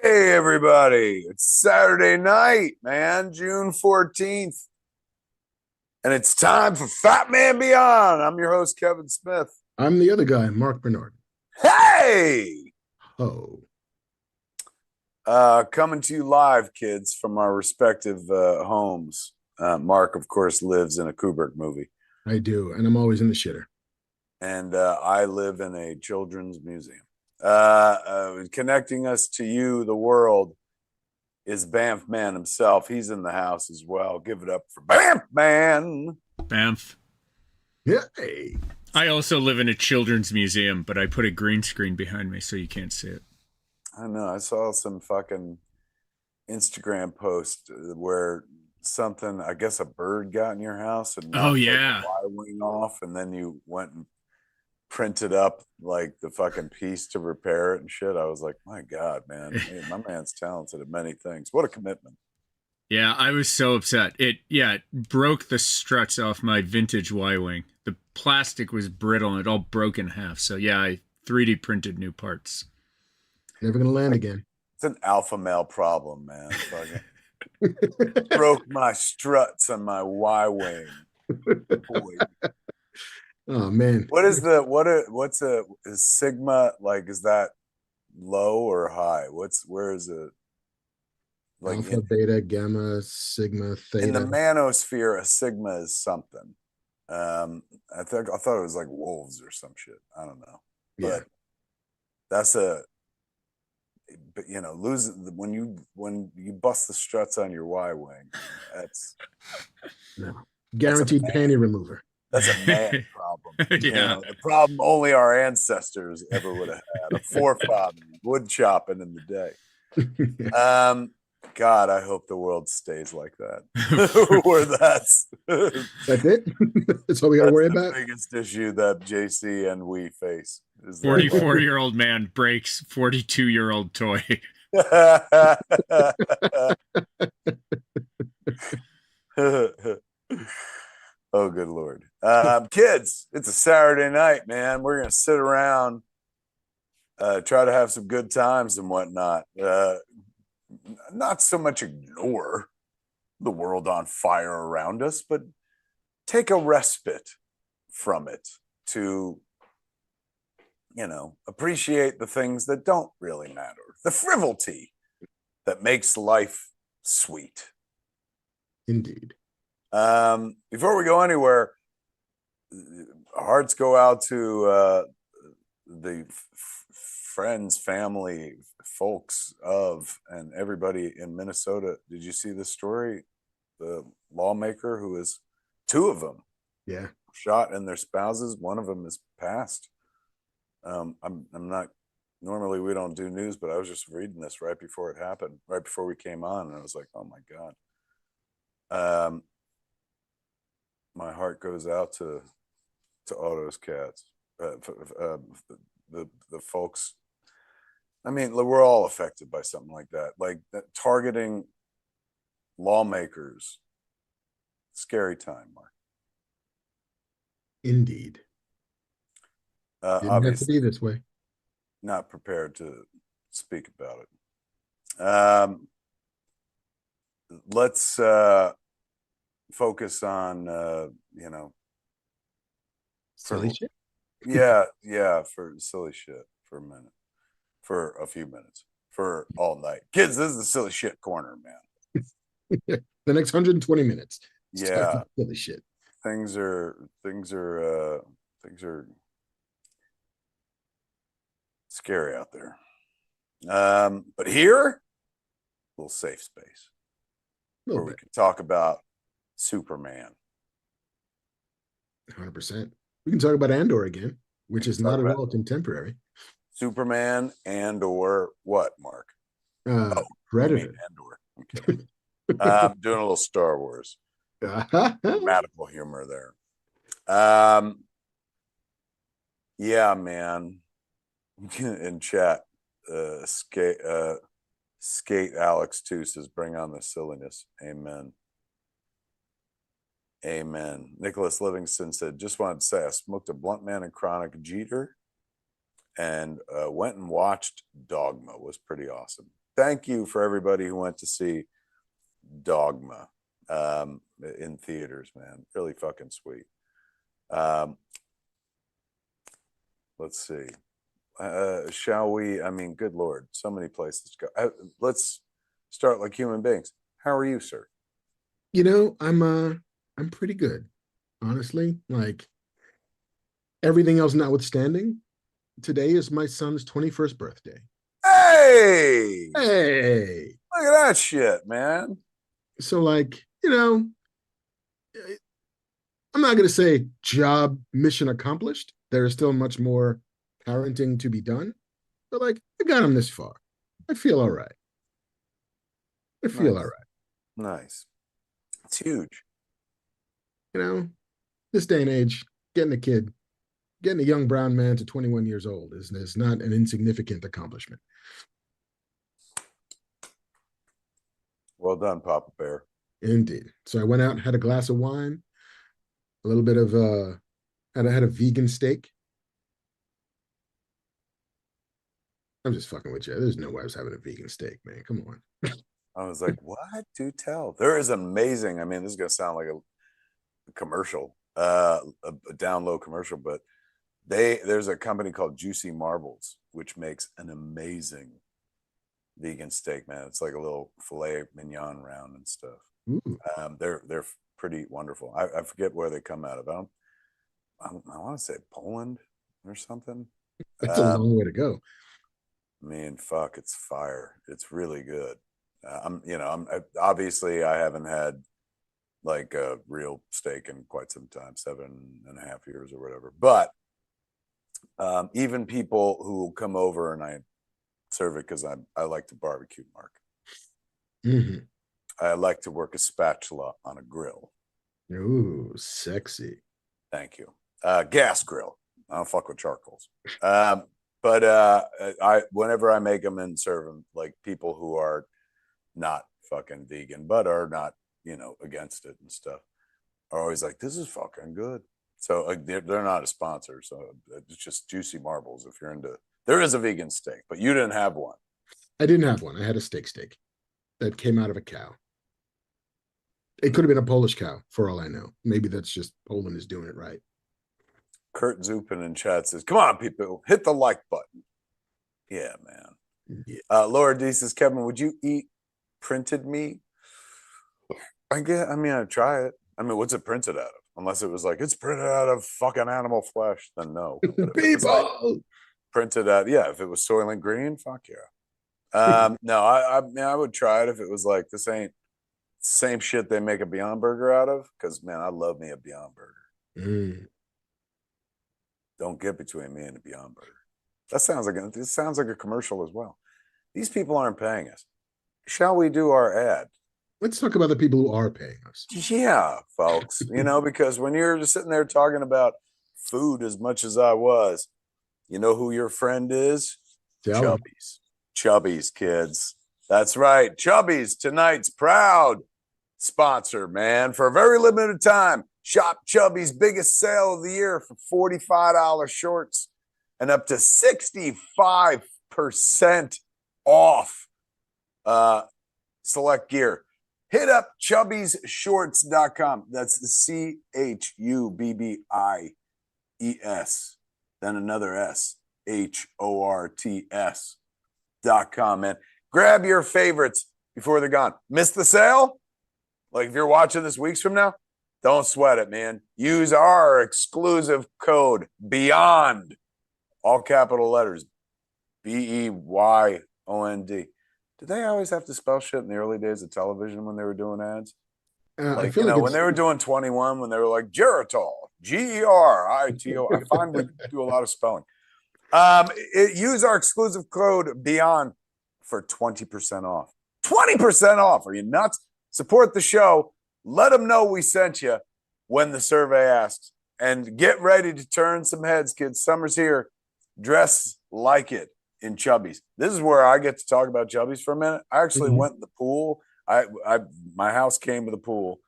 Hey, everybody. It's Saturday night, man, June 14th. And it's time for Fat Man Beyond. I'm your host, Kevin Smith. I'm the other guy, Marc Bernardin. Hey! Oh, Coming to you live, kids, from our respective homes. Mark, of course, lives in a Kubrick movie. I do. And I'm always in the shitter. And I live in a children's museum. Connecting us to you, the world, is Banff Man himself. He's in the house as well. Give it up for Banff Man. Banff. Hey. I also live in a children's museum, but I put a green screen behind me so you can't see it. I know. I saw some fucking Instagram post where something, I guess a bird got in your house and knocked yeah, the Y-wing off, and then you went and printed up like the fucking piece to repair it and shit. I was like, my God, man, my man's talented at many things. What a commitment. Yeah, I was so upset. It broke the struts off my vintage Y-wing. The plastic was brittle and it all broke in half. So yeah, I 3D printed new parts. Never gonna land again. It's an alpha male problem, man. Fucking broke my struts on my Y-wing. Boy. Oh man. What's is sigma like? Is that low or high? Where is it? Like Alpha, beta, gamma, sigma, theta. in the manosphere, a sigma is something. I thought it was like wolves or some shit. I don't know. Yeah. But lose when you bust the struts on your Y-wing. That's no. Guaranteed panty remover. That's a man problem. Yeah. The problem only our ancestors ever would have had. A forefather wood chopping in the day. God, I hope the world stays like that. Where that's it. That's all we got to worry about. The biggest issue that JC and we face is 44-year-old man breaks 42-year-old toy. Oh, good Lord. Kids, it's a Saturday night, man. We're going to sit around, try to have some good times and whatnot. Not so much ignore the world on fire around us, but take a respite from it to, appreciate the things that don't really matter. The frivolity that makes life sweet. Indeed. Before we go anywhere, hearts go out to the friends, family, folks of, and everybody in Minnesota. Did you see this story? The lawmaker who is, two of them, yeah, shot and their spouses. One of them is passed. I'm not. Normally we don't do news, but I was just reading this right before it happened, right before we came on, and I was like, oh my God. My heart goes out to all those cats, the folks. I mean, we're all affected by something like that, targeting lawmakers. Scary time, Mark. Indeed. Didn't Obviously, have to be this way. Not prepared to speak about it. Let's focus on Silly shit. Yeah, for silly shit for a minute, for a few minutes, for all night. Kids, this is the silly shit corner, man. The next 120 minutes. Yeah, silly shit. Things are scary out there. But here, a little safe space where we can talk about Superman. 100%. We can talk about Andor again, which is not at all contemporary. Superman and or what, Mark? Predator. Andor. Okay. I'm doing a little Star Wars. Grammatical humor there. Yeah, man. In chat, skate Alex 2 says, bring on the silliness. Amen. Nicholas Livingston said, just wanted to say I smoked a Blunt Man and Chronic Jeter and went and watched Dogma. Was pretty awesome. thank you for everybody who went to see Dogma in theaters, man. Really fucking sweet. Let's see. Shall we? I mean, good Lord, so many places to go. Let's start like human beings. How are you, sir? I'm pretty good, honestly. Like everything else notwithstanding, today is my son's 21st birthday. Hey, Hey. look at that shit, man. So like, I'm not going to say job mission accomplished. There is still much more parenting to be done, but like I got him this far. I feel all right. I feel Nice. all right. Nice. It's huge. You know, this day and age, getting a young brown man to 21 years old is not an insignificant accomplishment. Well done, Papa Bear. Indeed. So I went out and had a glass of wine, a little bit of and I had a vegan steak. I'm just fucking with you. There's no way I was having a vegan steak, man. Come on. I was like, what? Do tell. There is amazing. I mean, this is gonna sound like a commercial, a down low commercial, but there's a company called Juicy Marbles, which makes an amazing vegan steak, man. It's like a little filet mignon round and stuff. Ooh. They're pretty wonderful. I forget where they come out of. I want to say Poland or something. That's a long way to go. I mean, fuck, it's fire. It's really good. Obviously I haven't had like a real steak in quite some time, 7.5 years or whatever. But even people who come over and I serve it because I like to barbecue, Mark. Mm-hmm. I like to work a spatula on a grill. Ooh, sexy. Thank you. Gas grill. I don't fuck with charcoals. But I whenever I make them and serve them, like people who are not fucking vegan, but are not, against it and stuff, are always like, this is fucking good. So they're not a sponsor. So it's just Juicy Marbles if you're into. There is a vegan steak, but you didn't have one. I didn't have one. I had a steak that came out of a cow. It could have been a Polish cow, for all I know. Maybe that's just Poland is doing it right. Kurt Zupin in chat says, come on, people, hit the like button. Yeah, man. Yeah. Laura D says, Kevin, would you eat printed meat? I'd try it. I mean, what's it printed out of? Unless it was like, it's printed out of fucking animal flesh, then no. People! Like printed out, yeah, if it was Soylent Green, fuck yeah. No, I would try it if it was like, this ain't same shit they make a Beyond Burger out of, because, man, I love me a Beyond Burger. Mm. Don't get between me and a Beyond Burger. This sounds like a commercial as well. These people aren't paying us. Shall we do our ad? Let's talk about the people who are paying us. Yeah, folks. Because when you're just sitting there talking about food as much as I was, you know who your friend is? Chubby's. Chubby's, kids. That's right. Chubby's, tonight's proud sponsor, man. For a very limited time, shop Chubby's biggest sale of the year for $45 shorts and up to 65% off select gear. Hit up chubbysshorts.com. That's CHUBBIES, then another S, HORTS.com, man. Grab your favorites before they're gone. Miss the sale? Like if you're watching this weeks from now, don't sweat it, man. Use our exclusive code BEYOND, all capital letters, BEYOND. Did they always have to spell shit in the early days of television when they were doing ads? I feel like when they were doing 21, when they were like Geritol, GERITO. I find we do a lot of spelling. Use our exclusive code BEYOND for 20% off. 20% off. Are you nuts? Support the show. Let them know we sent you when the survey asks. And get ready to turn some heads, kids. Summer's here. Dress like it in Chubby's. This is where I get to talk about Chubby's for a minute. I actually went in the pool. My house came with a pool.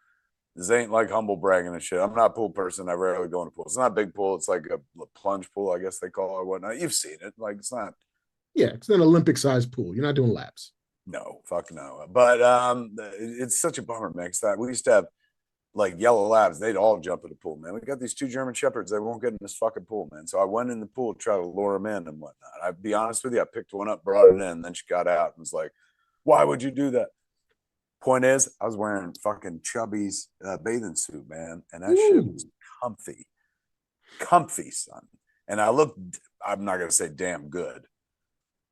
This ain't like humble bragging and shit. I'm not a pool person. I rarely go in a pool. It's not a big pool. It's like a plunge pool, I guess they call it or whatnot. You've seen it. Like it's not. Yeah, it's an Olympic sized pool. You're not doing laps. No, fuck no. But it's such a bummer, man. 'Cause that we used to have like yellow labs. They'd all jump in the pool, man. We got these two German shepherds. They won't get in this fucking pool, man. So I went in the pool to try to lure them in and whatnot. I'd be honest with you, I picked one up, brought it in, and then she got out and was like, "Why would you do that?" Point is, I was wearing fucking Chubby's bathing suit, man, and that shit was comfy, comfy, son. And I looked. I'm not gonna say damn good.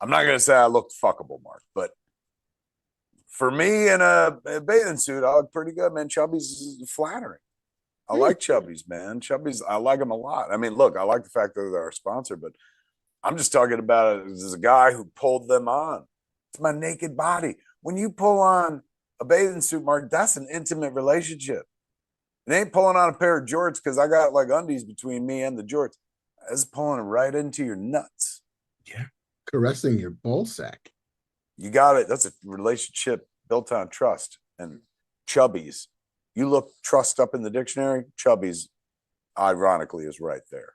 I'm not gonna say I looked fuckable, Mark, but for me in a bathing suit, I look pretty good, man. Chubby's is flattering. I like Chubby's, man. Chubby's, I like them a lot. I mean, look, I like the fact that they're our sponsor, but I'm just talking about it as a guy who pulled them on. It's my naked body. When you pull on a bathing suit, Mark, that's an intimate relationship. It ain't pulling on a pair of jorts because I got like undies between me and the jorts. It's pulling right into your nuts. Yeah. Caressing your ball sack. You got it. That's a relationship built on trust. And Chubby's, you look trust up in the dictionary, Chubby's, ironically, is right there.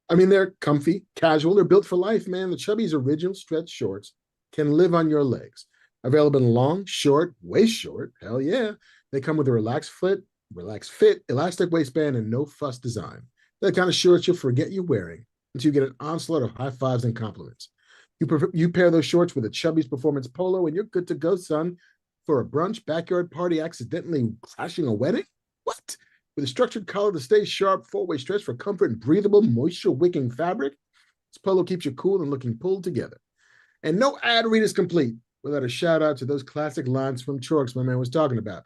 I mean, they're comfy, casual. They're built for life, man. The Chubby's original stretch shorts can live on your legs. Available in long, short, waist short. Hell yeah. They come with a relaxed fit, elastic waistband, and no fuss design. They're the kind of shorts you'll forget you're wearing until you get an onslaught of high fives and compliments. You pair those shorts with a Chubby's Performance Polo, and you're good to go, son. For a brunch, backyard party, accidentally crashing a wedding? What? With a structured collar to stay sharp, four-way stretch for comfort and breathable, moisture-wicking fabric, this polo keeps you cool and looking pulled together. And no ad read is complete without a shout out to those classic lines from Chorks my man was talking about.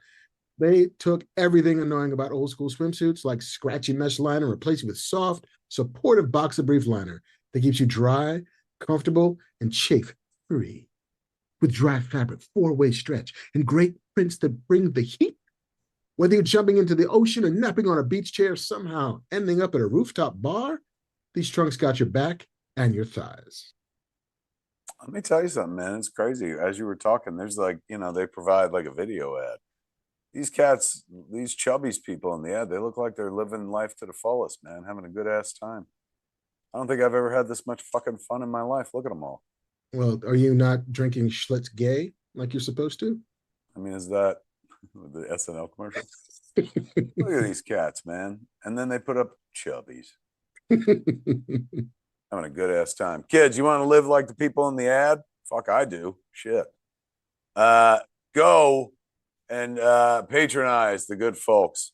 They took everything annoying about old school swimsuits, like scratchy mesh liner, and replaced it with soft, supportive boxer brief liner that keeps you dry, comfortable, and chafe free. With dry fabric, four-way stretch, and great prints that bring the heat. Whether you're jumping into the ocean or napping on a beach chair, somehow ending up at a rooftop bar, these trunks got your back and your thighs. Let me tell you something, man. It's crazy. As you were talking, there's like, they provide like a video ad. These cats, these Chubby's people in the ad, they look like they're living life to the fullest, man, having a good ass time. I don't think I've ever had this much fucking fun in my life. Look at them all. Well, are you not drinking Schlitz Gay like you're supposed to? I mean, is that the SNL commercial? Look at these cats, man. And then they put up Chubby's. Having a good ass time. Kids, you want to live like the people in the ad? Fuck, I do. Shit. Go and patronize the good folks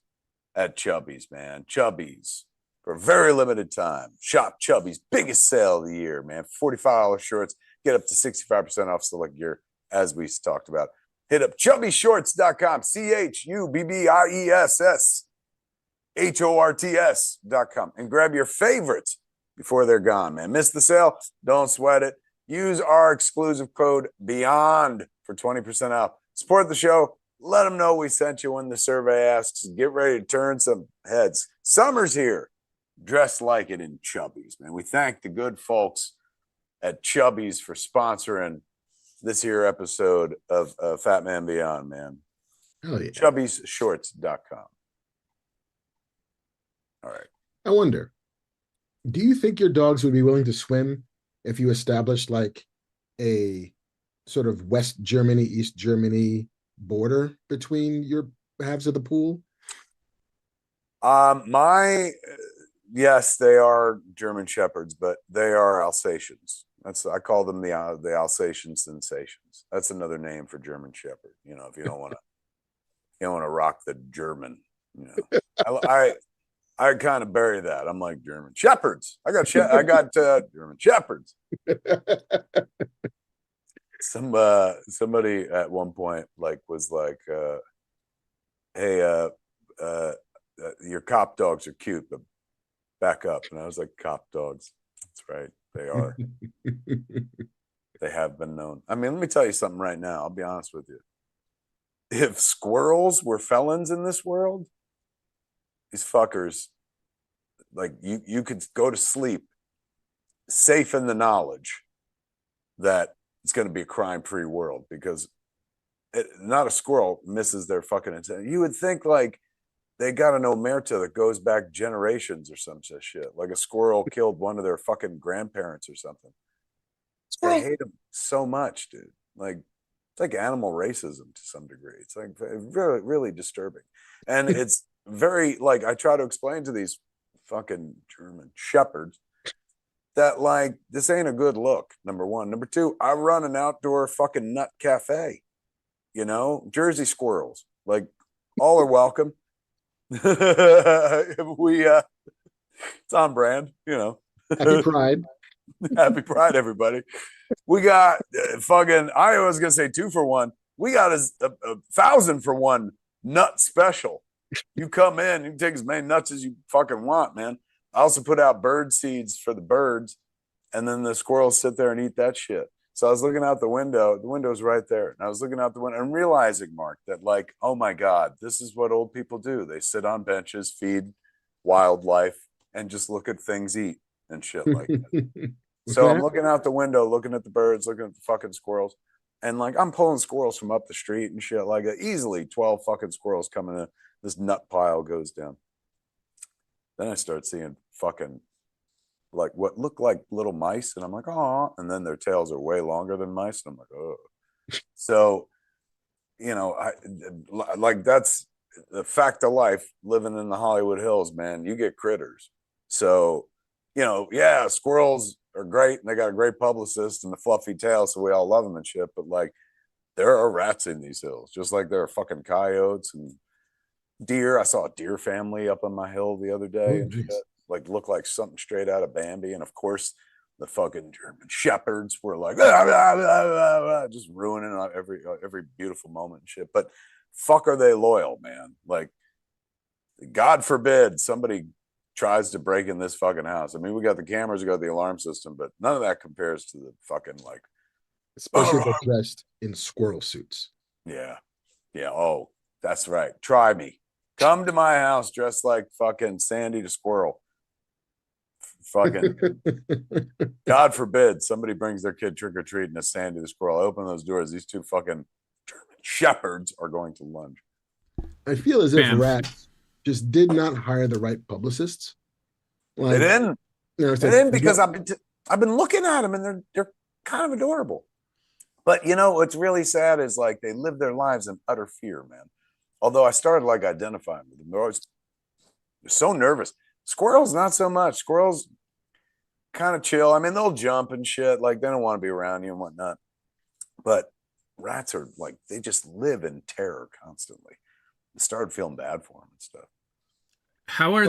at Chubby's, man. Chubby's. For a very limited time. Shop Chubby's biggest sale of the year, man. $45 shorts. Get up to 65% off select gear, as we talked about. Hit up chubbyshorts.com. CHUBBIESSHORTS.com. And grab your favorites before they're gone, man. Miss the sale? Don't sweat it. Use our exclusive code BEYOND for 20% off. Support the show. Let them know we sent you when the survey asks. Get ready to turn some heads. Summer's here. Dress like it in Chubby's, man. We thank the good folks at Chubby's for sponsoring this here episode of Fat Man Beyond, man. Hell yeah. Chubby'sShorts.com. All right. I wonder, do you think your dogs would be willing to swim if you established like a sort of West Germany, East Germany border between your halves of the pool? Yes, they are German Shepherds, but they are Alsatians. I call them the Alsatian sensations. That's another name for German Shepherd. If you don't want to rock the German. I kind of bury that. I'm like German Shepherds. I got German Shepherds. Somebody at one point was like, "Hey, your cop dogs are cute, but back up." And I was like, "Cop dogs? That's right, they are." They have been known. I mean, let me tell you something right now. I'll be honest with you. If squirrels were felons in this world, these fuckers, like you could go to sleep safe in the knowledge that it's going to be a crime-free world because not a squirrel misses their fucking intent. You would think like they got an omerta that goes back generations or some shit. Like a squirrel killed one of their fucking grandparents or something. They Squirrel. hate them so much, dude. Like it's like animal racism to some degree. It's like really, really disturbing. And it's very like I try to explain to these fucking German shepherds that like this ain't a good look. Number one. Number two, I run an outdoor fucking nut cafe. You know, Jersey squirrels. Like all are welcome. we it's on brand, you know. Happy Pride. Happy Pride, everybody. We got fucking, I was going to say 2-for-1. We got a 1,000-for-1 nut special. You come in, you can take as many nuts as you fucking want, man. I also put out bird seeds for the birds, and then the squirrels sit there and eat that shit. So I was looking out the window. The window's right there. And I was looking out the window and realizing, Mark, that like, oh my God, this is what old people do. They sit on benches, feed wildlife, and just look at things eat and shit like that. So I'm looking out the window, looking at the birds, looking at the fucking squirrels. And like I'm pulling squirrels from up the street and shit. Like easily 12 fucking squirrels coming in. This nut pile goes down. Then I start seeing fucking like what look like little mice. And I'm like, oh, and then their tails are way longer than mice. And I'm like, oh. So, you know, I like that's the fact of life living in the Hollywood Hills, man. You get critters. So, you know, yeah, squirrels are great and they got a great publicist and the fluffy tail, so we all love them and shit. But like, there are rats in these hills, just like there are fucking coyotes and deer. I saw a deer family up on my hill the other day and shit, like looked like something straight out of Bambi. And of course, the fucking German shepherds were like just ruining every beautiful moment and shit. But fuck, are they loyal, man? Like, God forbid somebody tries to break in this fucking house. I mean, we got the cameras, we got the alarm system, but none of that compares to the fucking like, Especially if they're dressed in squirrel suits. yeah, yeah. Oh, that's right. Try me. Come to my house dressed like fucking Sandy the Squirrel. Fucking God forbid somebody brings their kid trick or treating as Sandy the Squirrel. I open those doors. These two fucking German shepherds are going to lunge. I feel as if Bam. rats just did not hire the right publicists. Like, they didn't. They didn't because I've been looking at them and they're kind of adorable. But you know what's really sad is like they live their lives in utter fear, man. Although I started like identifying with them, they're so nervous. Squirrels, not so much. Squirrels kind of chill. I mean, they'll jump and shit. Like they don't want to be around you and whatnot. But rats are like they just live in terror constantly. I started feeling bad for them and stuff. How are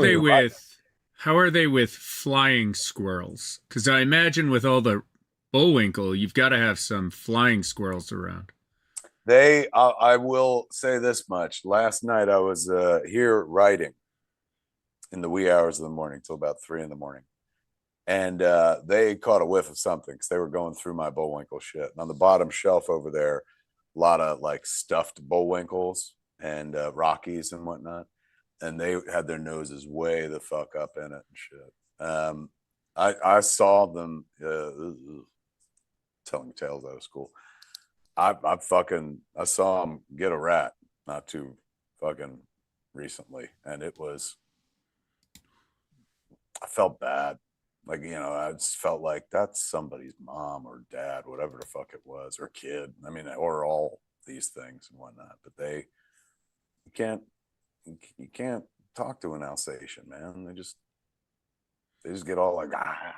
they with flying squirrels? Because I imagine with all the Bullwinkle, you've got to have some flying squirrels around. I will say this much. Last night I was here writing in the wee hours of the morning till about 3 in the morning. And they caught a whiff of something because they were going through my Bullwinkle shit. And on the bottom shelf over there, a lot of like stuffed Bullwinkles and Rockies and whatnot. And they had their noses way the fuck up in it and shit. I saw them telling tales out of school. I saw them get a rat not too fucking recently, and I felt bad. Like, you know, I just felt like that's somebody's mom or dad, whatever the fuck it was, or kid. I mean, or all these things and whatnot. But you can't talk to an Alsatian, man. They just get all like, ah.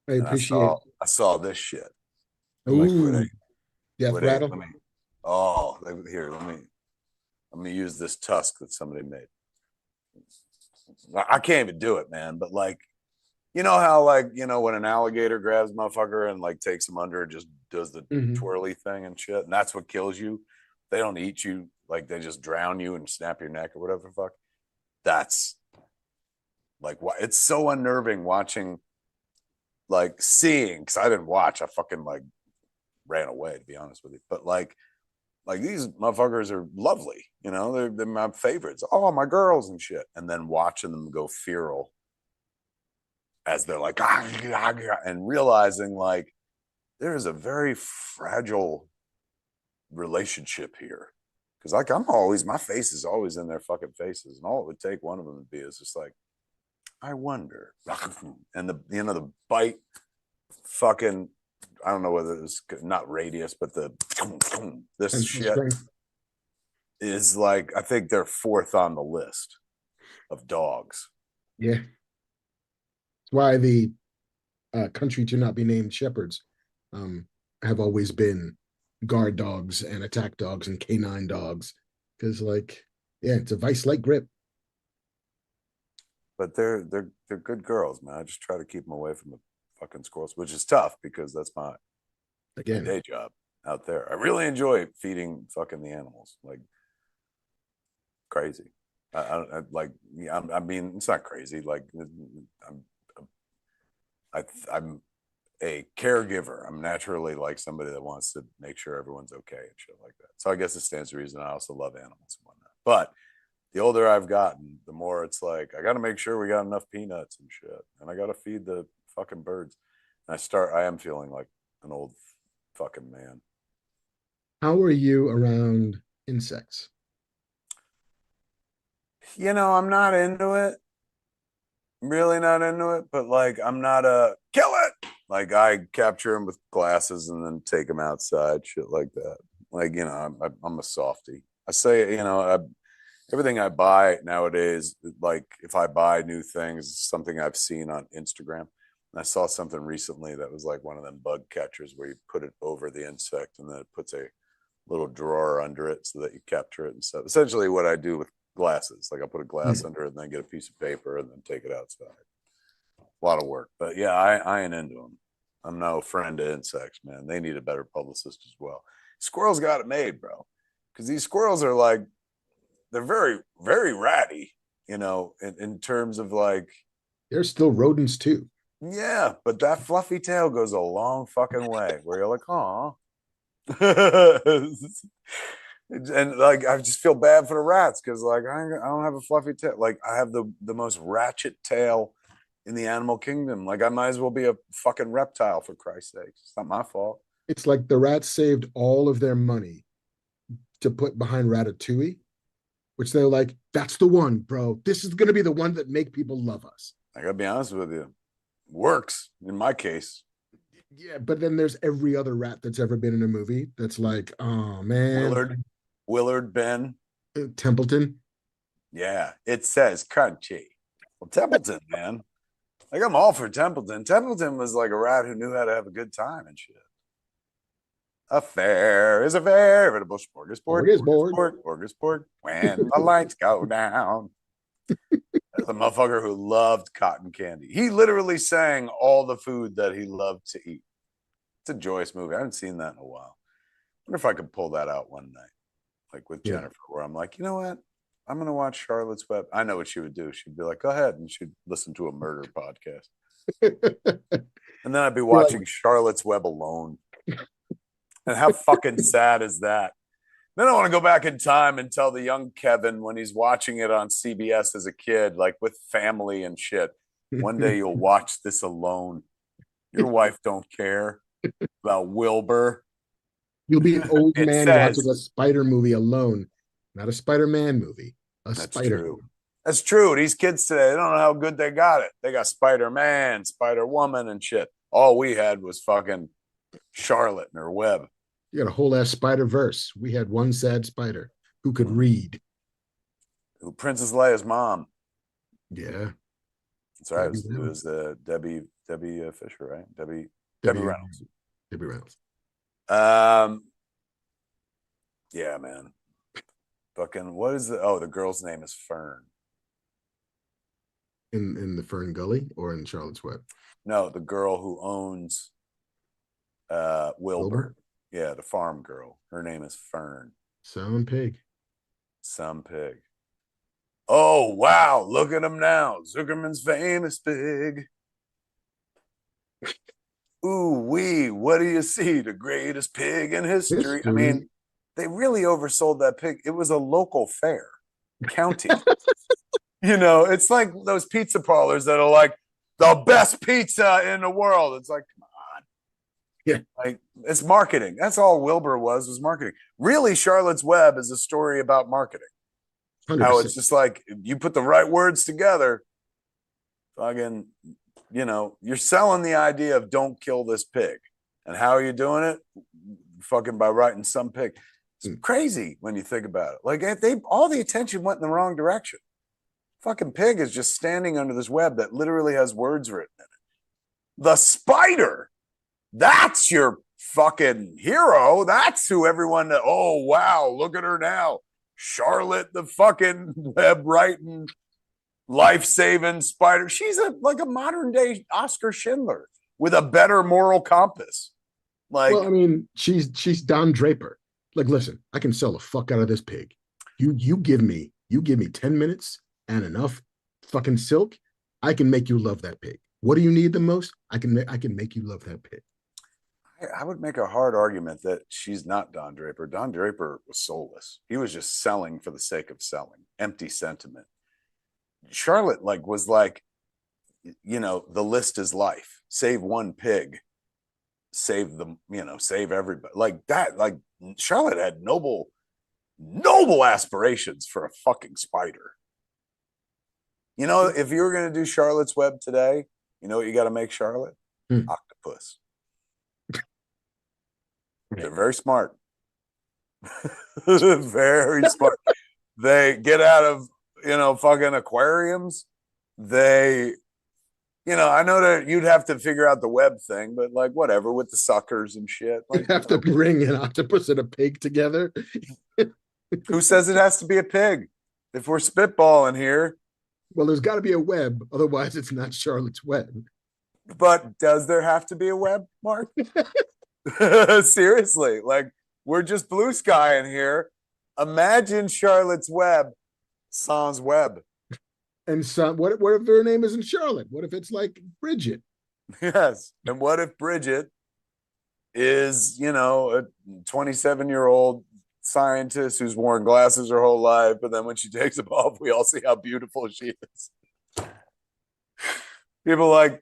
I appreciate. I saw this shit. Ooh, death rattle. Let me use this tusk that somebody made. I can't even do it, man. But like, you know how like, you know, when an alligator grabs a motherfucker and like takes him under and just does the twirly thing and shit, and that's what kills you. They don't eat you, like they just drown you and snap your neck or whatever the fuck. That's like why it's so unnerving watching, like seeing, because I didn't watch. I fucking like ran away, to be honest with you. But like these motherfuckers are lovely, you know, they're my favorites. Oh, my girls and shit. And then watching them go feral as they're like, and realizing like there is a very fragile relationship here. Because like my face is always in their fucking faces. And all it would take one of them to be is just like, I wonder. And the bite fucking, I don't know whether it's not radius, but this Tensile shit strength. is like, I think they're fourth on the list of dogs. Yeah. That's why the country to not be named shepherds have always been guard dogs and attack dogs and canine dogs. Because like, yeah, it's a vice-like grip. But they're good girls, man. I just try to keep them away from the fucking squirrels, which is tough because that's my Again, day job out there. I really enjoy feeding fucking the animals, like crazy. I mean, it's not crazy. Like I'm a caregiver. I'm naturally like somebody that wants to make sure everyone's okay and shit like that. So I guess it stands to reason I also love animals and whatnot. But the older I've gotten, the more it's like I got to make sure we got enough peanuts and shit, and I got to feed the fucking birds. And I am feeling like an old fucking man. how are you around insects? I'm not into it. Really not into it, but like I'm not a kill it. Like I capture them with glasses and then take them outside, shit like that. Like I'm a softie. I say everything I buy nowadays, like if I buy new things, something I've seen on Instagram. And I saw something recently that was like one of them bug catchers where you put it over the insect and then it puts a little drawer under it so that you capture it and stuff. Essentially what I do with glasses. Like I put a glass under it and then get a piece of paper and then take it outside. A lot of work. But yeah, I ain't into them. I'm no friend to insects, man. They need a better publicist as well. Squirrels got it made, bro. Because these squirrels are like, they're very, very ratty, in terms of like. There's still rodents too. Yeah, but that fluffy tail goes a long fucking way where you're like, oh. And like I just feel bad for the rats because like I don't have a fluffy tail. Like I have the most ratchet tail in the animal kingdom. Like I might as well be a fucking reptile for Christ's sake. It's not my fault. It's like the rats saved all of their money to put behind Ratatouille, which they're like, that's the one, bro. This is going to be the one that make people love us. I gotta be honest with you, works in my case. Yeah, but then there's every other rat that's ever been in a movie that's like, oh man, Willard Ben, Templeton. Yeah, it says crunchy. Well, Templeton, man, like I'm all for Templeton. Templeton was like a rat who knew how to have a good time and shit. A fair is a veritable smorgasbord when the lights go down. That's a motherfucker who loved cotton candy. He literally sang all the food that he loved to eat. It's a joyous movie. I haven't seen that in a while. I wonder if I could pull that out one night, like with Jennifer, where I'm like, you know what? I'm going to watch Charlotte's Web. I know what she would do. She'd be like, go ahead. And she'd listen to a murder podcast. And then I'd be watching Charlotte's Web alone. And how fucking sad is that? Then I want to go back in time and tell the young Kevin when he's watching it on CBS as a kid, like with family and shit. One day you'll watch this alone. Your wife don't care about Wilbur. You'll be an old man watching a Spider movie alone, not a Spider-Man movie. That's true. That's true. These kids today, they don't know how good they got it. They got Spider-Man, Spider-Woman, and shit. All we had was fucking Charlotte and her web. You got a whole ass Spider-Verse. We had one sad spider who could read. Princess Leia's mom. Yeah. That's right. It was Debbie Fisher, right? Debbie Reynolds. Debbie Reynolds. Yeah, man. Fucking what is the girl's name is Fern. In the Fern Gully or in Charlotte's Web? No, the girl who owns Wilbur. Yeah, the farm girl. Her name is Fern. Some pig. Oh, wow. Look at him now. Zuckerman's famous pig. Ooh, wee. What do you see? The greatest pig in history. I mean, they really oversold that pig. It was a local fair. County. It's like those pizza parlors that are like the best pizza in the world. It's like, come on. Yeah. Like, it's marketing. That's all Wilbur was marketing. Really, Charlotte's Web is a story about marketing. 100%. How it's just like, you put the right words together, fucking you're selling the idea of don't kill this pig. And how are you doing it? Fucking by writing some pig. It's crazy when you think about it. Like all the attention went in the wrong direction. Fucking pig is just standing under this web that literally has words written in it. The spider, that's your fucking hero. That's who everyone, oh, wow, look at her now. Charlotte, the fucking web writing, life saving spider. She's like a modern day Oscar Schindler with a better moral compass. Like, well, I mean, she's Don Draper. Like, listen, I can sell the fuck out of this pig. You give me 10 minutes and enough fucking silk, I can make you love that pig. What do you need the most? I can make you love that pig. I would make a hard argument that she's not Don Draper. Don Draper was soulless. He was just selling for the sake of selling, empty sentiment. Charlotte was like, the list is life. Save one pig, save them, save everybody. Like that. Like Charlotte had noble aspirations for a fucking spider. If you were going to do Charlotte's Web today, you know what you got to make Charlotte? Octopus. They're very smart. Very smart. They get out of, fucking aquariums. They, I know that you'd have to figure out the web thing, but like whatever with the suckers and shit. Like, you have to bring an octopus and a pig together. Who says it has to be a pig? If we're spitballing here. Well, there's got to be a web. Otherwise, it's not Charlotte's Web. But does there have to be a web, Mark? Seriously, like we're just blue sky in here. Imagine Charlotte's Web sans web. And so, what if her name isn't Charlotte? What if it's like Bridget? Yes. And what if Bridget is, a 27-year-old scientist who's worn glasses her whole life, but then when she takes them off, we all see how beautiful she is. People like,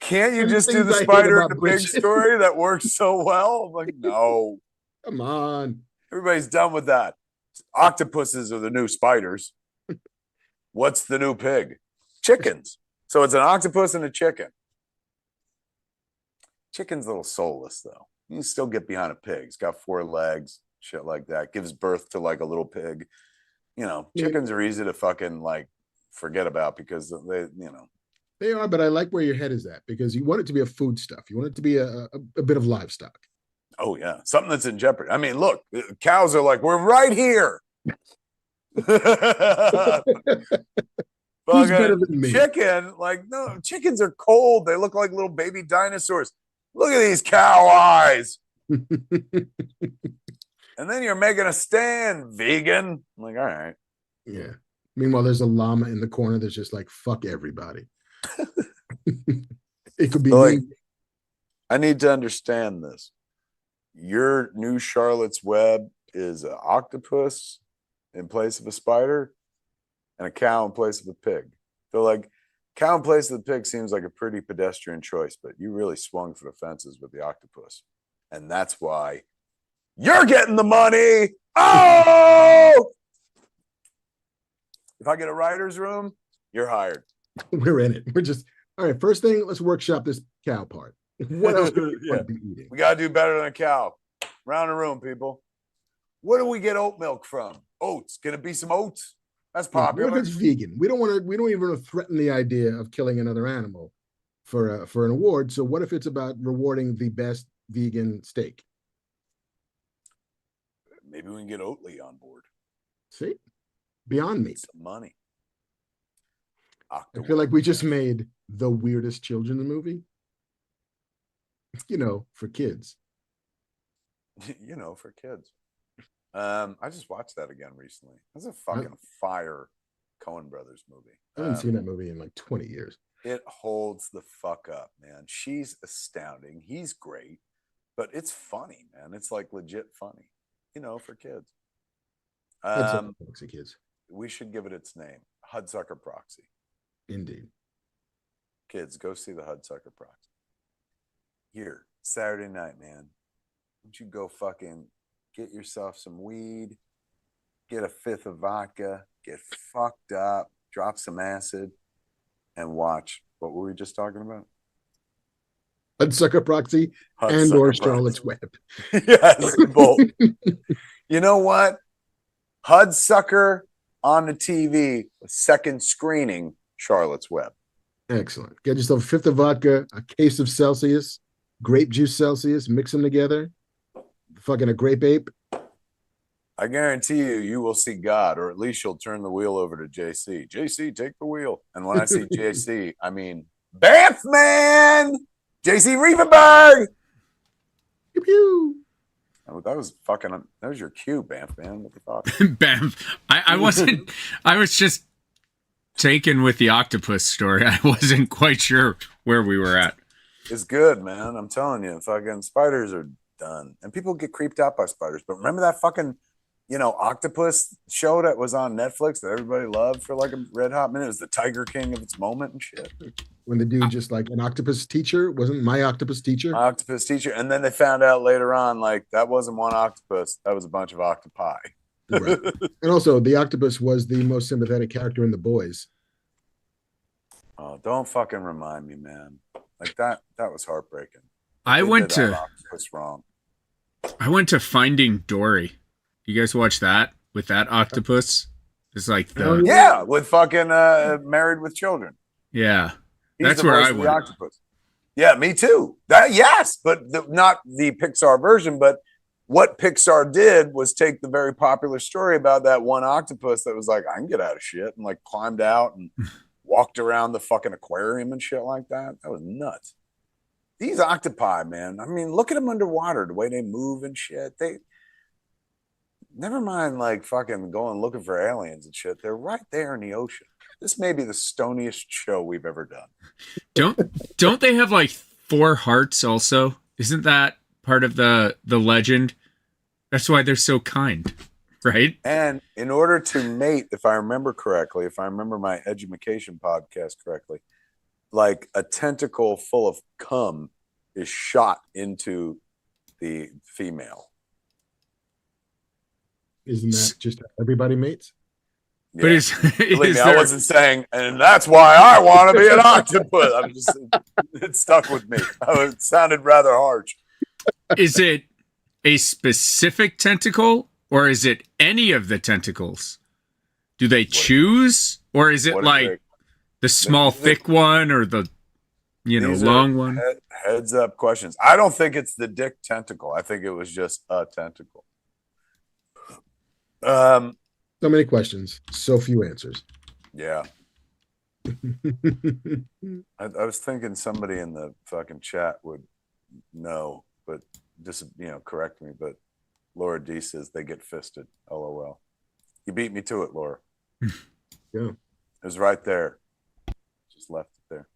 can't you just do the spider and the pig story that works so well? I'm like, no. Come on. Everybody's done with that. Octopuses are the new spiders. What's the new pig? Chickens. So it's an octopus and a chicken. Chicken's a little soulless, though. You can still get behind a pig. It's got 4 legs, shit like that. Gives birth to like a little pig. Chickens are easy to fucking like forget about because they, They are, but I like where your head is at because you want it to be a food stuff. You want it to be a bit of livestock. Oh, yeah. Something that's in jeopardy. I mean, look, cows are like, we're right here. Who's better than me? Chicken, like, no, chickens are cold. They look like little baby dinosaurs. Look at these cow eyes. And then you're making a stand, vegan. I'm like, all right. Yeah. Meanwhile, there's a llama in the corner that's just like, fuck everybody. It could be like, I need to understand this. Your new Charlotte's Web is an octopus in place of a spider and a cow in place of a pig. So like cow in place of the pig seems like a pretty pedestrian choice, but you really swung for the fences with the octopus. And that's why you're getting the money. Oh! If I get a writer's room, you're hired. We're in it. We're just, all right, first thing, let's workshop this cow part. What else do we be eating? We got to do better than a cow. Round the room, people. Where do we get oat milk from? Oats. Can it be some oats? That's popular. What if it's vegan? We don't even want to threaten the idea of killing another animal for an award. So what if it's about rewarding the best vegan steak? Maybe we can get Oatly on board. See? Beyond Meat. Some money. I feel like we just made the weirdest children's movie. For kids. For kids. I just watched that again recently. That's a fucking fire Coen Brothers movie. I haven't seen that movie in like 20 years. It holds the fuck up, man. She's astounding. He's great, but it's funny, man. It's like legit funny, for kids. Kids. We should give it its name. Hudsucker Proxy. Indeed. Kids, go see the Hudsucker Proxy. Here, Saturday night, man. Why don't you go fucking get yourself some weed, get a 5th of vodka, get fucked up, drop some acid, and watch What were we just talking about? Hudsucker Proxy and Hudsucker or Proxy. Charlotte's Web. Yes, both. You know what? Hudsucker on the TV, second screening, Charlotte's Web. Excellent. Get yourself a fifth of vodka, a case of Celsius, grape juice Celsius, mix them together. Fucking a grape ape. I guarantee you, you will see God, or at least you'll turn the wheel over to JC. JC, take the wheel. And when I see JC, I mean, Banff man! JC Riepenberg! Pew pew. Oh, that was your cue, Banff man. What the fuck? Bam. I wasn't, I was just taken with the octopus story. I wasn't quite sure where we were at. It's good, man. I'm telling you, fucking spiders are done. And people get creeped out by spiders. But remember that fucking, octopus show that was on Netflix that everybody loved for like a red hot minute? It was the Tiger King of its moment and shit. When the dude just like an octopus teacher, wasn't my octopus teacher? My octopus teacher. And then they found out later on, like, that wasn't one octopus. That was a bunch of octopi. Right. And also, the octopus was the most sympathetic character in The Boys. Oh, don't fucking remind me, man. Like that was heartbreaking. I went to octopus wrong. I went to Finding Dory. You guys watch that with that octopus? It's like the Yeah, with fucking Married with Children. yeah. He's That's the where voice I of the went. octopus. Yeah, me too. Yes, but not the Pixar version. But what Pixar did was take the very popular story about that one octopus that was like, I can get out of shit, and like climbed out and walked around the fucking aquarium and shit like that. That was nuts. These octopi, man. I mean, look at them underwater, the way they move and shit. They never mind like fucking going looking for aliens and shit. They're right there in the ocean. This may be the stoniest show we've ever done. Don't they have like 4 hearts also? Isn't that part of the legend? That's why they're so kind, right? And in order to mate, if I remember correctly, if I remember my education podcast correctly, like a tentacle full of cum is shot into the female. Isn't that just how everybody mates? But Yeah. is Believe me, there, I wasn't saying, and that's why I want to be an octopus. I'm just, it stuck with me. It sounded rather harsh. is it a specific tentacle or is it any of the tentacles? Do they choose, or is it like the small, thick one, or the long one? Heads up questions. I don't think it's the dick tentacle. I think it was just a tentacle. So many questions, so few answers. Yeah. I was thinking somebody in the fucking chat would know, but just correct me. But Laura D says they get fisted. LOL. You beat me to it, Laura. Yeah. It was right there. Just left it there.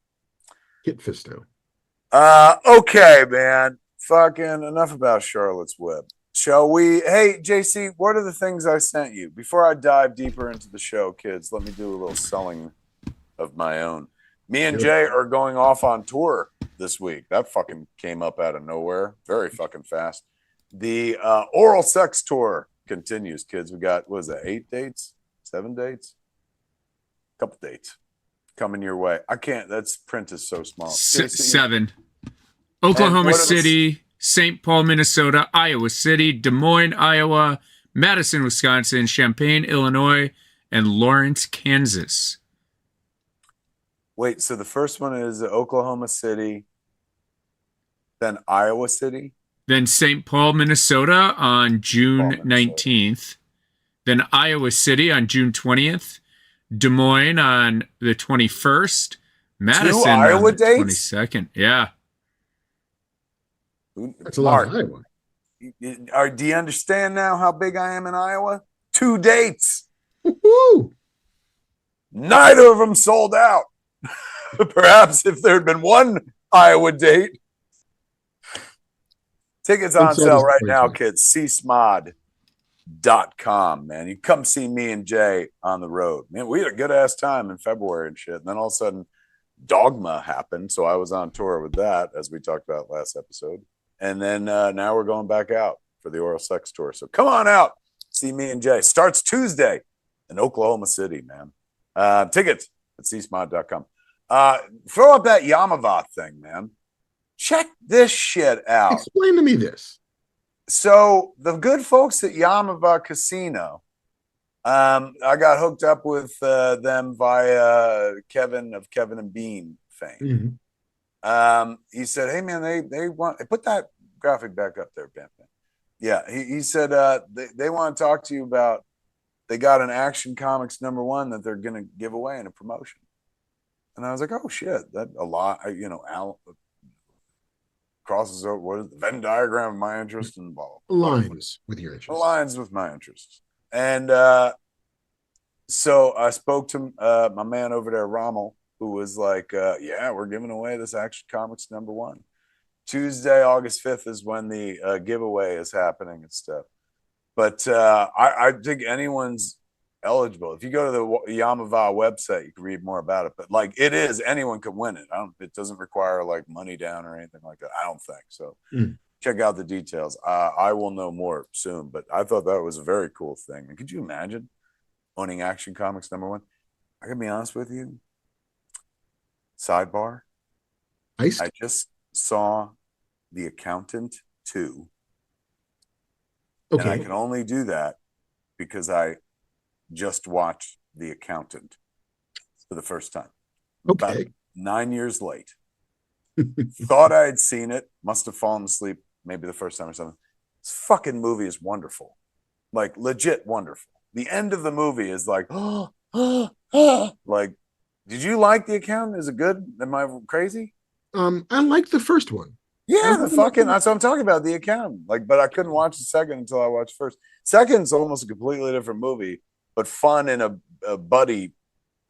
Kit Fisto. Okay, man. Fucking enough about Charlotte's Web. Shall we? Hey, JC, what are the things I sent you? Before I dive deeper into the show, kids, let me do a little selling of my own. Me and Jay are going off on tour this week. That fucking came up out of nowhere very fucking fast. The oral sex tour continues, kids. We got, what is that, 8 dates? 7 dates? Couple dates coming your way. I can't, that's print is so small. 7. Oklahoma City, St. Paul, Minnesota, Iowa City, Des Moines, Iowa, Madison, Wisconsin, Champaign, Illinois, and Lawrence, Kansas. Wait, so the first one is Oklahoma City, then Iowa City? Then St. Paul, Minnesota on June 19th. Then Iowa City on June 20th. Des Moines on the 21st. Madison 2 Iowa on the dates? 22nd. Yeah. That's a lot of Iowa. Do you understand now how big I am in Iowa? 2 dates. Woo-hoo! Neither of them sold out. Perhaps if there had been one Iowa date. Tickets on sale right now, kids. csmod.com, man. You come see me and Jay on the road. Man, we had a good ass time in February and shit. And then all of a sudden, Dogma happened. So I was on tour with that, as we talked about last episode. And then now we're going back out for the oral sex tour. So come on out. See me and Jay. Starts Tuesday in Oklahoma City, man. Tickets at csmod.com. Throw up that Yamava thing, man. Check this shit out. Explain to me this. So the good folks at Yamava Casino, I got hooked up with them via Kevin of Kevin and Bean fame. Mm-hmm. He said, "Hey man, they want put that graphic back up there, Ben." Yeah, he said they want to talk to you about. They got an Action Comics #1 that they're going to give away in a promotion, and I was like, "Oh shit, that a lot." Al crosses over what is the Venn diagram of my interest and blah, blah, blah. Aligns with your interest. Aligns with my interests, and so I spoke to my man over there, Rommel, who was like, "Yeah, we're giving away this Action Comics #1." Tuesday, August 5th is when the giveaway is happening and stuff. But I think anyone's eligible. If you go to the Yamava website, you can read more about it. But like it is, anyone could win it. It doesn't require like money down or anything like that. I don't think so. Check out the details. I will know more soon. But I thought that was a very cool thing. And could you imagine owning Action Comics #1? I can be honest with you. Sidebar. I just saw The Accountant 2. Okay. And I can only do that because I just watched The Accountant for the first time. Okay. About 9 years late. Thought I had seen it. Must have fallen asleep maybe the first time or something. This fucking movie is wonderful. Like, legit wonderful. The end of the movie is like, like, did you like The Accountant? Is it good? Am I crazy? I liked the first one. Yeah, that's what I'm talking about, The Accountant. Like, but I couldn't watch the second until I watched first. Second's almost a completely different movie, but fun in a buddy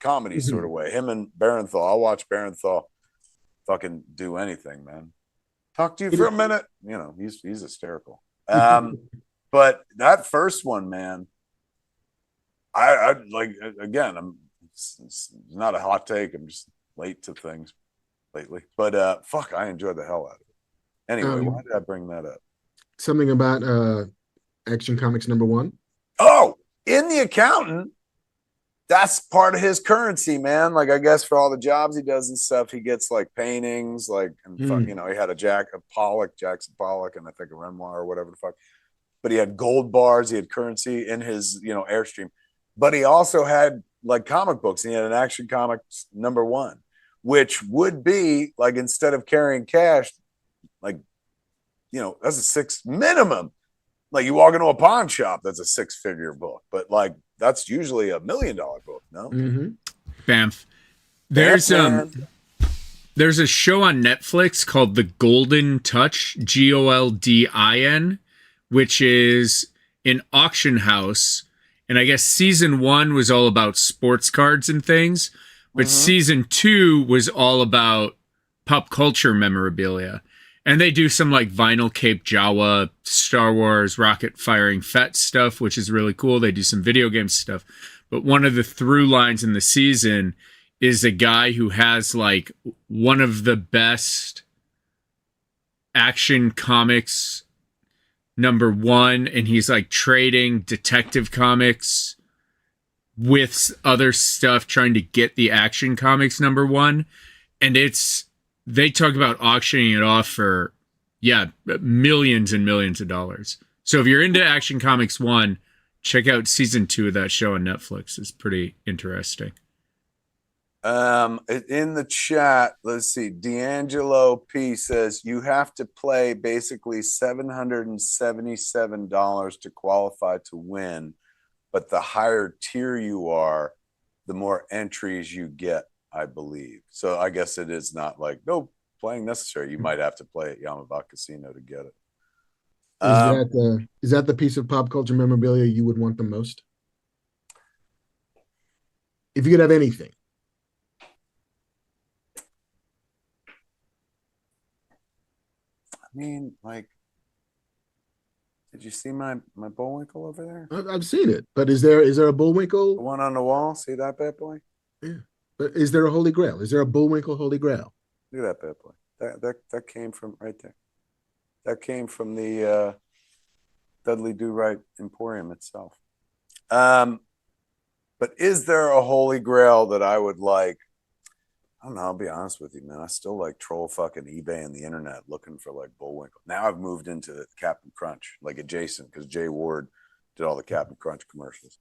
comedy sort of way. Him and Barenthal. I'll watch Barenthal fucking do anything, man. Talk to you for a minute. You know, he's hysterical. But that first one, man, I like, again, it's not a hot take. I'm just late to things lately. But fuck, I enjoyed the hell out of it. Anyway, why did I bring that up? Something about Action Comics #1. Oh, in The Accountant, that's part of his currency, man. Like, I guess for all the jobs he does and stuff, he gets like paintings, like, and he had Jackson Pollock, and I think a Renoir or whatever the fuck. But he had gold bars, he had currency in his, Airstream. But he also had like comic books. And he had an Action Comics #1, which would be like, instead of carrying cash, like, that's a six minimum. Like, you walk into a pawn shop, that's a 6-figure book, but like, that's usually $1 million book. No, Bamf. There's a show on Netflix called The Golden Touch, Goldin, which is an auction house. And I guess season 1 was all about sports cards and things, but season 2 was all about pop culture memorabilia. And they do some like vinyl Cape Jawa, Star Wars, rocket firing Fett stuff, which is really cool. They do some video game stuff. But one of the through lines in the season is a guy who has like one of the best Action Comics #1, and he's like trading Detective Comics with other stuff, trying to get the Action Comics #1. And they talk about auctioning it off for, millions and millions of dollars. So if you're into Action Comics 1, check out season 2 of that show on Netflix. It's pretty interesting. In the chat, let's see. D'Angelo P says you have to play basically $777 to qualify to win, but the higher tier you are, the more entries you get, I believe. So I guess it is not like no playing necessary. You might have to play at Yamava Casino to get it. Is that the piece of pop culture memorabilia you would want the most? If you could have anything. I mean, like, did you see my Bullwinkle over there? I've seen it, but is there a Bullwinkle? The one on the wall? See that bad boy? Yeah. But is there a Holy Grail? Is there a Bullwinkle Holy Grail? Look at that bad boy. That came from right there. That came from the Dudley Do Right Emporium itself. But is there a Holy Grail that I would like? I don't know. I'll be honest with you, man. I still like troll fucking eBay and the internet looking for like Bullwinkle. Now I've moved into Captain Crunch, like adjacent, because Jay Ward did all the Captain Crunch commercials.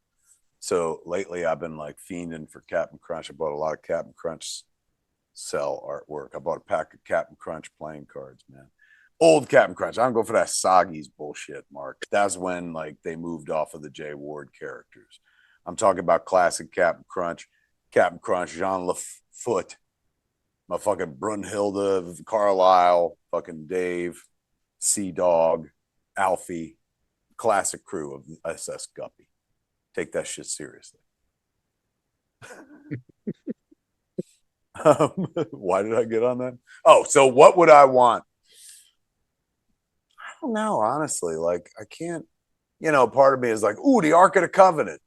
So lately I've been like fiending for Captain Crunch. I bought a lot of Captain Crunch cell artwork. I bought a pack of Captain Crunch playing cards, man. Old Captain Crunch. I don't go for that Soggy's bullshit, Mark. That's when like they moved off of the Jay Ward characters. I'm talking about classic Captain Crunch, Jean Lafoot, my fucking Brunhilde, Carlisle, fucking Dave, Sea Dog, Alfie, classic crew of SS Guppy. Take that shit seriously. Why did I get on that? Oh, so what would I want? I don't know, honestly. Like, I can't, part of me is like, ooh, the Ark of the Covenant,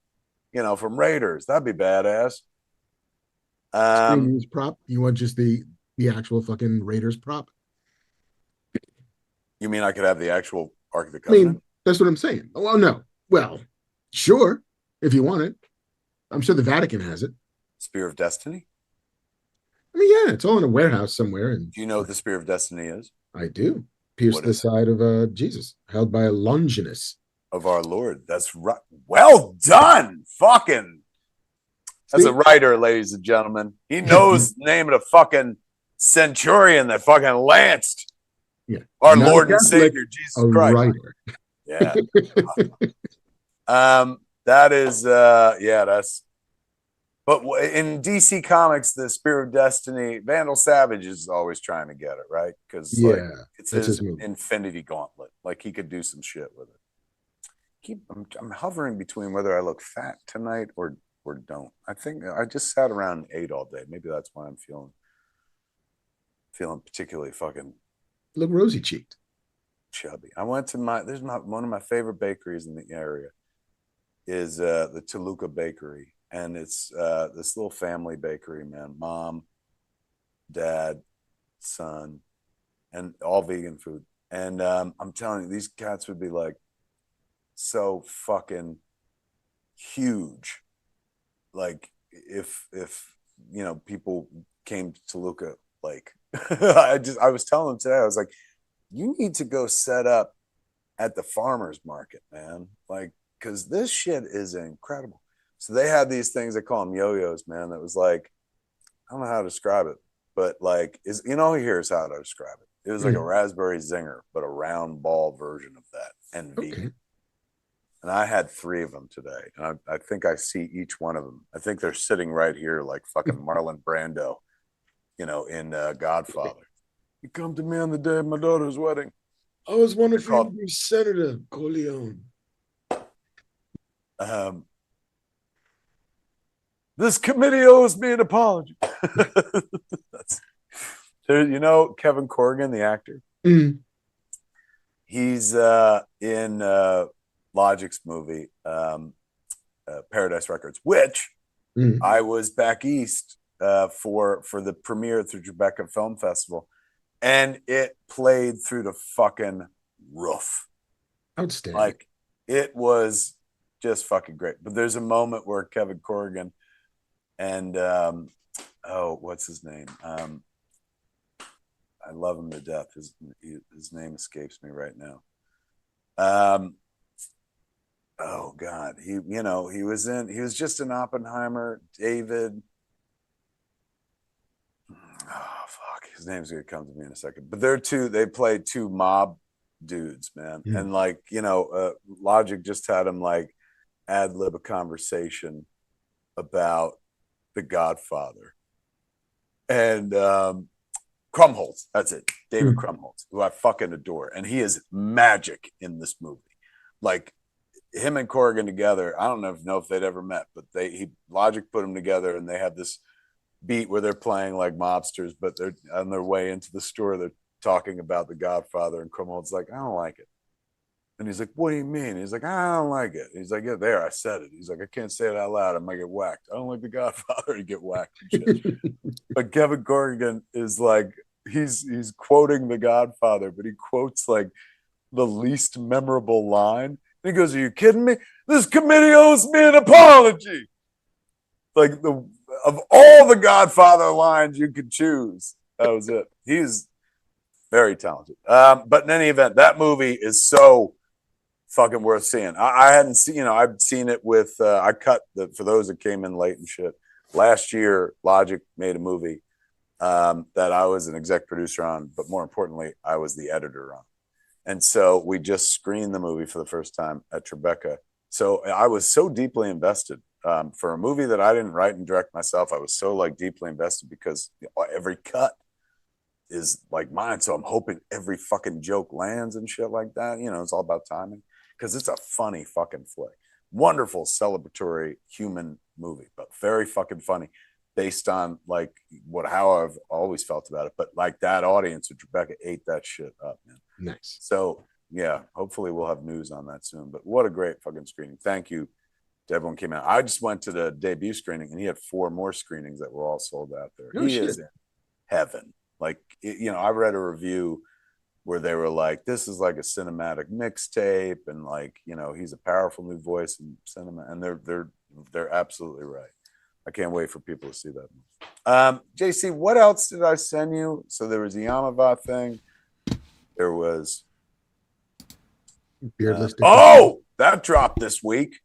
from Raiders. That'd be badass. Screen use prop. You want just the actual fucking Raiders prop? You mean I could have the actual Ark of the Covenant? I mean, that's what I'm saying. Oh, no. Well, sure, if you want it. I'm sure the Vatican has it. Spear of Destiny? I mean, yeah, it's all in a warehouse somewhere. And do you know what the Spear of Destiny is? I do. Pierce the side of Jesus, held by a Longinus. Of our Lord. That's right. Well done. Fucking. That's a writer, ladies and gentlemen. He knows the name of the fucking centurion that fucking lanced our not Lord and Savior, Jesus Christ. Writer. Yeah. That is, that's. But in DC Comics, the Spear of Destiny, Vandal Savage is always trying to get it, right? Because it's his Infinity Gauntlet. Like he could do some shit with it. I'm hovering between whether I look fat tonight or don't. I think I just sat around and ate all day. Maybe that's why I'm feeling particularly fucking look rosy cheeked, chubby. I went to one of my favorite bakeries in the area is the Toluca Bakery. And it's this little family bakery, man. Mom, dad, son, and all vegan food. And I'm telling you, these cats would be like so fucking huge. Like if people came to Toluca, like I was telling them today, I was like, you need to go set up at the farmer's market, man. Like, because this shit is incredible. So they had these things, they call them yo-yos, man. That was like, I don't know how to describe it, but like, here's how to describe it. It was like a raspberry zinger, but a round ball version of that and vegan. And I had 3 of them today. And I think I see each one of them. I think they're sitting right here like fucking Marlon Brando, in Godfather. You come to me on the day of my daughter's wedding. I was wondering if you would be Senator Corleone. This committee owes me an apology. Kevin Corrigan, the actor. Mm. He's in Logic's movie, Paradise Records, which I was back east for the premiere at the Tribeca Film Festival, and it played through the fucking roof. Outstanding. Like, it was just fucking great. But there's a moment where Kevin Corrigan and what's his name? I love him to death. His name escapes me right now. Oh God, he was just in Oppenheimer. David. Oh fuck, his name's gonna come to me in a second. But they play 2 mob dudes, man. Yeah. And like, Logic just had him like ad lib a conversation about The Godfather. And Krumholtz, that's it. David Krumholtz, who I fucking adore. And he is magic in this movie. Like, him and Corrigan together, I don't know if they'd ever met, but Logic put them together, and they have this beat where they're playing like mobsters, but they're on their way into the store, they're talking about The Godfather, and Krumholtz's like, I don't like it. And he's like, what do you mean? He's like, I don't like it. He's like, yeah, there, I said it. He's like, I can't say it out loud. I might get whacked. I don't like The Godfather to get whacked and shit. But Kevin Corrigan is like, he's quoting The Godfather, but he quotes like the least memorable line. And he goes, are you kidding me? This committee owes me an apology. Like of all the Godfather lines you could choose. That was it. He's very talented. But in any event, that movie is so fucking worth seeing. I hadn't seen, I've seen it with, I cut for those that came in late and shit. Last year, Logic made a movie that I was an exec producer on, but more importantly, I was the editor on. And so we just screened the movie for the first time at Tribeca. So I was so deeply invested for a movie that I didn't write and direct myself. I was so like deeply invested because every cut is like mine. So I'm hoping every fucking joke lands and shit like that. It's all about timing because it's a funny fucking flick. Wonderful celebratory human movie, but very fucking funny based on like how I've always felt about it. But like that audience at Rebecca ate that shit up, man. Nice. So yeah, hopefully we'll have news on that soon. But what a great fucking screening. Thank you to everyone came out. I just went to the debut screening and he had 4 more screenings that were all sold out there. No he shit. is in heaven. Like, I read a review where they were like, this is like a cinematic mixtape, and like, he's a powerful new voice in cinema, and they're absolutely right. I can't wait for people to see that. JC, what else did I send you? So there was the Yamava thing. There was Beardless. That dropped this week.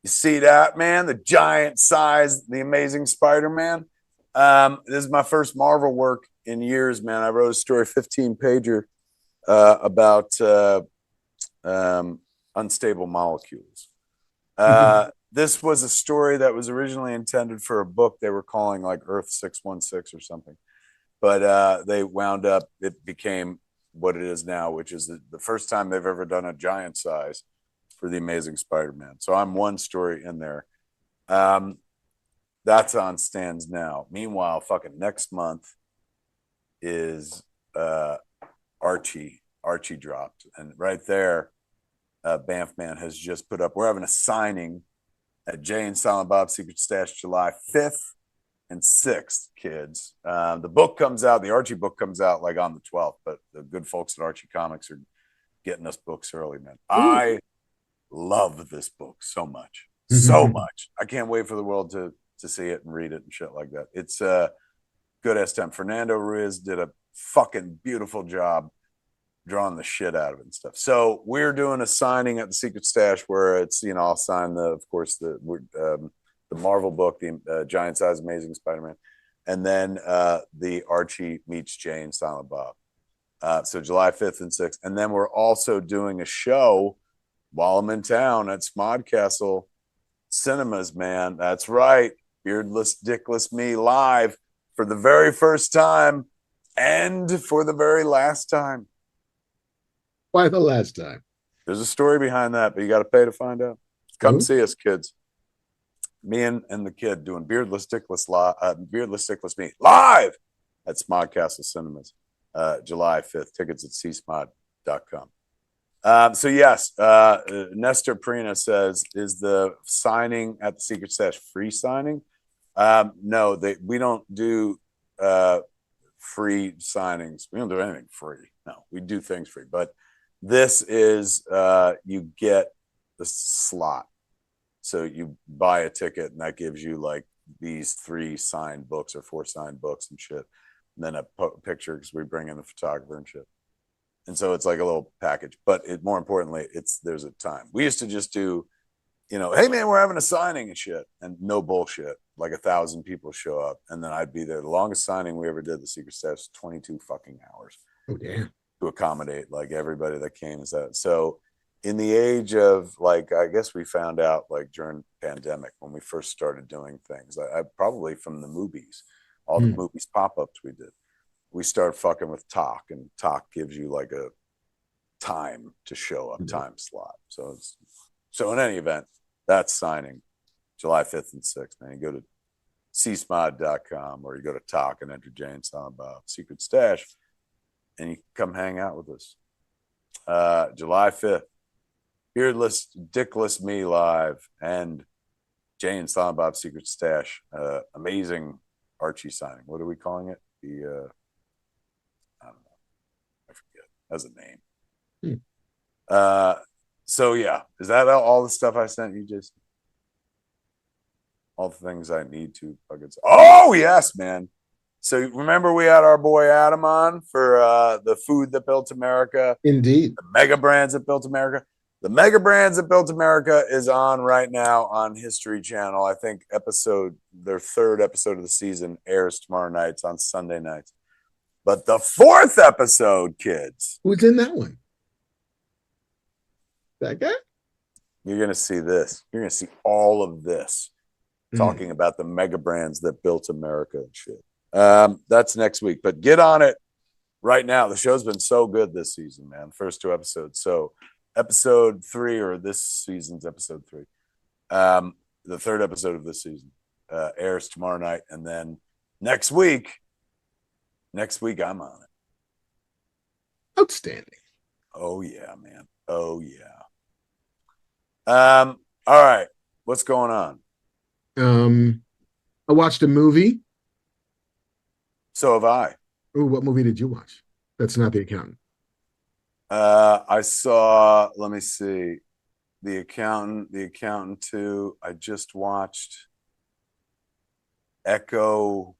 You see that, man? The giant size, the Amazing Spider-Man. This is my first Marvel work in years, man. I wrote a story, 15-pager, about unstable molecules. This was a story that was originally intended for a book they were calling like Earth 616 or something. But they wound up, it became what it is now, which is the first time they've ever done a giant size for the Amazing Spider-Man. So I'm one story in there. That's on stands now. Meanwhile, fucking next month is Archie. Archie dropped. And right there, Banff Man has just put up, we're having a signing at Jay and Silent Bob's Secret Stash July 5th and 6th, kids. The book comes out, the Archie book comes out like on the 12th, but the good folks at Archie Comics are getting us books early, man. Ooh. I love this book so much. So much. I can't wait for the world to see it and read it and shit like that. It's good as time. Fernando Ruiz did a fucking beautiful job drawing the shit out of it and stuff. So we're doing a signing at the Secret Stash where it's, I'll sign the Marvel book, the Giant Size Amazing Spider-Man, and then the Archie meets Jay and Silent Bob. So July 5th and 6th. And then we're also doing a show while I'm in town at Smodcastle Cinemas, man. That's right. Beardless, Dickless Me live for the very first time and for the very last time. Why the last time? There's a story behind that, but you got to pay to find out. Come see us, kids. Me and the kid doing Beardless, Dickless Me live at Smodcastle Cinemas, July 5th. Tickets at csmod.com. So yes, Nestor Prina says, is the signing at the Secret Stash free signing? No, we don't do free signings. We don't do anything free. No, we do things free. But this is you get the slot. So you buy a ticket, and that gives you like these 3 signed books or 4 signed books and shit. And then a picture because we bring in the photographer and shit. And so it's like a little package, but more importantly, there's a time. We used to just do, hey man, we're having a signing and shit, and no bullshit. Like 1,000 people show up, and then I'd be there. The longest signing we ever did, the Secret Stash, 22 fucking hours. Oh damn! To accommodate like everybody that came. So in the age of like, I guess we found out like during pandemic when we first started doing things. I probably from the movies, all the movies pop-ups we did. We start fucking with Talk, and Talk gives you like a time to show up, time slot. So in any event, that's signing July 5th and 6th. Man, you go to csmod.com or you go to Talk and enter Jay and Silent Bob Secret Stash, and you come hang out with us. July 5th, Beardless, Dickless Me live, and Jay and Silent Bob Secret Stash. Amazing Archie signing. What are we calling it? I don't know. I forget. Has a name. So yeah, is that all the stuff I sent you, Jason? All the things I need to fucking. Oh yes, man. So remember we had our boy Adam on for the food that built America. Indeed. The mega brands that built America. The mega brands that built America is on right now on History Channel. I think their third episode of the season airs tomorrow nights on Sunday nights. But the fourth episode, kids. Who's in that one? That guy? You're going to see this. You're going to see all of this talking about the mega brands that built America and shit. That's next week. But get on it right now. The show's been so good this season, man. First 2 episodes. So episode 3, or this season's episode 3. The third episode of this season airs tomorrow night. And then next week I'm on it. Outstanding. Oh yeah, man. Oh yeah. All right. What's going on? I watched a movie. So have I. Ooh, what movie did you watch? That's not The Accountant. I saw, let me see, The Accountant 2. I just watched Echo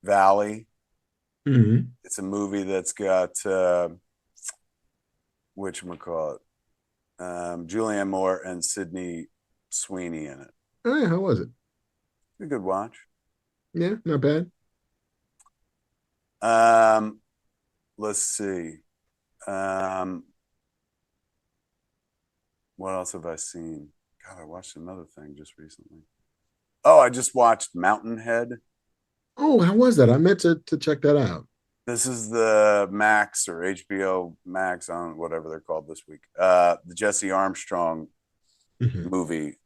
Valley. Mm-hmm. It's a movie that's got whatchamacallit, Julianne Moore and Sydney Sweeney in it. Oh, yeah, how was it? A good watch. Yeah, not bad. Let's see. What else have I seen? God, I watched another thing just recently. Oh, I just watched Mountainhead. Oh, how was that? I meant to check that out. This is the Max or HBO Max on whatever they're called this week. The Jesse Armstrong movie.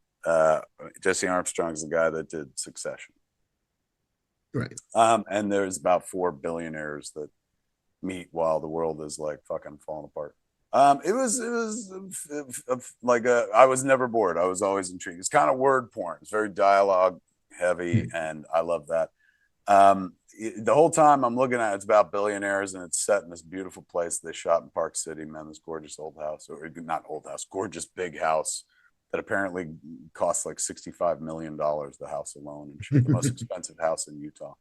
Jesse Armstrong is the guy that did Succession. Right. And there's about 4 billionaires that meet while the world is like fucking falling apart. It was like I was never bored. I was always intrigued. It's kind of word porn. It's very dialogue heavy, and I love that. The whole time I'm looking at it's about billionaires, and it's set in this beautiful place they shot in Park City, man. This gorgeous old house, or not old house, gorgeous big house that apparently costs like $65 million, the house alone, and shit, the most expensive house in Utah.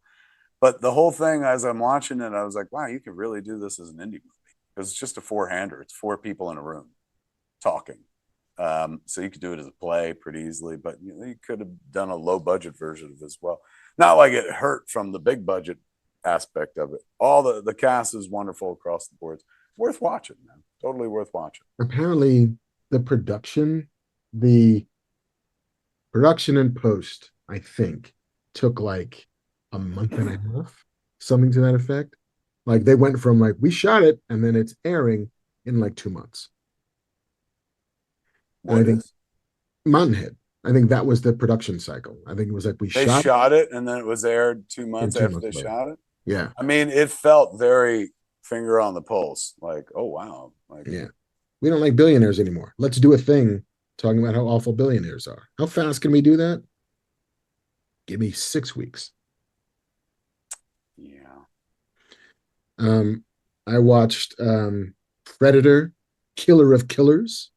But the whole thing, as I'm watching it, I was like, wow, you could really do this as an indie movie, because it's just a 4-hander. It's 4 people in a room talking. So you could do it as a play pretty easily, but you could have done a low budget version of it as well. Not like it hurt from the big budget aspect of it. All the cast is wonderful across the board. It's worth watching, man. Totally worth watching. Apparently, the production and post, I think, took like a month and a half, something to that effect. Like they went from like we shot it and then it's airing in like 2 months. What I think is? Mountainhead. I think that was the production cycle. I think it was like they shot it and then it was aired 2 months after they shot it. Yeah. I mean, it felt very finger on the pulse. Like, oh wow. Like, yeah. We don't like billionaires anymore. Let's do a thing talking about how awful billionaires are. How fast can we do that? Give me 6 weeks. Yeah. I watched Predator, Killer of Killers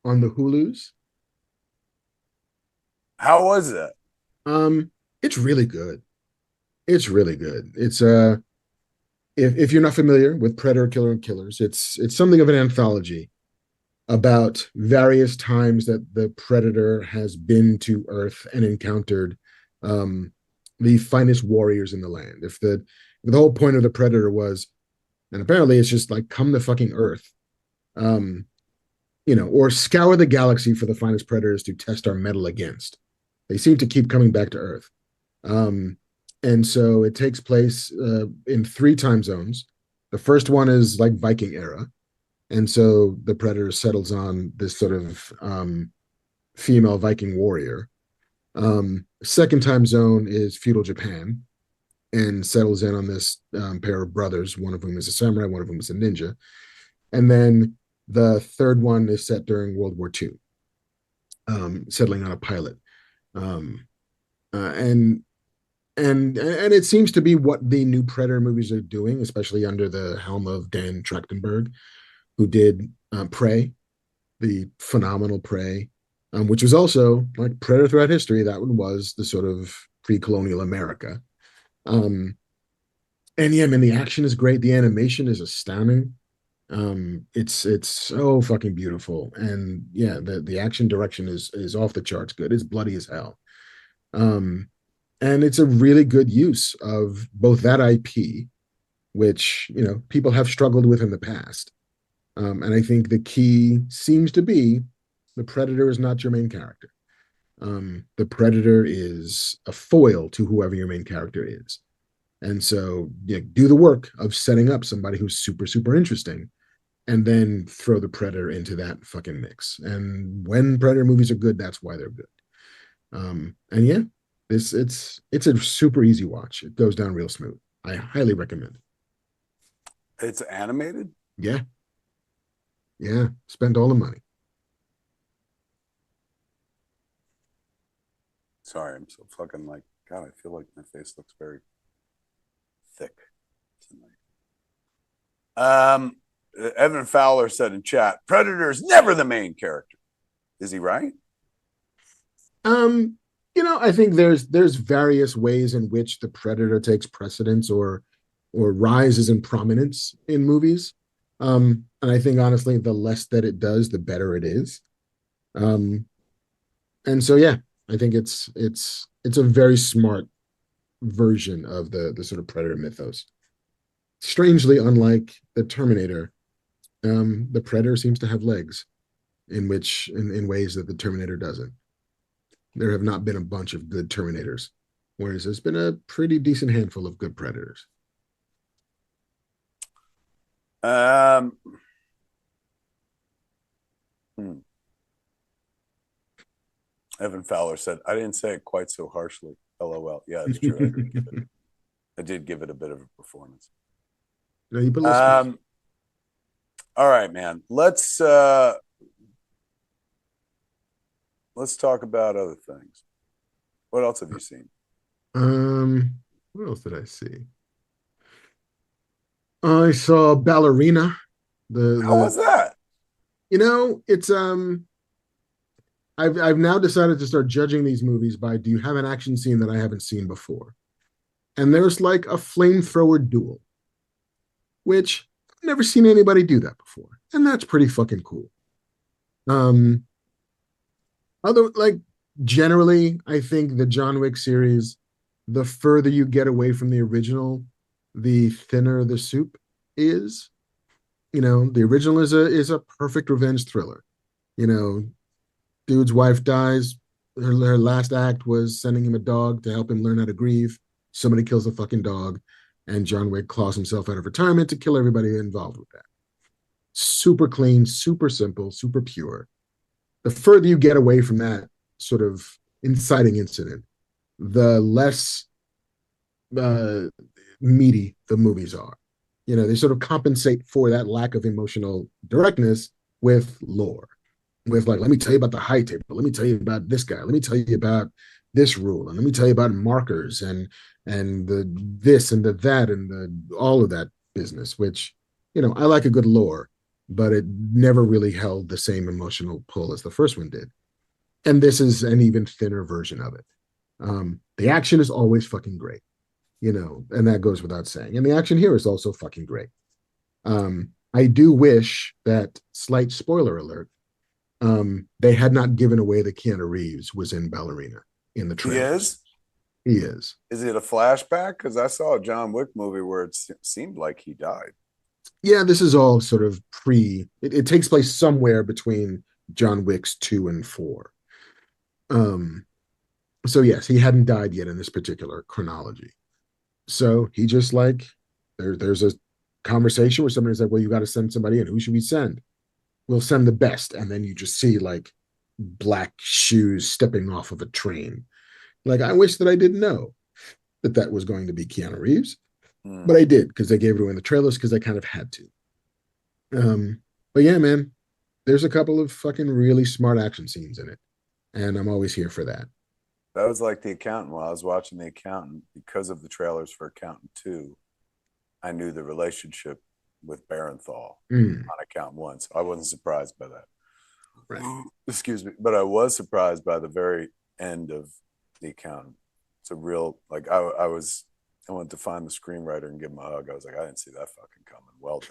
on the Hulus. How was it? It's really good. It's really good. It's if you're not familiar with Predator, Killer and Killers, it's something of an anthology about various times that the Predator has been to Earth and encountered the finest warriors in the land. If the whole point of the Predator was, and apparently it's just like come to fucking Earth, or scour the galaxy for the finest predators to test our metal against. They seem to keep coming back to Earth. And so it takes place in 3 time zones. The first one is like Viking era. And so the Predator settles on this sort of female Viking warrior. Second time zone is feudal Japan and settles in on this pair of brothers, one of whom is a samurai, one of whom is a ninja. And then the third one is set during World War II, settling on a pilot. And it seems to be what the new Predator movies are doing, especially under the helm of Dan Trachtenberg, who did Prey, the phenomenal Prey, which was also like Predator throughout history. That one was the sort of pre-colonial America. And yeah, man, the action is great. The animation is astounding. It's so fucking beautiful, and yeah, the action direction is off the charts good. It's bloody as hell. Um, and it's a really good use of both that IP, which people have struggled with in the past. And I think the key seems to be the Predator is not your main character. The Predator is a foil to whoever your main character is. And so do the work of setting up somebody who's super, super interesting and then throw the Predator into that fucking mix. And when Predator movies are good, that's why they're good. And yeah, it's a super easy watch. It goes down real smooth. I highly recommend it. It's animated? Yeah. Yeah. Spend all the money. Sorry, I'm so fucking like, God, I feel like my face looks very thick tonight. Evan Fowler said in chat, Predator is never the main character. Is he right? I think there's various ways in which the Predator takes precedence or rises in prominence in movies. And I think honestly, the less that it does, the better it is. And so yeah, I think it's a very smart version of the sort of Predator mythos. Strangely, unlike the Terminator, the Predator seems to have legs in ways that the Terminator doesn't. There have not been a bunch of good Terminators, whereas there's been a pretty decent handful of good Predators. Evan Fowler said, I didn't say it quite so harshly. LOL. Yeah, it's true. I did give it a bit of a performance. All right, man. Let's talk about other things. What else have you seen? What else did I see? I saw Ballerina. How was that? It's I've now decided to start judging these movies by, do you have an action scene that I haven't seen before? And there's like a flamethrower duel, which I've never seen anybody do that before. And that's pretty fucking cool. Although, like, generally, I think the John Wick series, the further you get away from the original, the thinner the soup is. The original is a perfect revenge thriller. Dude's wife dies. Her last act was sending him a dog to help him learn how to grieve. Somebody kills the fucking dog, and John Wick claws himself out of retirement to kill everybody involved with that. Super clean, super simple, super pure. The further you get away from that sort of inciting incident, the less meaty the movies are. They sort of compensate for that lack of emotional directness with lore, with like, let me tell you about the high table, let me tell you about this guy, let me tell you about this rule, and let me tell you about markers and the this and the that and the all of that business, which I like a good lore, but it never really held the same emotional pull as the first one did. And this is an even thinner version of it. The action is always fucking great, and that goes without saying. And the action here is also fucking great. I do wish that, slight spoiler alert, they had not given away that Keanu Reeves was in Ballerina in the trailer. He is. Is it a flashback? Because I saw a John Wick movie where it seemed like he died. Yeah, this is all sort of it takes place somewhere between John Wick's 2 and 4. So yes, he hadn't died yet in this particular chronology. So he just like, there's a conversation where somebody's like, well, you got to send somebody in. Who should we send? We'll send the best. And then you just see like black shoes stepping off of a train. Like, I wish that I didn't know that was going to be Keanu Reeves, but I did, because they gave it away in the trailers, because they kind of had to. But yeah, man, there's a couple of fucking really smart action scenes in it, and I'm always here for that. That was like The Accountant. While I was watching The Accountant, because of the trailers for Accountant 2, I knew the relationship with Barenthal on Accountant 1, so I wasn't surprised by that. Right. Excuse me. But I was surprised by the very end of the account. It's a real, like, I wanted to find the screenwriter and give him a hug. I was like, I didn't see that fucking coming. Well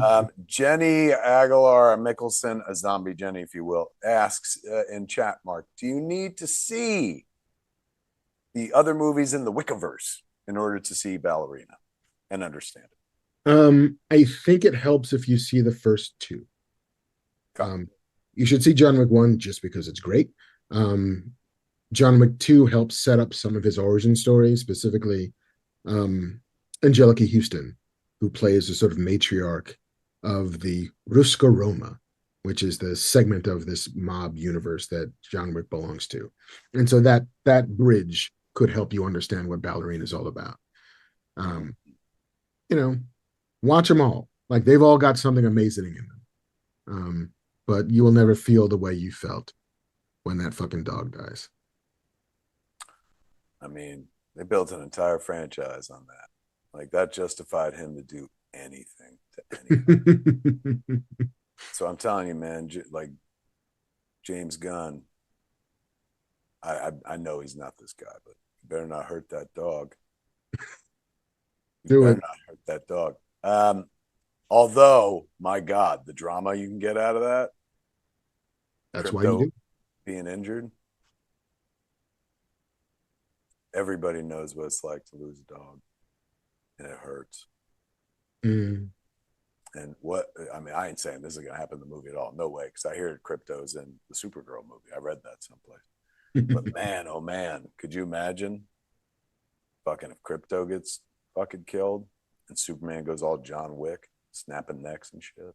done. Jenny Aguilar Mickelson, a zombie Jenny, if you will, asks in chat, Mark, do you need to see the other movies in the Wickiverse in order to see Ballerina and understand it? I think it helps if you see the first two. You should see John Wick 1 just because it's great. John Wick 2 helps set up some of his origin story, specifically Angelica Houston, who plays the sort of matriarch of the Ruska Roma, which is the segment of this mob universe that John Wick belongs to. And so that bridge could help you understand what Ballerina is all about. Watch them all. Like, they've all got something amazing in them. But you will never feel the way you felt when that fucking dog dies. I mean, they built an entire franchise on that. Like, that justified him to do anything to anyone. So I'm telling you, man, like, James Gunn, I know he's not this guy, but you better not hurt that dog. You better not hurt that dog. Although, my God, the drama you can get out of that. That's why you do. Being injured. Everybody knows what it's like to lose a dog. And it hurts. Mm. And I ain't saying this is going to happen in the movie at all. No way. Because I hear Crypto's in the Supergirl movie. I read that someplace. But man, oh man, could you imagine fucking if Crypto gets fucking killed and Superman goes all John Wick, snapping necks and shit?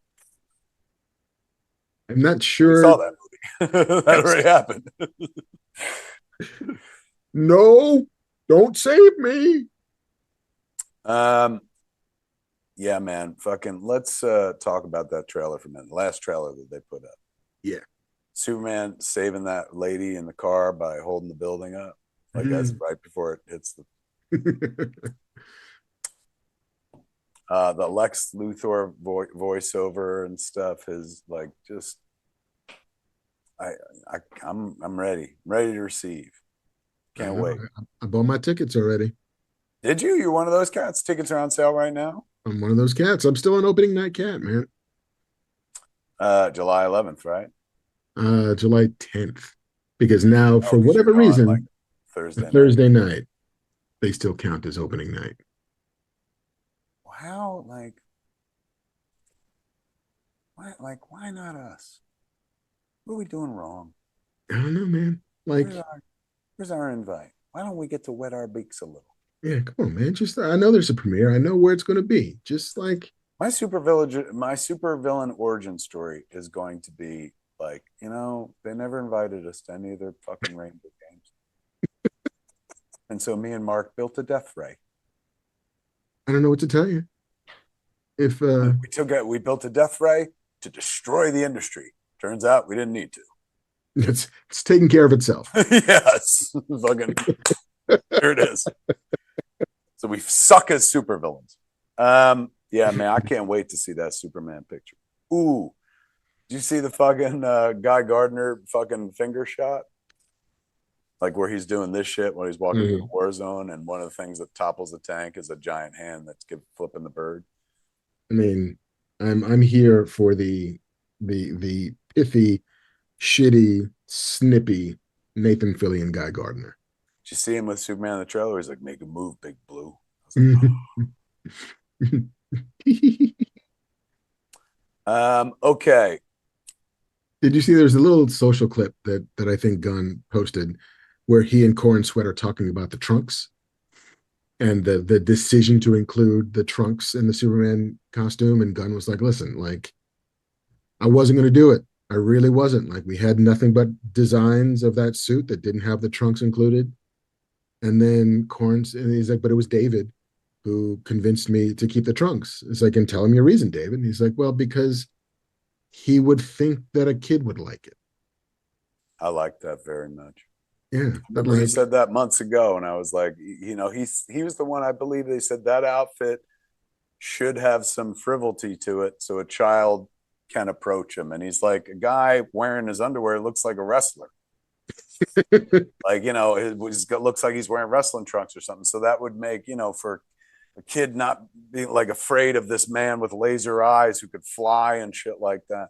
I'm not sure. I saw that movie. That already happened. No, don't save me. Yeah, man. Fucking let's talk about that trailer for a minute. The last trailer that they put up. Yeah. Superman saving that lady in the car by holding the building up. Like that's right before it hits the the Lex Luthor voiceover and stuff is like just I'm ready. I'm ready to receive. Can't wait. I bought my tickets already. Did you? You're one of those cats? Tickets are on sale right now? I'm one of those cats. I'm still an opening night cat, man. July 11th, right? July 10th. Because now, for whatever reason, like Thursday night, they still count as opening night. Wow, why not us? What are we doing wrong? I don't know, man. Like, where's our invite? Why don't we get to wet our beaks a little? Yeah, come on, man. Just I know there's a premiere. I know where it's going to be. Just like my supervillain origin story is going to be like, they never invited us to any of their fucking Rainbow games. And so me and Mark built a death ray. I don't know what to tell you. If we built a death ray to destroy the industry. Turns out we didn't need to. It's taking care of itself. Yes. Fucking there it is. So we suck as supervillains. Yeah, man, I can't wait to see that Superman picture. Ooh. Did you see the fucking Guy Gardner fucking finger shot? Like where he's doing this shit when he's walking through the war zone, and one of the things that topples the tank is a giant hand that's flipping the bird. I mean, I'm here for the pithy, shitty, snippy Nathan Fillion Guy Gardner. Did you see him with Superman in the trailer? He's like, make a move, Big Blue. Okay. Did you see there's a little social clip that I think Gunn posted where he and Corin Sweat are talking about the trunks and the decision to include the trunks in the Superman costume, and Gunn was like, listen, like, I wasn't going to do it. I really wasn't. Like, we had nothing but designs of that suit that didn't have the trunks included. And then and he's like, but it was David who convinced me to keep the trunks. It's like, and tell him your reason, David. And he's like, well, because he would think that a kid would like it. I like that very much. Yeah. But he said that months ago, and I was like, he was the one, I believe they said that outfit should have some frivolity to it so a child Ken approach him, and he's like, a guy wearing his underwear looks like a wrestler. Like, you know, it looks like he's wearing wrestling trunks or something. So that would make, you know, for a kid not being like afraid of this man with laser eyes who could fly and shit like that.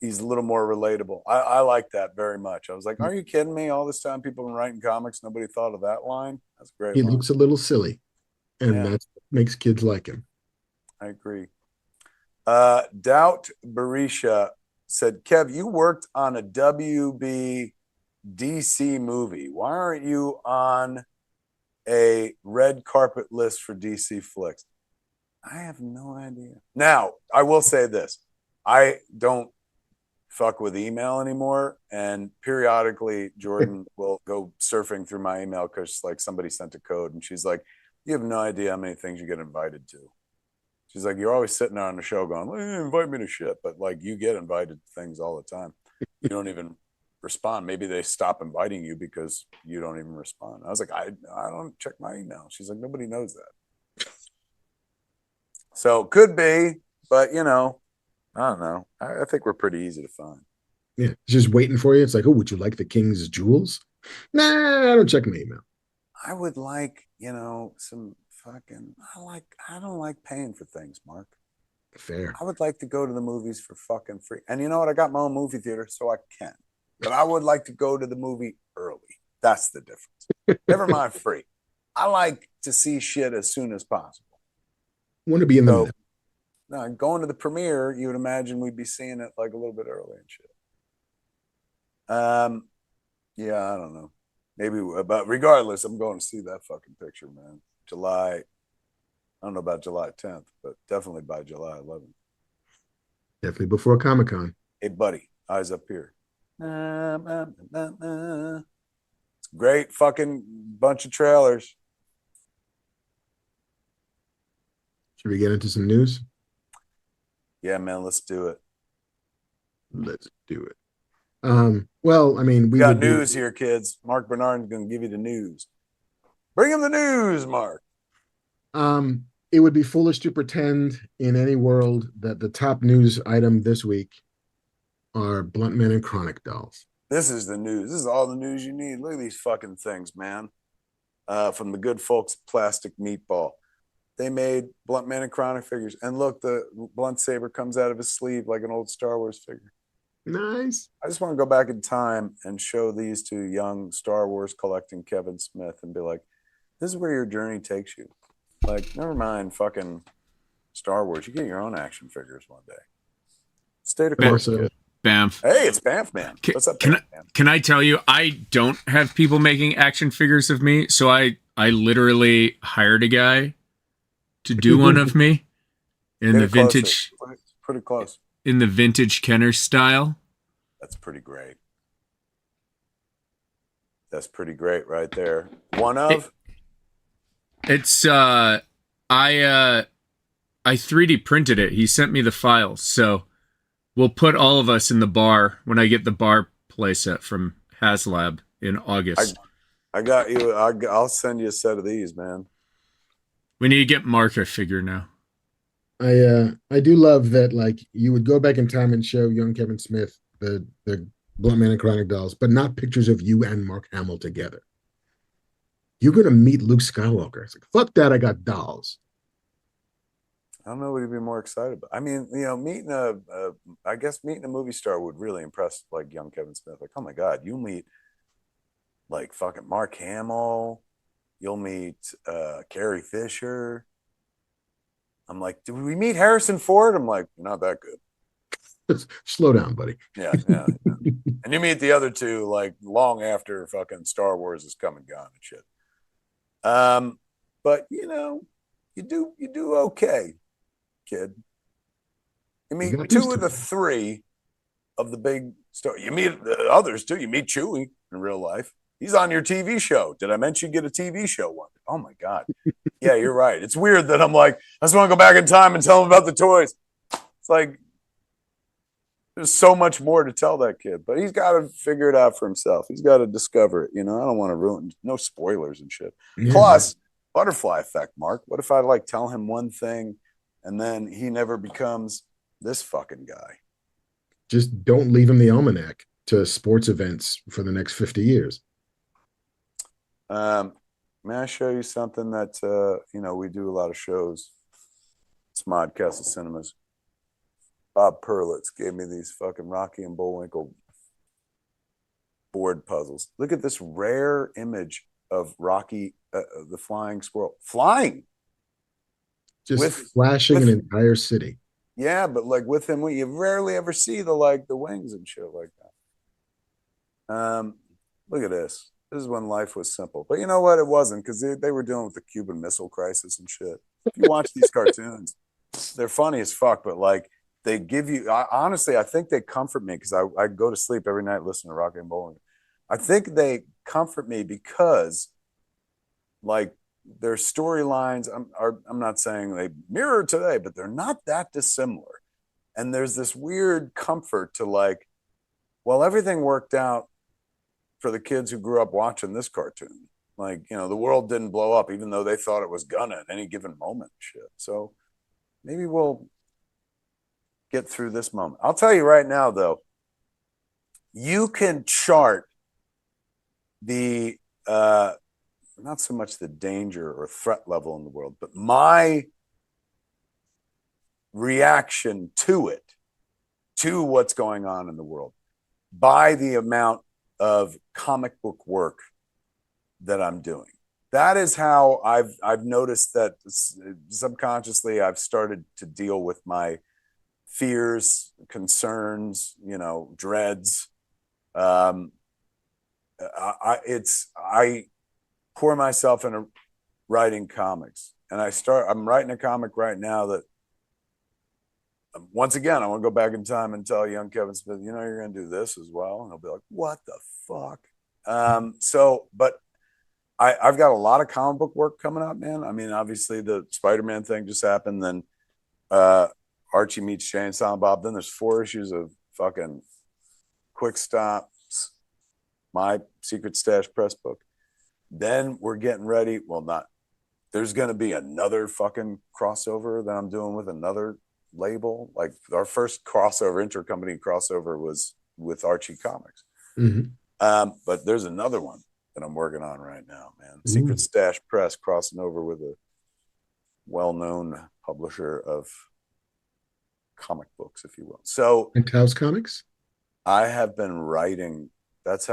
He's a little more relatable. I like that very much. I was like, are you kidding me? All this time people have been writing comics, nobody thought of that line. That's a great He line. looks a little silly, and that's what makes kids like him. I agree. Doubt Barisha said, Kev, you worked on a WB DC movie. Why aren't you on a red carpet list for DC flicks? I have no idea. Now, I will say this. I don't fuck with email anymore, and periodically Jordan will go surfing through my email because like somebody sent a code, and she's like, you have no idea how many things you get invited to. She's like, you're always sitting there on the show going, invite me to shit, but like you get invited to things all the time. You don't even respond. Maybe they stop inviting you because you don't even respond. I was like, I don't check my email. She's like, nobody knows that. So could be, but you know, I don't know. I think we're pretty easy to find. Yeah, just waiting for you. It's like, oh, would you like the king's jewels? Nah, I don't check my email. I would like, you know, some fucking. I don't like paying for things, Mark. Fair. I would like to go to the movies for fucking free. And you know what? I got my own movie theater, so I can. But I would like to go to the movie early. That's the difference. Never mind free. I like to see shit as soon as possible. Want to be in the middle. No, going to the premiere, you would imagine we'd be seeing it like a little bit early and shit. Yeah, I don't know. Maybe, but regardless, I'm going to see that fucking picture, man. July, I don't know about July 10th, but definitely by July 11th. Definitely before Comic-Con. Hey, buddy, eyes up here. It's a great fucking bunch of trailers. Should we get into some news? Yeah, man, let's do it. Let's do it. Well, I mean, we got news here, kids. Marc Bernardin's going to give you the news. Bring him the news, Mark. It would be foolish to pretend in any world that the top news item this week are Bluntman and Chronic dolls. This is the news. This is all the news you need. Look at these fucking things, man. From the good folks Plastic Meatball. They made Bluntman and Chronic figures. And look, the blunt saber comes out of his sleeve like an old Star Wars figure. Nice. I just want to go back in time and show these to young Star Wars collecting Kevin Smith and be like, this is where your journey takes you. Like, never mind fucking Star Wars. You get your own action figures one day. State of course. Bamf. Hey, it's Bamf Man. What's up, Bamf Man? Can I tell you, I don't have people making action figures of me, so I literally hired a guy to do one of me in the vintage. Pretty close. In the vintage Kenner style. That's pretty great. That's pretty great right there. One of? It's I 3D printed it. He sent me the files, so we'll put all of us in the bar when I get the bar playset from HasLab in August. I got you. I'll send you a set of these, man. We need to get Mark a figure now. I do love that, like, you would go back in time and show young Kevin Smith the Bluntman and Chronic dolls, but not pictures of you and Mark Hamill together. You're gonna meet Luke Skywalker. It's like, fuck that, I got dolls. I don't know what he'd be more excited about. I mean, you know, meeting a movie star would really impress like young Kevin Smith. Like, oh my God, you meet like fucking Mark Hamill, you'll meet Carrie Fisher. I'm like, did we meet Harrison Ford? I'm like, not that good. Slow down, buddy. Yeah. And you meet the other two like long after fucking Star Wars is come and gone and shit. But you know, you do okay, kid. You meet two of the three of the big star. You meet the others too. You meet Chewie in real life. He's on your TV show. Did I mention you get a TV show one? Oh my God. Yeah, you're right. It's weird that I'm like, I just want to go back in time and tell him about the toys. It's like, there's so much more to tell that kid, but he's got to figure it out for himself. He's got to discover it. You know, I don't want to ruin, no spoilers and shit. Yeah. Plus, butterfly effect, Mark. What if I like tell him one thing and then he never becomes this fucking guy? Just don't leave him the almanac to sports events for the next 50 years. May I show you something that we do a lot of shows. It's Modcast of Cinemas. Bob Perlitz gave me these fucking Rocky and Bullwinkle board puzzles. Look at this rare image of Rocky, the flying squirrel, flying, just flashing an entire city. Yeah, but like with him, you rarely ever see the wings and shit like that. Look at this. This is when life was simple. But you know what? It wasn't, because they were dealing with the Cuban Missile Crisis and shit. If you watch these cartoons, they're funny as fuck, but like they give you, honestly, I think they comfort me, because I go to sleep every night listening to Rocky and Bowling. I think they comfort me because like their storylines, I'm not saying they mirror today, but they're not that dissimilar. And there's this weird comfort to like, well, everything worked out for the kids who grew up watching this cartoon. Like, the world didn't blow up, even though they thought it was gonna at any given moment. Shit. So maybe we'll get through this moment. I'll tell you right now, though, you can chart the not so much the danger or threat level in the world, but my reaction to it, to what's going on in the world, by the amount of comic book work that I'm doing. That is how I've noticed that subconsciously I've started to deal with my fears, concerns, dreads. I pour myself into writing comics, and I'm writing a comic right now that, once again, I want to go back in time and tell young Kevin Smith, you're going to do this as well. And he'll be like, what the fuck? But I've got a lot of comic book work coming up, man. I mean, obviously the Spider-Man thing just happened. Then Archie meets Jay and Silent Bob. Then there's 4 issues of fucking Quick Stops, my Secret Stash press book. Then we're getting ready. Well, there's going to be another fucking crossover that I'm doing with another label. Like our first intercompany crossover was with Archie Comics. Mm-hmm. But there's another one that I'm working on right now, man. Ooh. Secret Stash Press crossing over with a well-known publisher of comic books, if you will. So, and Taos Comics? I have been writing. That's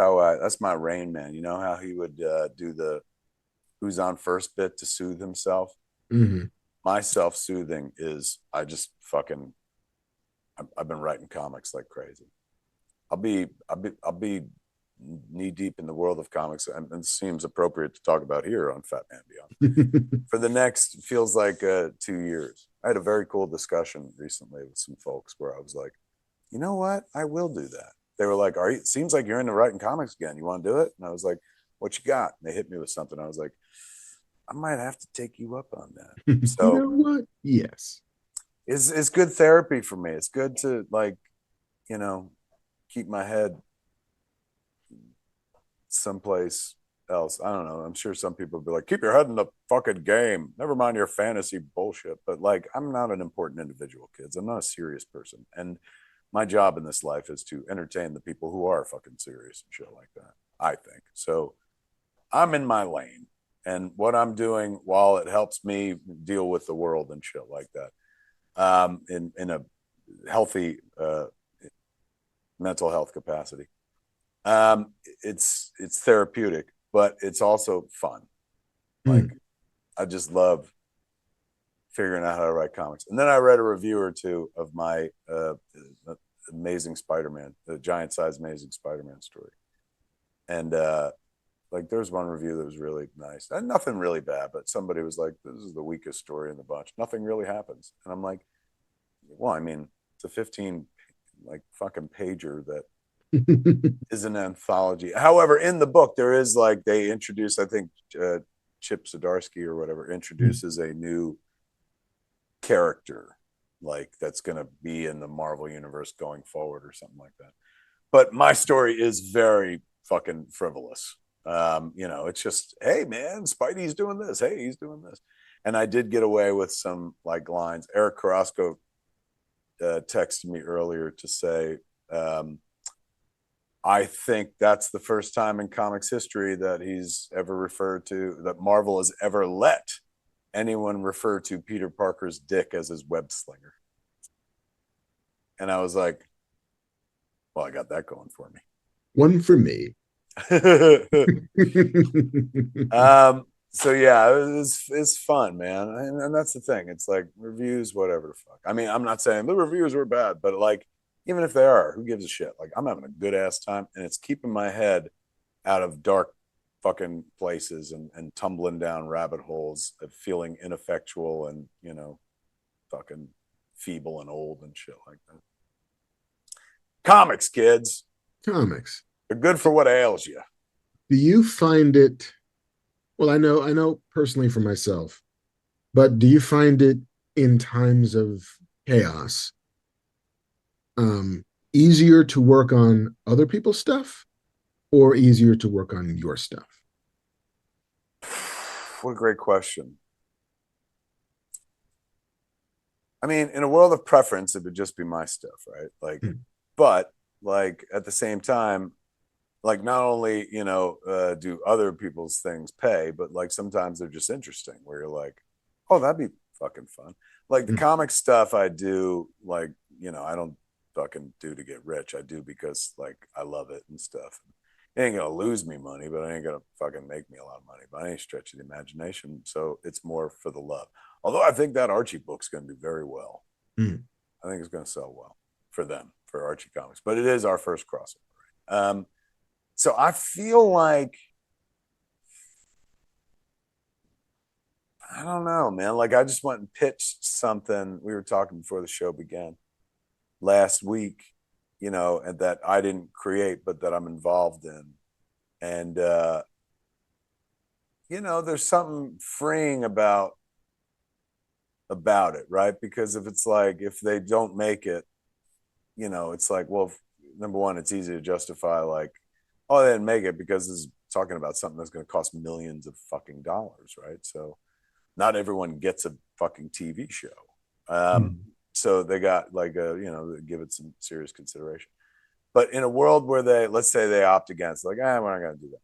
my Rain Man. You know how he would do the who's on first bit to soothe himself? Mm-hmm. My self-soothing is I've been writing comics like crazy. I'll be knee deep in the world of comics, and it seems appropriate to talk about here on Fat Man Beyond for the next, feels like 2 years. I had a very cool discussion recently with some folks where I was like, you know what? I will do that. They were like, it seems like you're into writing comics again. You want to do it? And I was like, what you got? And they hit me with something. I was like, I might have to take you up on that. So you know what? Yes. It's good therapy for me. It's good to keep my head someplace else. I don't know. I'm sure some people will be like, keep your head in the fucking game. Never mind your fantasy bullshit. But like, I'm not an important individual, kids. I'm not a serious person. And my job in this life is to entertain the people who are fucking serious and shit like that, I think. So I'm in my lane. And what I'm doing, while it helps me deal with the world and shit like that, in a healthy mental health capacity, it's therapeutic, but it's also fun. Like, I just love figuring out how to write comics. And then I read a review or two of my Amazing Spider-Man, the giant-sized Amazing Spider-Man story, and like there's one review that was really nice, and nothing really bad, but somebody was like, this is the weakest story in the bunch. Nothing really happens. And I'm like, well, I mean, it's a 15 like fucking pager that is an anthology. However, in the book, there is like, they introduce, I think Chip Zdarsky or whatever introduces a new character, like that's going to be in the Marvel universe going forward or something like that. But my story is very fucking frivolous. It's just, hey man, Spidey's doing this, hey, he's doing this. And I did get away with some like lines. Eric Carrasco texted me earlier to say, I think that's the first time in comics history that he's ever referred to, that Marvel has ever let anyone refer to Peter Parker's dick as his web slinger. And I was like, well, I got that going for me. One for me. So yeah, it's fun, man. And that's the thing. It's like reviews, whatever the fuck. I mean, I'm not saying the reviews were bad, but like, even if they are, who gives a shit? Like, I'm having a good ass time, and it's keeping my head out of dark fucking places and tumbling down rabbit holes of feeling ineffectual and, you know, fucking feeble and old and shit like that. Comics, kids. Comics. They're good for what ails you. Do you find it, well, I know personally for myself, but do you find it in times of chaos easier to work on other people's stuff or easier to work on your stuff? What a great question. I mean, in a world of preference, it would just be my stuff, right? Like, but like at the same time, like not only, you know, do other people's things pay, but like sometimes they're just interesting where you're like, oh, that'd be fucking fun. Like the comic stuff I do, like, you know, I don't fucking do to get rich. I do because like I love it and stuff. It ain't gonna lose me money, but it ain't gonna fucking make me a lot of money. But I ain't stretching the imagination. So it's more for the love. Although I think that Archie book's gonna do very well. I think it's gonna sell well for them, for Archie Comics. But it is our first crossover. Right? So I feel like, I don't know, man. Like I just went and pitched something. We were talking before the show began last week, you know, and that I didn't create, but that I'm involved in. And, you know, there's something freeing about it, right? Because if it's like, if they don't make it, you know, it's like, well, number one, it's easy to justify like, oh, they didn't make it because this is talking about something that's going to cost millions of fucking dollars, right? So not everyone gets a fucking TV show. So they got like a, you know, give it some serious consideration. But in a world where they, let's say they opt against, like, we're not going to do that.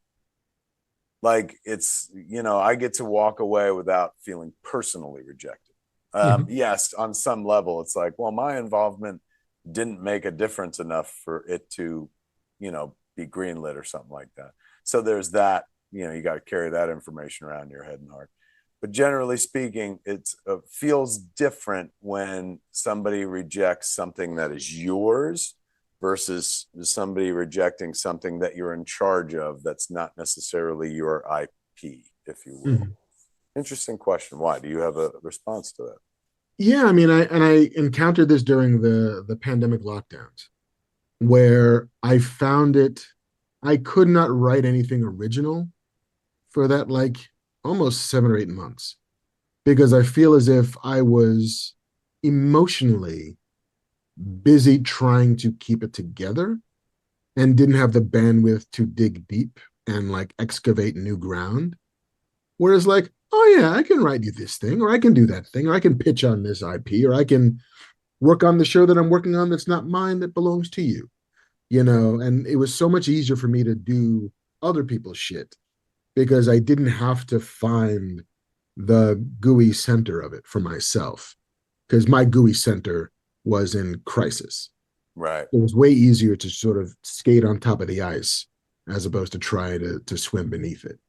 Like it's, you know, I get to walk away without feeling personally rejected. Yes, on some level, it's like, well, my involvement didn't make a difference enough for it to, you know, be greenlit or something like that. So there's that, you know, you got to carry that information around in your head and heart. But generally speaking, it feels different when somebody rejects something that is yours versus somebody rejecting something that you're in charge of that's not necessarily your IP, if you will. Interesting question. Why? Do you have a response to that? Yeah, I mean, I encountered this during the pandemic lockdowns, where I found it, I could not write anything original for that like almost 7 or 8 months, because I feel as if I was emotionally busy trying to keep it together and didn't have the bandwidth to dig deep and like excavate new ground. Whereas like, oh yeah, I can write you this thing, or I can do that thing, or I can pitch on this IP, or I can work on the show that I'm working on that's not mine, that belongs to you. You know, and it was so much easier for me to do other people's shit because I didn't have to find the GUI center of it for myself, because my GUI center was in crisis. Right. It was way easier to sort of skate on top of the ice as opposed to try to swim beneath it.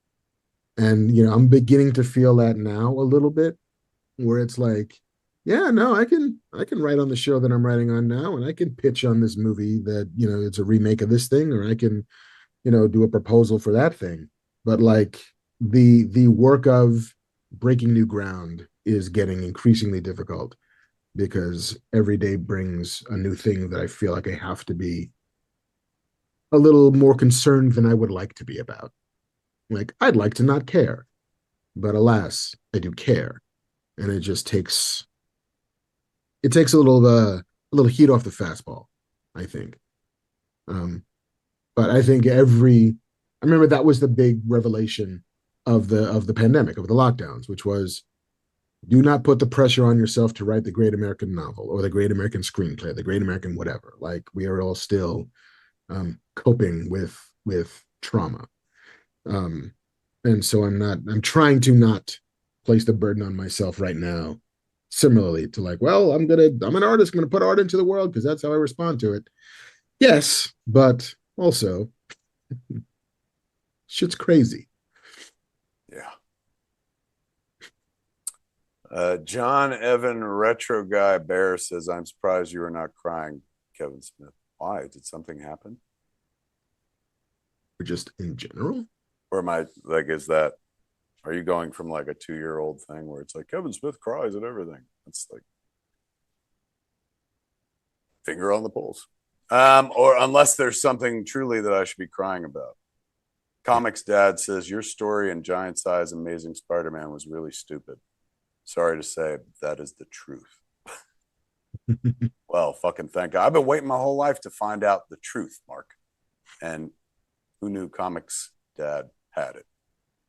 And, you know, I'm beginning to feel that now a little bit, where it's like, yeah, no, I can write on the show that I'm writing on now, and I can pitch on this movie that, you know, it's a remake of this thing, or I can, you know, do a proposal for that thing. But like the work of breaking new ground is getting increasingly difficult, because every day brings a new thing that I feel like I have to be a little more concerned than I would like to be about. Like, I'd like to not care, but alas, I do care. And it just takes a little heat off the fastball, I think. But I think I remember that was the big revelation of the pandemic, of the lockdowns, which was Do not put the pressure on yourself to write the great American novel or the great American screenplay, the great American whatever. Like we are all still coping with trauma. Um, and so I'm trying to not place the burden on myself right now. Similarly to like, well, I'm an artist, I'm gonna put art into the world because that's how I respond to it. Yes, but also shit's crazy. Yeah. John Evan Retro Guy Bear says, I'm surprised you are not crying, Kevin Smith. Why? Did something happen? Or just in general? Or am I like, are you going from like a 2-year-old thing where it's like Kevin Smith cries at everything? It's like finger on the pulse. Or unless there's something truly that I should be crying about. Comics Dad says, your story in Giant Size Amazing Spider-Man was really stupid. Sorry to say, that is the truth. Well, fucking thank God. I've been waiting my whole life to find out the truth, Mark. And who knew Comics Dad had it?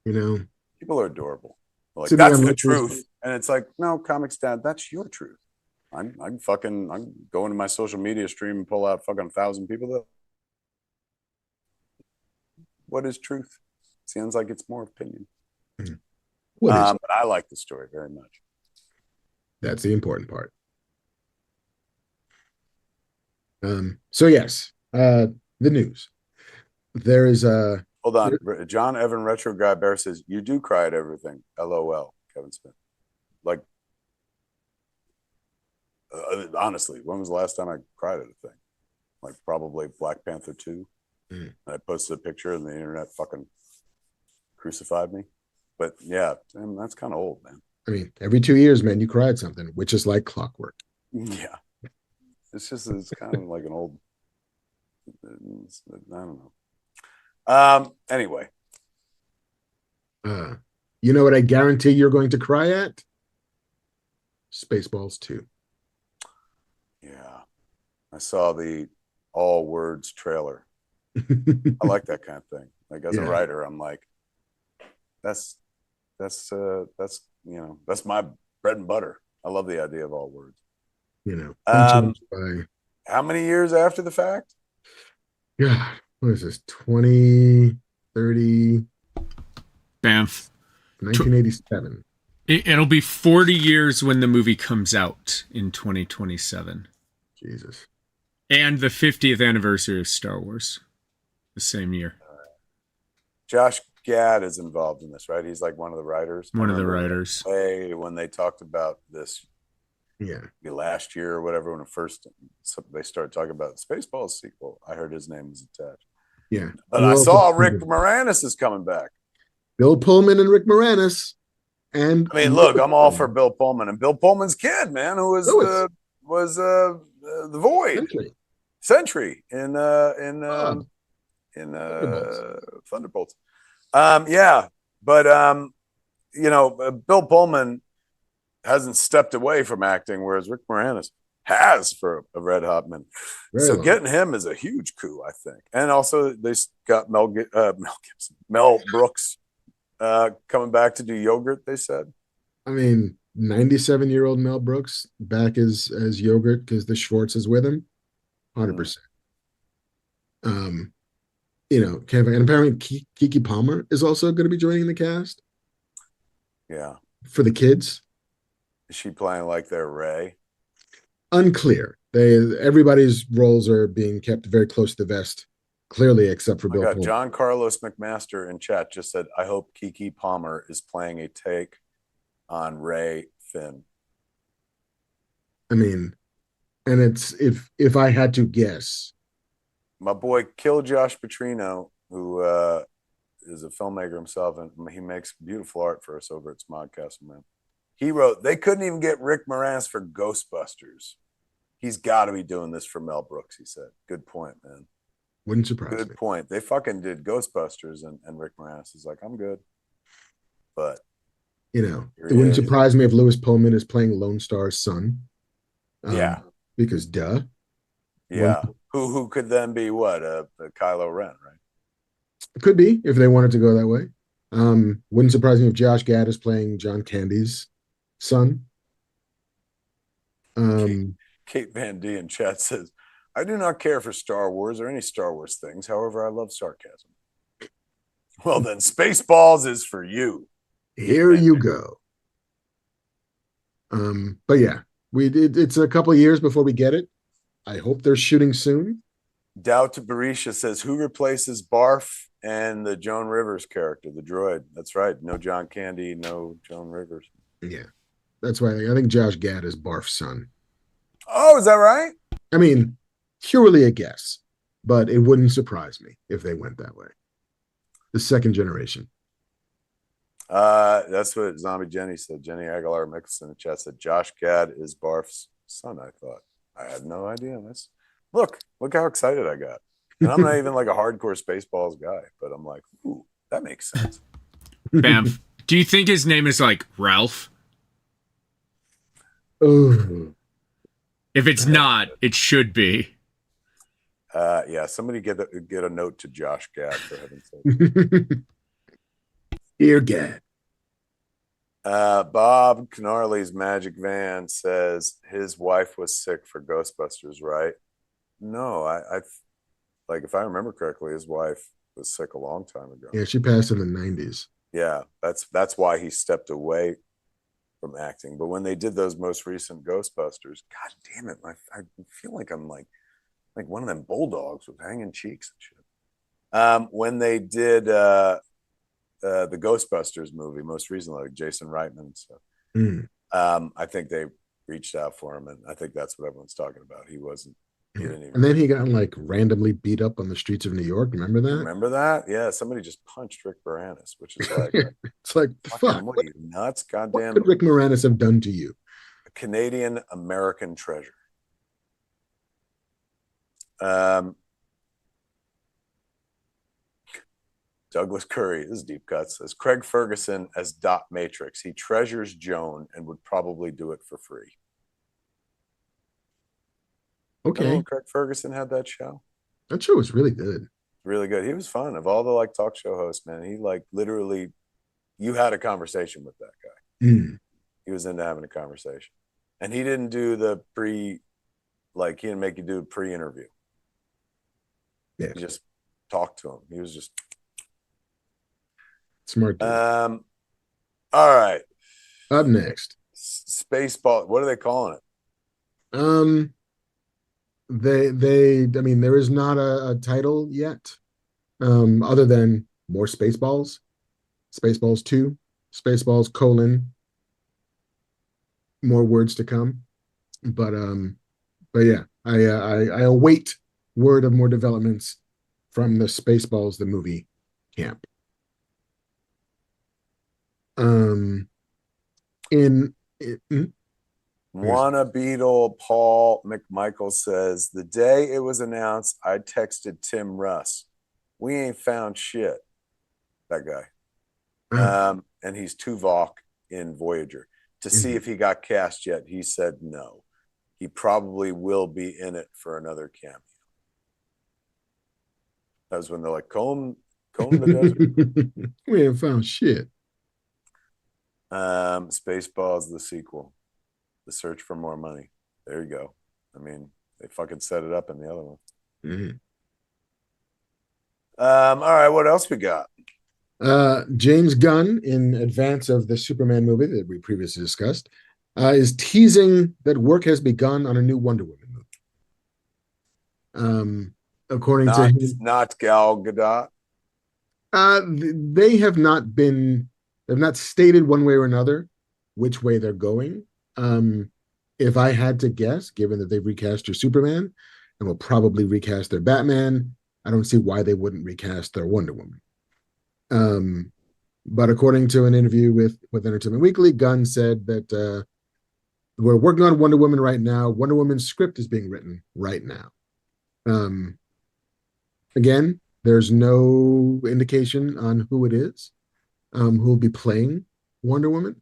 You know, people are adorable. Like, to that's the truth. And it's like, no, Comics Dad, that's your truth. I'm going to my social media stream and pull out fucking 1,000 people that. What is truth? Sounds like it's more opinion. But I like the story very much. That's the important part. So yes, the news. There is a hold on. John Evan Retro Guy Bear says, you do cry at everything. LOL, Kevin Smith. Like, honestly, when was the last time I cried at a thing? Like, probably Black Panther 2. And I posted a picture and the internet fucking crucified me. But yeah, man, that's kind of old, man. I mean, every 2 years, man, you cry at something, which is like clockwork. Yeah. It's kind of like an old, I don't know. Anyway. You know what I guarantee you're going to cry at? Spaceballs 2. Yeah. I saw the all words trailer. I like that kind of thing. Like, as a writer, I'm like, that's my bread and butter. I love the idea of all words. How many years after the fact? Yeah, what is this? 2030 Bamf. 1987. It'll be 40 years when the movie comes out in 2027. Jesus. And the 50th anniversary of Star Wars. The same year. Josh Gad is involved in this, right? He's like one of the writers. One of the writers. When they talked about this, last year or whatever, when they started talking about Spaceballs sequel, I heard his name was attached. Yeah, but I saw Rick Moranis is coming back. Bill Pullman and Rick Moranis, and I mean, look, I'm all for Bill Pullman and Bill Pullman's kid, man, who was the Void Sentry in Thunderbolts. Bill Pullman hasn't stepped away from acting, whereas Rick Moranis has for a red hot minute. So getting him is a huge coup, I think. And also they got Mel Brooks coming back to do Yogurt, they said. I mean, 97-year-old Mel Brooks back as Yogurt because the Schwartz is with him. 100%. And apparently Kiki Palmer is also going to be joining the cast. Yeah. For the kids. Is she playing like their Ray? Unclear. Everybody's roles are being kept very close to the vest, clearly, except for Bill Pullman. John Carlos McMaster in chat just said, I hope Kiki Palmer is playing a take on Ray Finn. I mean, and it's if I had to guess, my boy Kill Josh Petrino, who is a filmmaker himself, and he makes beautiful art for us over at Smodcastle, man. He wrote, they couldn't even get Rick Moranis for Ghostbusters. He's got to be doing this for Mel Brooks, he said. Good point, man. Wouldn't surprise me. Good point. They fucking did Ghostbusters, and Rick Moranis is like, I'm good. But, it wouldn't surprise me if Lewis Pullman is playing Lone Star's son. Because duh. Yeah. Who could then be what? Kylo Ren, right? Could be, if they wanted to go that way. Wouldn't surprise me if Josh Gad is playing John Candy's son. Kate Van D in chat says, I do not care for Star Wars or any Star Wars things. However, I love sarcasm. Well, then Spaceballs is for you. Here you go. But yeah, it's a couple of years before we get it. I hope they're shooting soon. Doubt to Barisha says, who replaces Barf and the Joan Rivers character, the droid? That's right. No John Candy, no Joan Rivers. Yeah. That's why I think Josh Gad is Barf's son. Oh, is that right? I mean, purely a guess, but it wouldn't surprise me if they went that way. The second generation. That's what Zombie Jenny said. Jenny Aguilar Mickelson in the chat said Josh Gad is Barf's son. I thought. I had no idea. Look how excited I got. And I'm not even like a hardcore Spaceballs guy, but I'm like, ooh, that makes sense. Bam. Do you think his name is like Ralph? Oh. If it's not, it should be. Yeah, somebody get a note to Josh Gad, for heaven's sake. Dear Gad. Bob Knarley's Magic Van says his wife was sick for Ghostbusters, right? No, I like, if I remember correctly, his wife was sick a long time ago. Yeah, she passed in the 90s. Yeah, that's why he stepped away from acting. But when they did those most recent Ghostbusters, god damn it, I feel like I'm like one of them bulldogs with hanging cheeks and shit. When they did the Ghostbusters movie most recently, like Jason Reitman and stuff, I think they reached out for him, and I think that's what everyone's talking about. He didn't even. And then he got like randomly beat up on the streets of New York. Remember that? Remember that? Yeah, somebody just punched Rick Moranis, which is like, it's like, fuck. What are you nuts? Goddamn. What could Rick Moranis have done to you? A Canadian American treasure. Douglas Curry, this is deep cuts, says Craig Ferguson as Dot Matrix. He treasures Joan and would probably do it for free. Okay. Craig Ferguson had that show. That show was really good. Really good. He was fun. Of all the like talk show hosts, man, he like literally, you had a conversation with that guy. He was into having a conversation, and he didn't do the he didn't make you do a pre-interview. Yeah. He just talked to him. He was just smart. Dude. All right. Up next, Spaceball. What are they calling it? I mean, there is not a title yet, other than more Spaceballs, Spaceballs 2, Spaceballs : more words to come. But yeah, I await word of more developments from the Spaceballs, the movie camp. Wanna Beetle Paul McMichael says, the day it was announced, I texted Tim Russ. We ain't found shit. That guy. And he's Tuvok in Voyager. To see if he got cast yet, he said no. He probably will be in it for another cameo. That was when they're like, comb the desert. We ain't found shit. Spaceballs, the sequel. The Search for More Money. There you go. I mean, they fucking set it up in the other one. All right, what else we got? James Gunn, in advance of the Superman movie that we previously discussed, is teasing that work has begun on a new Wonder Woman movie. According to him, not Gal Gadot. They have not stated one way or another which way they're going. If I had to guess, given that they've recast your Superman and will probably recast their Batman, I don't see why they wouldn't recast their Wonder Woman. But according to an interview with Entertainment Weekly, Gunn said that we're working on Wonder Woman right now. Wonder Woman's script is being written right now. Again, there's no indication on who it is, who will be playing Wonder Woman.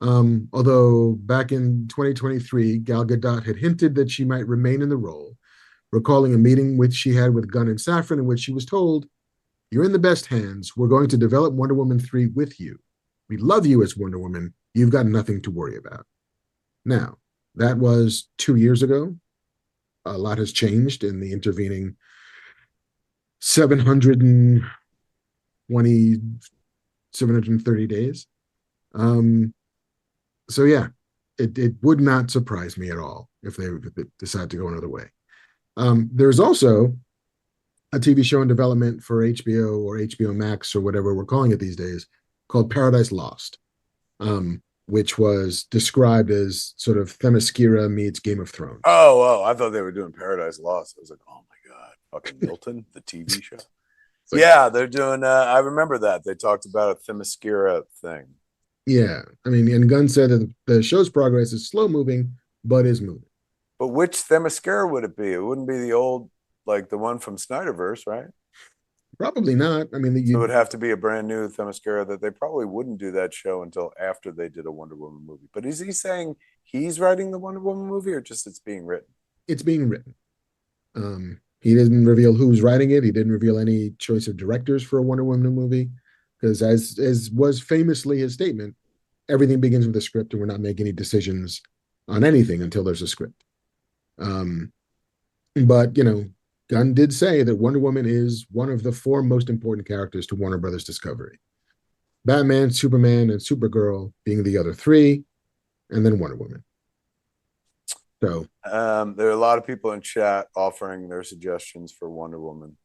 Although back in 2023, Gal Gadot had hinted that she might remain in the role, recalling a meeting which she had with Gunn and Safran, in which she was told, "You're in the best hands. We're going to develop Wonder Woman 3 with you. We love you as Wonder Woman. you've got nothing to worry about. Now, that was 2 years ago. A lot has changed in the intervening 720, 730 days. Um, so yeah, it would not surprise me at all if they decide to go another way. There's also a TV show in development for HBO or HBO Max or whatever we're calling it these days called Paradise Lost, which was described as sort of Themyscira meets Game of Thrones. Oh, I thought they were doing Paradise Lost. I was like, oh my God, fucking Milton, the TV show. Like, yeah, they're doing, I remember that. They talked about a Themyscira thing. Yeah. I mean, and Gunn said that the show's progress is slow moving, but is moving. But which Themyscira would it be? It wouldn't be the old, like the one from Snyderverse, right? Probably not. I mean, so it would have to be a brand new Themyscira that they probably wouldn't do that show until after they did a Wonder Woman movie. But is he saying he's writing the Wonder Woman movie or just it's being written? It's being written. He didn't reveal who's writing it. He didn't reveal any choice of directors for a Wonder Woman movie because, as was famously his statement, everything begins with a script, and we're not making any decisions on anything until there's a script. But Gunn did say that Wonder Woman is one of the four most important characters to Warner Brothers Discovery. Batman, Superman, and Supergirl being the other three, and then Wonder Woman. So there are a lot of people in chat offering their suggestions for Wonder Woman.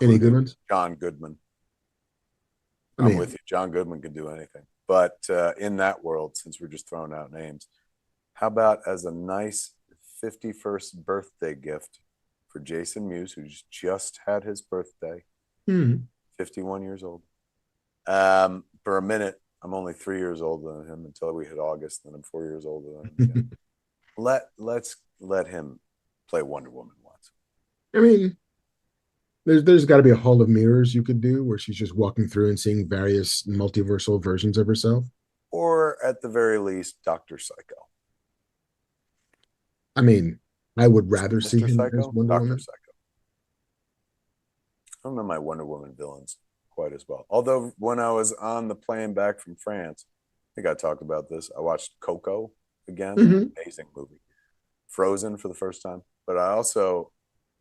Any good ones? John Goodman. I'm with you. John Goodman could do anything. But in that world, since we're just throwing out names, how about as a nice 51st birthday gift for Jason Mewes, who's just had his birthday, 51 years old. For a minute, I'm only 3 years older than him until we hit August, then I'm 4 years older than him. Let's let him play Wonder Woman once. I mean, there's got to be a hall of mirrors you could do where she's just walking through and seeing various multiversal versions of herself. Or at the very least, Dr. Psycho. I mean, I would rather see him Psycho? as Wonder Dr. Woman. Psycho. I don't know my Wonder Woman villains quite as well. Although when I was on the plane back from France, I think I talked about this. I watched Coco again. Amazing movie. Frozen for the first time. But I also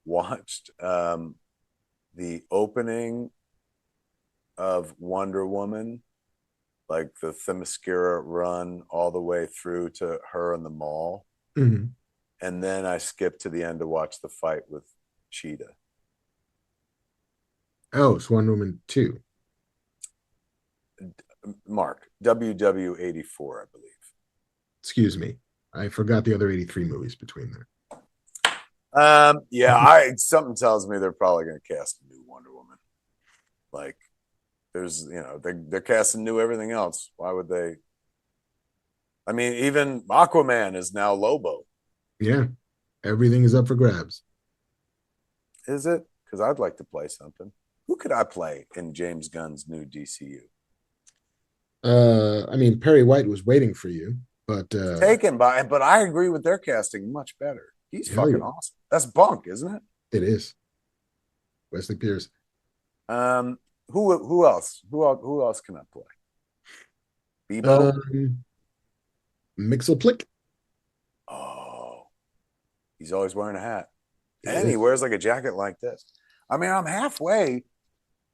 watched the opening of Wonder Woman, like the Themyscira run all the way through to her in the mall. And then I skipped to the end to watch the fight with Cheetah. Oh, it's Wonder Woman 2. Mark, WW84, I believe. Excuse me. I forgot the other 83 movies between there. Yeah, something tells me they're probably going to cast a new Wonder Woman. Like, there's, they're casting new everything else. Why would they? I mean, even Aquaman is now Lobo. Yeah, everything is up for grabs. Is it? Because I'd like to play something. Who could I play in James Gunn's new DCU? I mean, Perry White was waiting for you, but taken by. But I agree with their casting much better. He's fucking awesome. That's Bunk, isn't it? It is. Wesley Pierce. Who else? Who else can I play? Bebo. Mixelplick. Oh, he's always wearing a hat, and he wears like a jacket like this. I mean, I'm halfway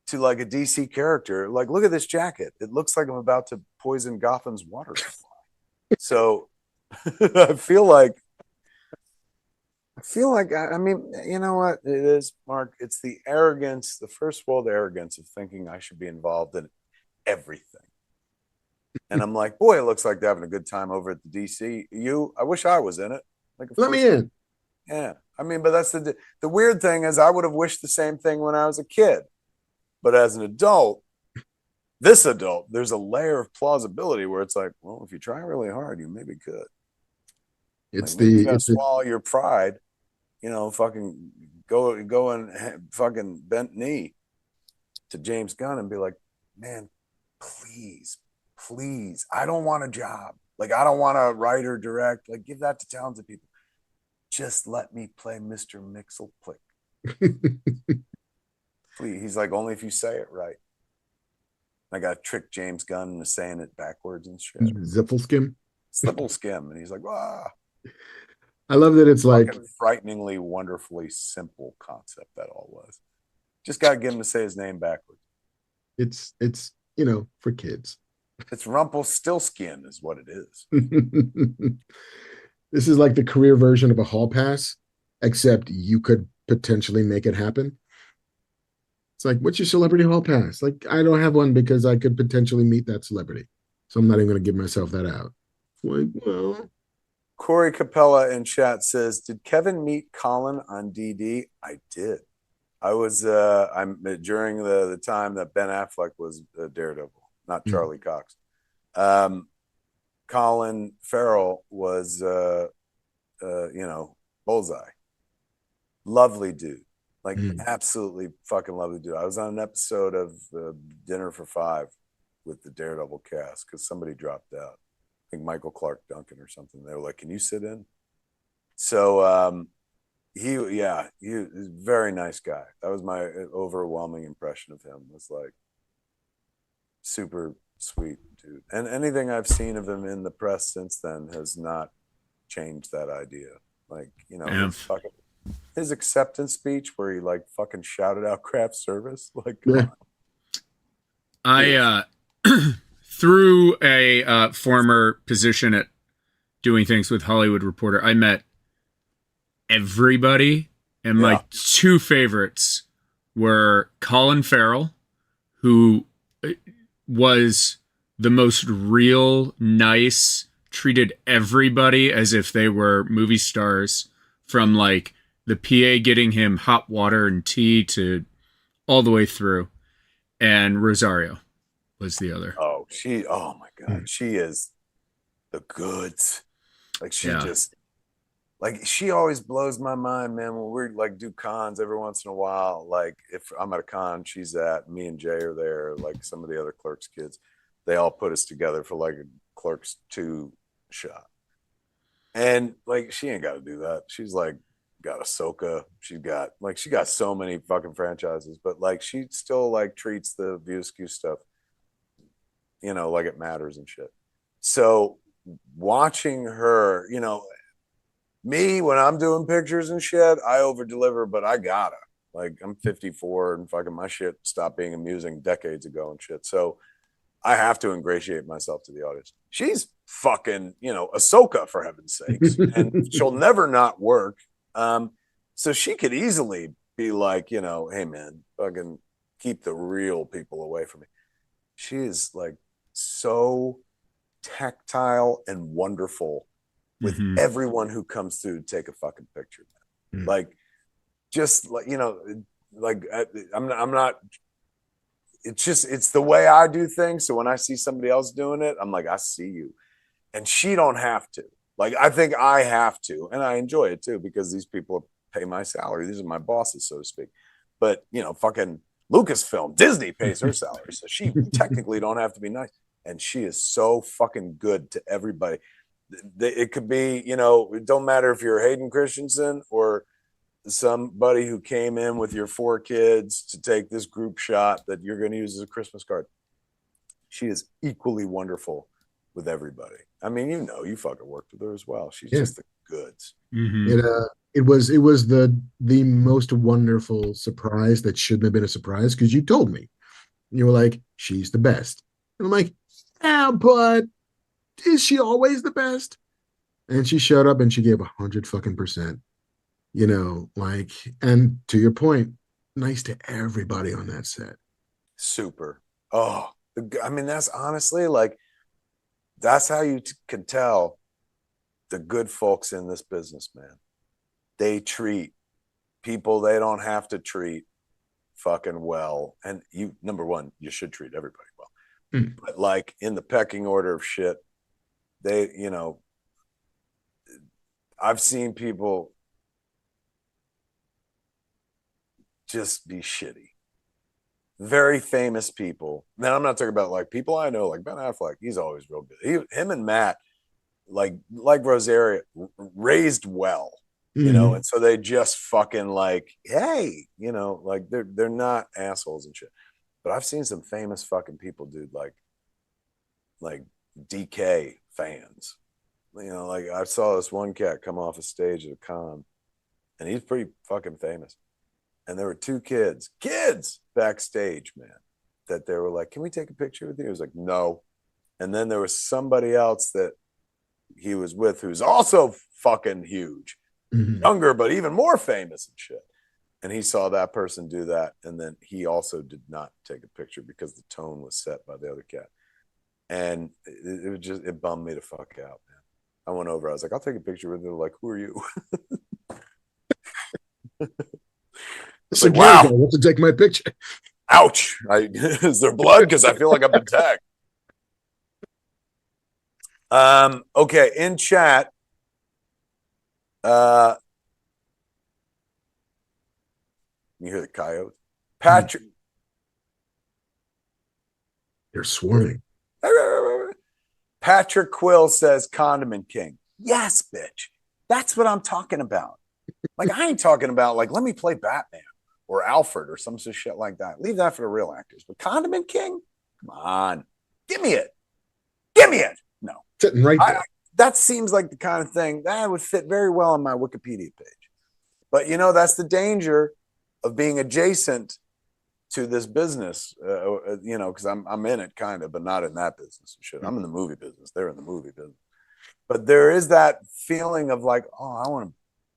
to like a DC character. Like, look at this jacket. It looks like I'm about to poison Gotham's water supply. So I feel like, I mean, you know what it is, Mark? It's the arrogance, the first world arrogance of thinking I should be involved in everything. And I'm like, boy, it looks like they're having a good time over at the DC. I wish I was in it. Like, let me in. Yeah. I mean, but that's the weird thing is I would have wished the same thing when I was a kid. But as an adult, there's a layer of plausibility where it's like, well, if you try really hard, you maybe could. It's like, you gotta swallow your pride, fucking go and fucking bent knee to James Gunn and be like, man, please, I don't want a job. Like, I don't want to write or direct. Like, give that to talented people. Just let me play Mr. Mixelplick. Please. He's like, only if you say it right. I got to trick James Gunn into saying it backwards and shit. Ziffleskim. Slippleskim. And he's like, ah. I love that it's like frighteningly, wonderfully simple concept that all was. Just got to get him to say his name backwards. It's for kids. It's Rumpelstiltskin is what it is. This is like the career version of a hall pass, except you could potentially make it happen. It's like, what's your celebrity hall pass? Like, I don't have one because I could potentially meet that celebrity. So I'm not even going to give myself that out. Like, well. Corey Capella in chat says, did Kevin meet Colin on DD? I did. I was I'm during the time that Ben Affleck was Daredevil, not Charlie Cox. Colin Farrell was Bullseye. Lovely dude. Like absolutely fucking lovely dude. I was on an episode of Dinner for Five with the Daredevil cast because somebody dropped out. I think Michael Clark Duncan or something. They were like, "Can you sit in?" So he was a very nice guy. That was my overwhelming impression of him. Was like super sweet dude. And anything I've seen of him in the press since then has not changed that idea. Like, his acceptance speech where he like fucking shouted out craft service. Like, I through a former position at doing things with Hollywood Reporter, I met everybody, and my two favorites were Colin Farrell, who was the most real, nice, treated everybody as if they were movie stars, from like the PA getting him hot water and tea to all the way through. And Rosario was the other. Oh my God. She is the goods. Like she always blows my mind, man. When we like do cons every once in a while, like if I'm at a con she's at, me and Jay are there, like some of the other Clerks kids, they all put us together for like a Clerks 2 shot. And like she ain't got to do that. She's like got Ahsoka. She got so many fucking franchises, but like she still like treats the View Askew stuff, like it matters and shit. So watching her, me when I'm doing pictures and shit, I over deliver, but I gotta. Like I'm 54 and fucking my shit stopped being amusing decades ago and shit. So I have to ingratiate myself to the audience. She's fucking, Ahsoka for heaven's sakes, and she'll never not work. So she could easily be like, hey man, fucking keep the real people away from me. She is like so tactile and wonderful with everyone who comes through to take a fucking picture. Like, just like, I'm not, it's the way I do things. So when I see somebody else doing it, I'm like, I see you. And she don't have to. Like, I think I have to. And I enjoy it too, because these people pay my salary. These are my bosses, so to speak. But, fucking Lucasfilm, Disney pays her salary. So she technically don't have to be nice. And she is so fucking good to everybody. It could be, it don't matter if you're Hayden Christensen or somebody who came in with your 4 kids to take this group shot that you're going to use as a Christmas card. She is equally wonderful with everybody. I mean, you fucking worked with her as well. She's just the goods. It was the most wonderful surprise that shouldn't have been a surprise, because you told me. You were like, she's the best. And I'm like, yeah, but is she always the best? And she showed up and she gave 100 fucking %. And to your point, nice to everybody on that set. Super. Oh, I mean, that's honestly like, that's how you can tell the good folks in this business, man. They treat people they don't have to treat fucking well. And number one, you should treat everybody well. But like in the pecking order of shit, they, I've seen people just be shitty. Very famous people. Now I'm not talking about like people I know, like Ben Affleck. He's always real good. Him and Matt, like Rosario, raised well, and so they just fucking like, hey, like they're not assholes and shit. But I've seen some famous fucking people, dude, like DK fans. Like I saw this one cat come off a stage at a con, and he's pretty fucking famous. And there were two kids backstage, man, that they were like, "Can we take a picture with you?" He was like, "No." And then there was somebody else that he was with who's also fucking huge, younger, but even more famous and shit. And he saw that person do that. And then he also did not take a picture because the tone was set by the other cat. And it bummed me the fuck out, man. I went over, I was like, "I'll take a picture with you." They're like, "Who are you?" It's like, wow, I want to take my picture. Ouch. Is there blood? Because I feel like I've been tagged. Okay, in chat, you hear the coyotes? Patrick. They're swarming. Patrick Quill says Condiment King. Yes, bitch. That's what I'm talking about. Like, I ain't talking about, like, let me play Batman or Alfred or some shit like that. Leave that for the real actors. But Condiment King? Come on. Give me it. Give me it. No. Sitting right there. That seems like the kind of thing that would fit very well on my Wikipedia page. But, that's the danger of being adjacent to this business, because I'm in it kind of, but not in that business and shit. I'm in the movie business. They're in the movie business. But there is that feeling of like, oh, I want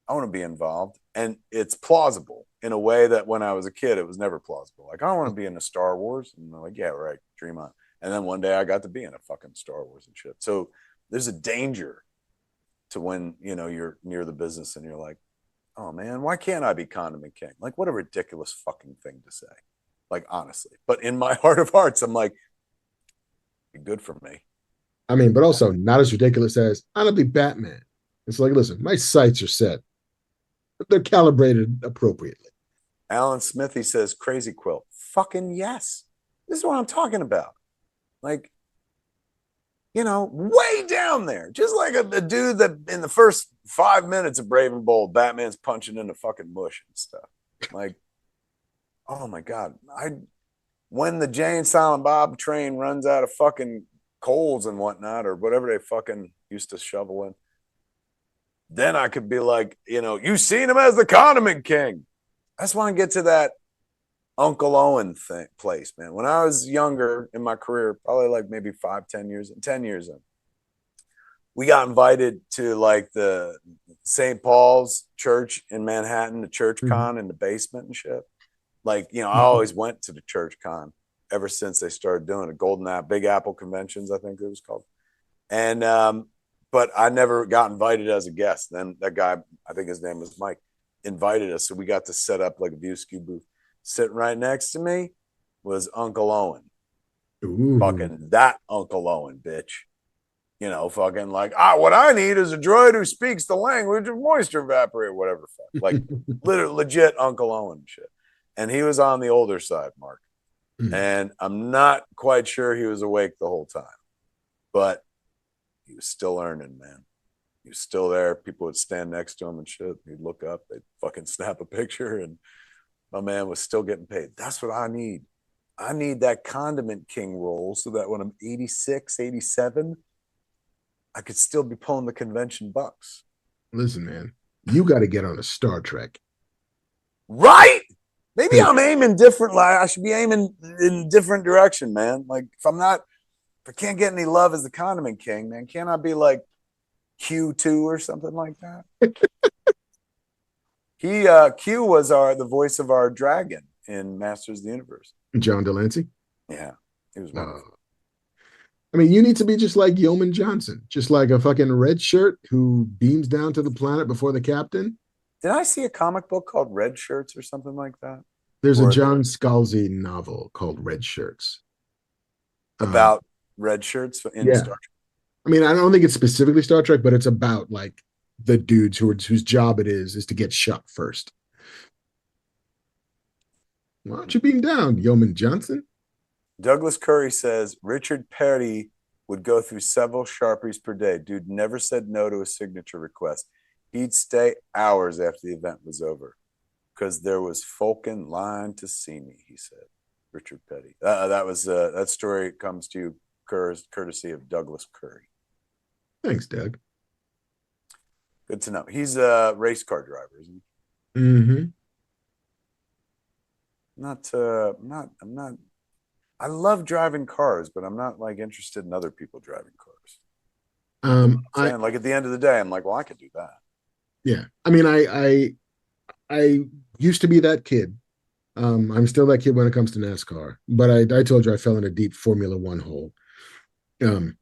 to be involved. And it's plausible in a way that when I was a kid, it was never plausible. Like, I want to be in a Star Wars. And they're like, yeah, right, dream on. And then one day I got to be in a fucking Star Wars and shit. So there's a danger to when, you're near the business and you're like, oh man, why can't I be Condiment King? Like, what a ridiculous fucking thing to say. Like, honestly. But in my heart of hearts, I'm like, be good for me. I mean, but also not as ridiculous as I'm gonna be Batman. It's like, listen, my sights are set. They're calibrated appropriately. Alan Smithy says, Crazy Quilt. Fucking yes. This is what I'm talking about. Like, way down there. Just like a dude that in the first 5 minutes of Brave and Bold, Batman's punching into fucking mush and stuff. Like, oh my God. When the Jay and Silent Bob train runs out of fucking coals and whatnot, or whatever they fucking used to shovel in, then I could be like, you seen him as the Condiment King. I just want to get to that Uncle Owen place, man. When I was younger in my career, probably like maybe 10 years in, we got invited to like the St. Paul's Church in Manhattan, the church con in the basement and shit. Like, I always went to the church con ever since they started doing it. Big Apple Conventions, I think it was called. And, but I never got invited as a guest. Then that guy, I think his name was Mike, invited us. So we got to set up like a Viewskew booth. Sitting right next to me was Uncle Owen. Ooh. Fucking that Uncle Owen, bitch. Fucking like, what I need is a droid who speaks the language of moisture evaporator, whatever the fuck. Like, literally, legit Uncle Owen shit. And he was on the older side, Mark. And I'm not quite sure he was awake the whole time. But he was still earning, man. He was still there. People would stand next to him and shit. He'd look up. They'd fucking snap a picture. And my man was still getting paid. That's what I need. I need that Condiment King role so that when I'm 86, 87, I could still be pulling the convention bucks. Listen, man, you got to get on a Star Trek. Right? Maybe I'm aiming differently. I should be aiming in a different direction, man. Like, if I can't get any love as the Condiment King, man, can't I be like Q2 or something like that? Q was the voice of our dragon in Masters of the Universe. John Delancey? Yeah. He was wonderful. I mean, you need to be just like Yeoman Johnson, just like a fucking red shirt who beams down to the planet before the captain. Did I see a comic book called Red Shirts or something like that? There's a John Scalzi novel called Red Shirts. About red shirts in Star Trek. I mean, I don't think it's specifically Star Trek, but it's about like the dudes whose job it is to get shot first. Why don't you beam down, Yeoman Johnson? Douglas Curry says Richard Petty would go through several Sharpies per day. Dude never said no to a signature request. He'd stay hours after the event was over because there was folk in line to see me, he said. Richard Petty. That story comes to you courtesy of Douglas Curry. Thanks, Doug. Good to know. He's a race car driver, isn't he? Mm-hmm. I'm not. I love driving cars, but I'm not like interested in other people driving cars. Like at the end of the day, I'm like, well, I could do that. Yeah. I mean, I used to be that kid. I'm still that kid when it comes to NASCAR, but I told you I fell in a deep Formula One hole,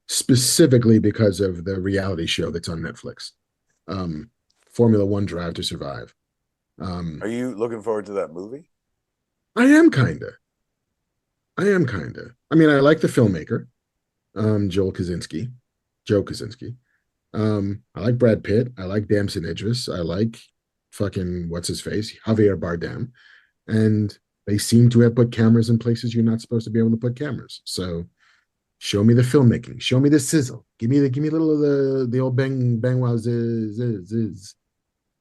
specifically because of the reality show that's on Netflix, Formula One Drive to Survive. Are you looking forward to that movie? I am kinda. I mean, I like the filmmaker, Joe Kosinski. I like Brad Pitt. I like Damson Idris. I like fucking what's his face, Javier Bardem, and they seem to have put cameras in places you're not supposed to be able to put cameras. So, show me the filmmaking. Show me the sizzle. Give me a little of the old bang wow ziz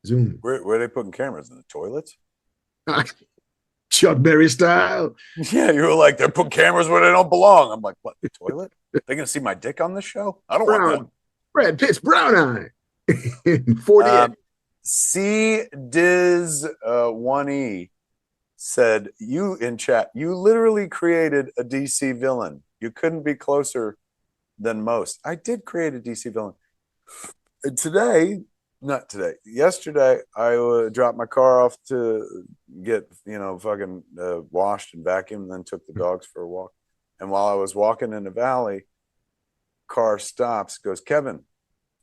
zoom. Where are they putting cameras in the toilets? Chuck Berry style. Yeah, you were like, they're putting cameras where they don't belong. I'm like, what, the toilet? They're gonna see my dick on the show? I don't want that. Brad Pitt's brown eye. 48. C Diz 1E said, you in chat, you literally created a DC villain. You couldn't be closer than most. I did create a DC villain. Yesterday, I dropped my car off to get, fucking washed and vacuumed, and then took the dogs for a walk. And while I was walking in the valley, car stops, goes, Kevin.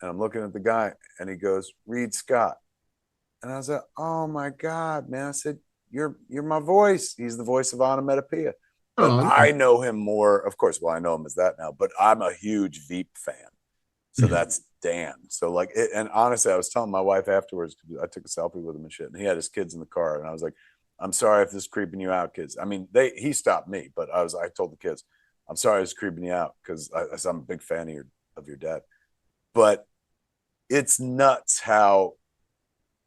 And I'm looking at the guy, and he goes, Reed Scott. And I was like, oh my God, man. I said, you're my voice. He's the voice of Onomatopoeia. But I know him more, of course, well, I know him as that now, but I'm a huge Veep fan. So that's Dan. So like, and honestly, I was telling my wife afterwards, I took a selfie with him and shit, and he had his kids in the car, and I was like, I'm sorry if this is creeping you out, kids. I mean, he stopped me, but I told the kids, I'm sorry it's creeping you out, because I'm a big fan of your dad. But it's nuts how,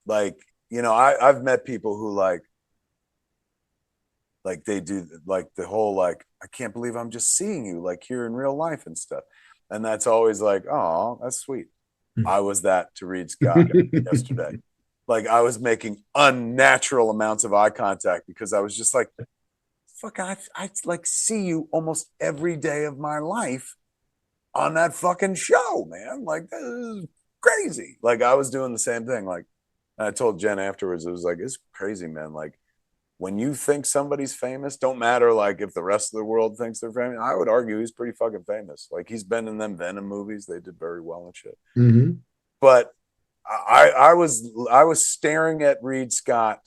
like, I've met people who like they do like the whole, like, I can't believe I'm just seeing you like here in real life and stuff. And that's always like, oh, that's sweet. I was that to Reed Scott yesterday. Like, I was making unnatural amounts of eye contact because I was just like, fuck, I like see you almost every day of my life on that fucking show, man. Like, this is crazy. Like, I was doing the same thing. Like, and I told Jen afterwards, it was like, it's crazy, man. Like, when you think somebody's famous, don't matter like if the rest of the world thinks they're famous. I would argue he's pretty fucking famous. Like, he's been in them Venom movies. They did very well and shit. Mm-hmm. But I was staring at Reed Scott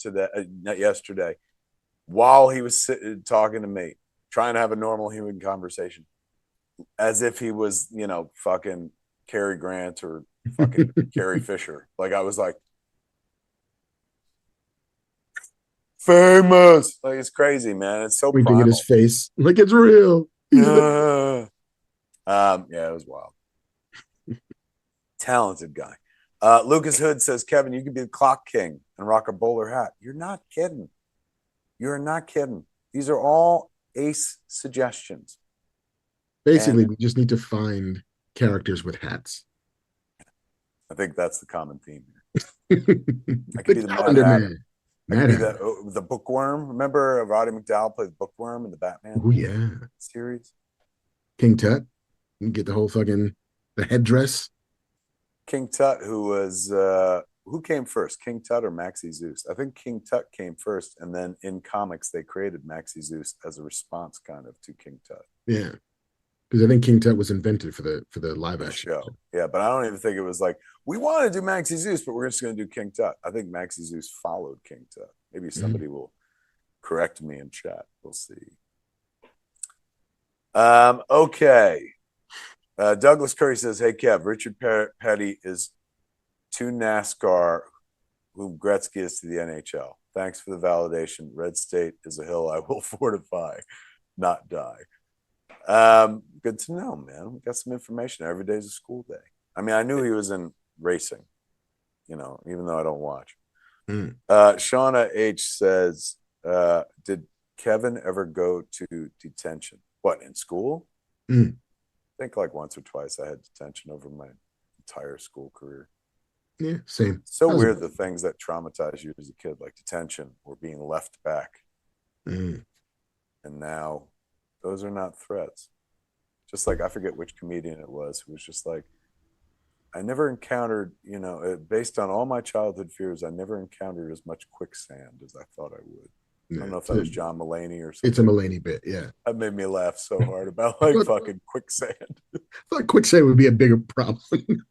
yesterday while he was talking to me, trying to have a normal human conversation, as if he was, fucking Cary Grant or fucking Carrie Fisher. Like, I was like, famous. Like, it's crazy, man. It's so winking at his face like it's real. Yeah, it was wild. Talented guy. Lucas Hood says, Kevin, you could be the clock king and rock a bowler hat. You're not kidding. You're not kidding. These are all ace suggestions. Basically, we just need to find characters with hats. I think that's the common theme here. I could be the Calendar Man. I could be the bookworm. Remember Roddy McDowell played the bookworm in the Batman series? King Tut. You get the whole fucking the headdress. King Tut, who came first, King Tut or Maxie Zeus? I think King Tut came first, and then in comics they created Maxie Zeus as a response kind of to King Tut. Yeah, because I think King Tut was invented for the live action show. Yeah, but I don't even think it was like, we want to do Maxie Zeus, but we're just going to do King Tut. I think Maxie Zeus followed King Tut. Maybe somebody will correct me in chat. We'll see. Okay. Douglas Curry says, hey, Kev, Richard Petty is to NASCAR who Gretzky is to the NHL. Thanks for the validation. Red State is a hill I will fortify, not die. Good to know, man. We got some information. Every day's a school day. I mean, I knew he was in racing, even though I don't watch. Shauna H says, did Kevin ever go to detention? What, in school? Mm. I think like once or twice I had detention over my entire school career. Yeah, same. So weird, the things that traumatize you as a kid, like detention or being left back. Mm. And now those are not threats. Just like, I forget which comedian it was who was just like, I never encountered, based on all my childhood fears, I never encountered as much quicksand as I thought I would. Yeah, I don't know if that was John Mulaney or something. It's a Mulaney bit, yeah. That made me laugh so hard about like fucking quicksand. I thought quicksand would be a bigger problem.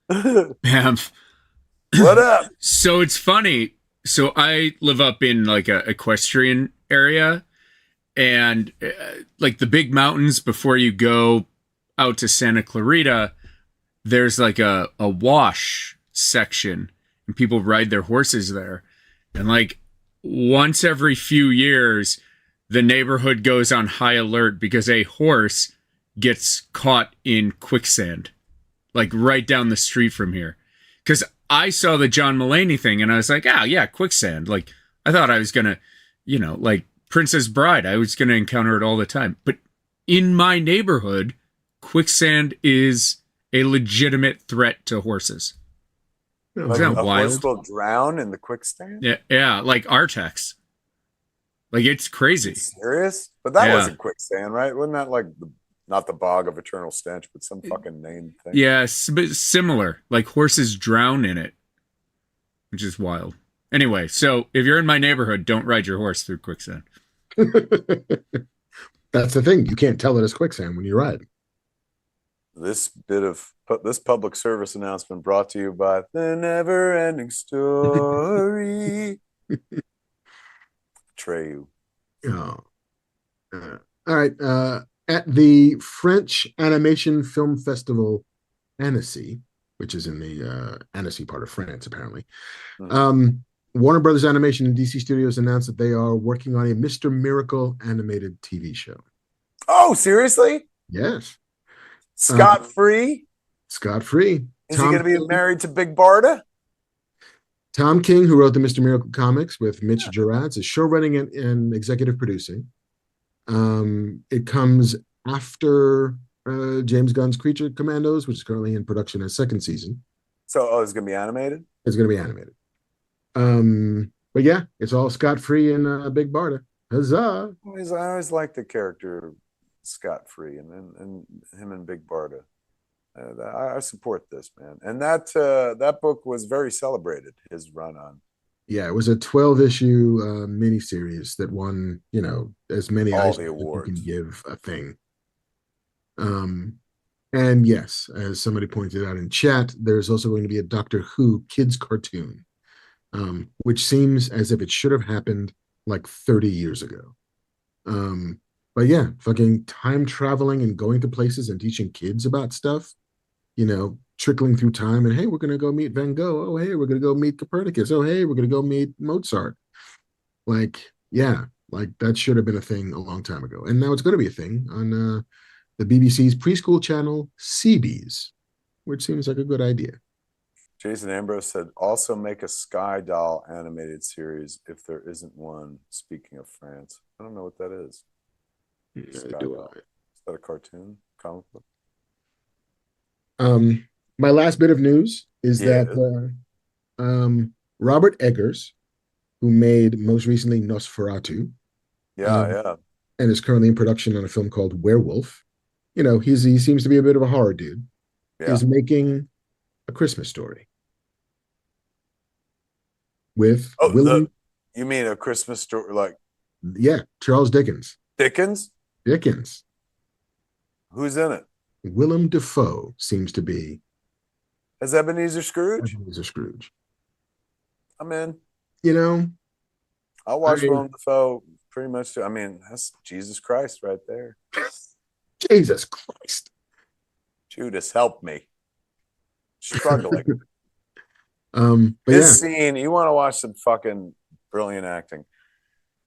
Bam. What up? So it's funny. So I live up in like a equestrian area, and like the big mountains before you go out to Santa Clarita, there's like a wash section, and people ride their horses there. And like once every few years, the neighborhood goes on high alert because a horse gets caught in quicksand, like right down the street from here. Because I saw the John Mulaney thing and I was like, oh yeah, quicksand. Like I thought I was gonna, like Princess Bride, I was gonna encounter it all the time. But in my neighborhood, quicksand is a legitimate threat to horses. Like Isn't that wild? Horse will drown in the quicksand? Yeah, like Artex. Like it's crazy. Serious? But that wasn't quicksand, right? Wasn't that like not the bog of eternal stench, but some fucking named thing? Yes, but similar. Like horses drown in it, which is wild. Anyway, so if you're in my neighborhood, don't ride your horse through quicksand. That's the thing. You can't tell it as quicksand when you ride. This public service announcement brought to you by The Never Ending Story. Treyu. Oh. All right. At the French Animation Film Festival, Annecy, which is in the Annecy part of France, apparently. Warner Brothers Animation and DC Studios announced that they are working on a Mr. Miracle animated TV show. Oh, seriously? Yes. Scot-free? Scot-free. Is he going to be married to Big Barda? Tom King, who wrote the Mr. Miracle comics with Mitch Gerads, is showrunning and executive producing. It comes after James Gunn's Creature Commandos, which is currently in production as second season. So, it's going to be animated? It's going to be animated. But yeah, it's all scot-free in Big Barda. Huzzah! I always liked the character Scot-free and him and Big Barda. I support this, man. And that book was very celebrated, his run on. Yeah, it was a 12-issue miniseries that won, as many all the awards you can give a thing. And yes, as somebody pointed out in chat, there's also going to be a Doctor Who kids cartoon, which seems as if it should have happened like 30 years ago. But yeah, fucking time traveling and going to places and teaching kids about stuff, trickling through time. And hey, we're going to go meet Van Gogh. Oh, hey, we're going to go meet Copernicus. Oh, hey, we're going to go meet Mozart. Like, yeah, like that should have been a thing a long time ago. And now it's going to be a thing on the BBC's preschool channel, CBeebies, which seems like a good idea. Jason Ambrose said, also make a Sky Doll animated series if there isn't one. Speaking of France, I don't know what that is. Is that a cartoon comic book? My last bit of news is that Robert Eggers, who made most recently Nosferatu, and is currently in production on a film called Werewolf. He seems to be a bit of a horror dude. Yeah. Is making A Christmas Story with Willem. You mean A Christmas Story, like? Yeah, Charles Dickens. Dickens. Who's in it? Willem Defoe seems to be. As Ebenezer Scrooge? Ebenezer Scrooge. I'm in. I'll watch Willem Defoe pretty much. I mean, that's Jesus Christ right there. Jesus Christ. Judas, help me. Struggling. This scene, you want to watch some fucking brilliant acting,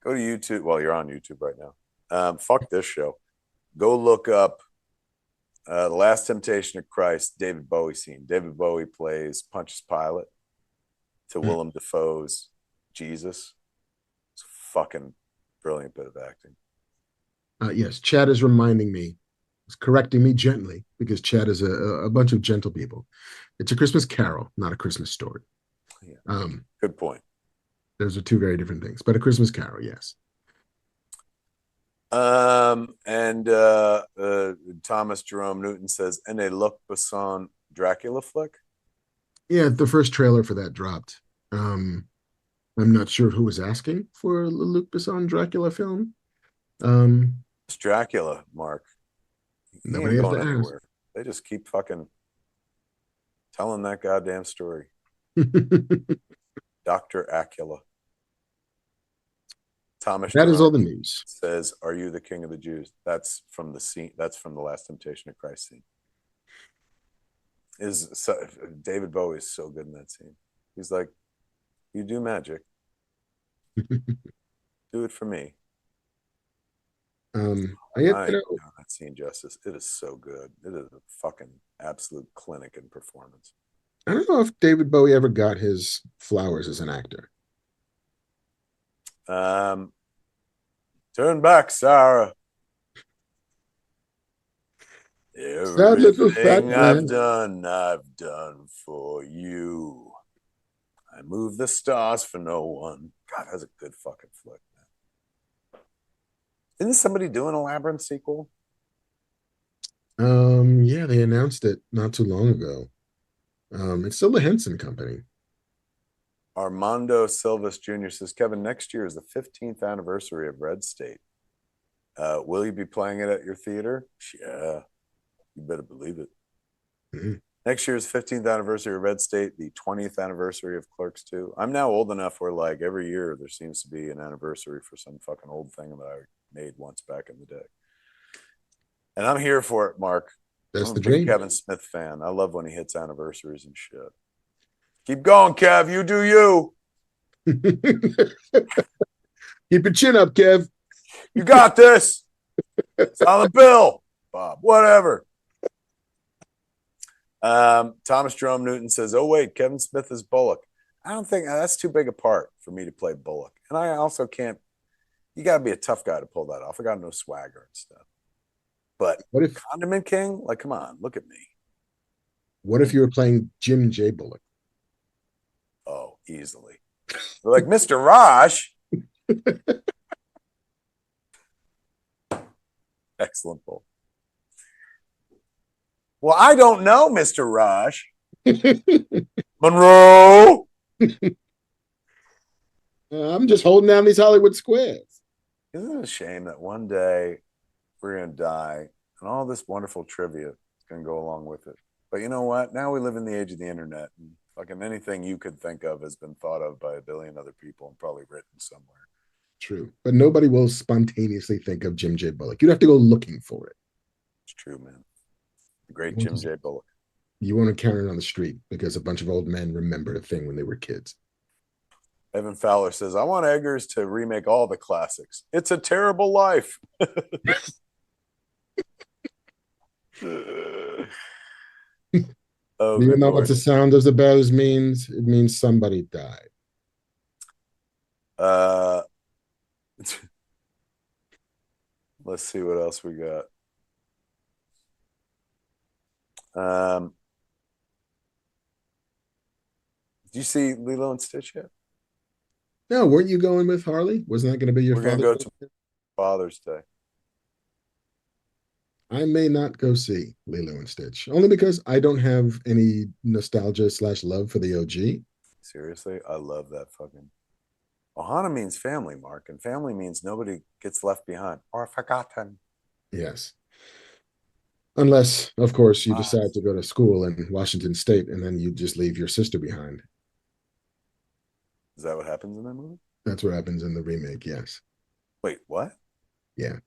go to YouTube. Well, you're on YouTube right now. Fuck this show. Go look up The Last Temptation of Christ, David Bowie scene. David Bowie plays Pontius Pilate to Willem Dafoe's Jesus. It's fucking brilliant bit of acting. Yes, Chad is reminding me, is correcting me gently, because Chad is a bunch of gentle people. It's A Christmas Carol, not A Christmas Story. Yeah. Good point. Those are two very different things, but A Christmas Carol, yes. And Thomas Jerome Newton says, "And a Luc Besson Dracula flick." Yeah, the first trailer for that dropped. I'm not sure who was asking for a Luc Besson Dracula film. It's Dracula, Mark. He Nobody ain't has to going ask. anywhere. They just keep fucking telling that goddamn story. Dr. Acula. Thomas That is Jerome all the news. says, "Are you the king of the Jews?" That's from the scene. That's from the Last Temptation of Christ scene. David Bowie is so good in that scene. He's like, "You do magic. Do it for me." I get, you know, that scene justice. It is so good. It is a fucking absolute clinic in performance. I don't know if David Bowie ever got his flowers as an actor. Turn back, Sarah. Sad little fat Everything I've done for you. I move the stars for no one. God, that's a good fucking flick, man. Isn't somebody doing a Labyrinth sequel? Yeah, they announced it not too long ago. It's still the Henson Company. Armando Silvas Jr. says, "Kevin, next year is the 15th anniversary of Red State. Will you be playing it at your theater?" Yeah, you better believe it. Mm-hmm. Next year's 15th anniversary of Red State, the 20th anniversary of Clerks 2. I'm now old enough where, like, every year there seems to be an anniversary for some fucking old thing that I made once back in the day. And I'm here for it, Mark. That's I'm the a big dream. Kevin Smith fan. I love when he hits anniversaries and shit. Keep going, Kev. You do you. Keep your chin up, Kev. You got this. It's on the bill, Bob. Whatever. Thomas Jerome Newton says, "Oh, wait, Kevin Smith is Bullock." I don't think that's too big a part for me to play Bullock. And I also can't, you got to be a tough guy to pull that off. I got no swagger and stuff. But What if Condiment King? Like, come on, look at me. What if you were playing Jim J. Bullock? Oh, easily. They're like, "Mr. Raj." Excellent pull. "Well, I don't know, Mr. Raj." "Monroe." I'm just holding down these Hollywood squares. Isn't it a shame that one day we're going to die and all this wonderful trivia is going to go along with it? But you know what? Now we live in the age of the internet, and fucking anything you could think of has been thought of by a billion other people and probably written somewhere. True. But nobody will spontaneously think of Jim J. Bullock. You'd have to go looking for it. It's true, man. The great Jim J. Bullock. You won't encounter it on the street because a bunch of old men remembered a thing when they were kids. Evan Fowler says, "I want Eggers to remake all the classics. It's a Terrible Life." Oh, Do you know what the sound of the bells means? It means somebody died. Let's see what else we got. Did you see Lilo and Stitch yet? No, weren't you going with Harley? Wasn't that going to be your We're going to go to Father's Day. I may not go see Lilo and Stitch, only because I don't have any nostalgia / love for the OG. Seriously, I love that fucking. Ohana means family, Mark, and family means nobody gets left behind or forgotten. Yes. Unless, of course, you decide to go to school in Washington State and then you just leave your sister behind. Is that what happens in that movie? That's what happens in the remake, yes. Wait, what? Yeah.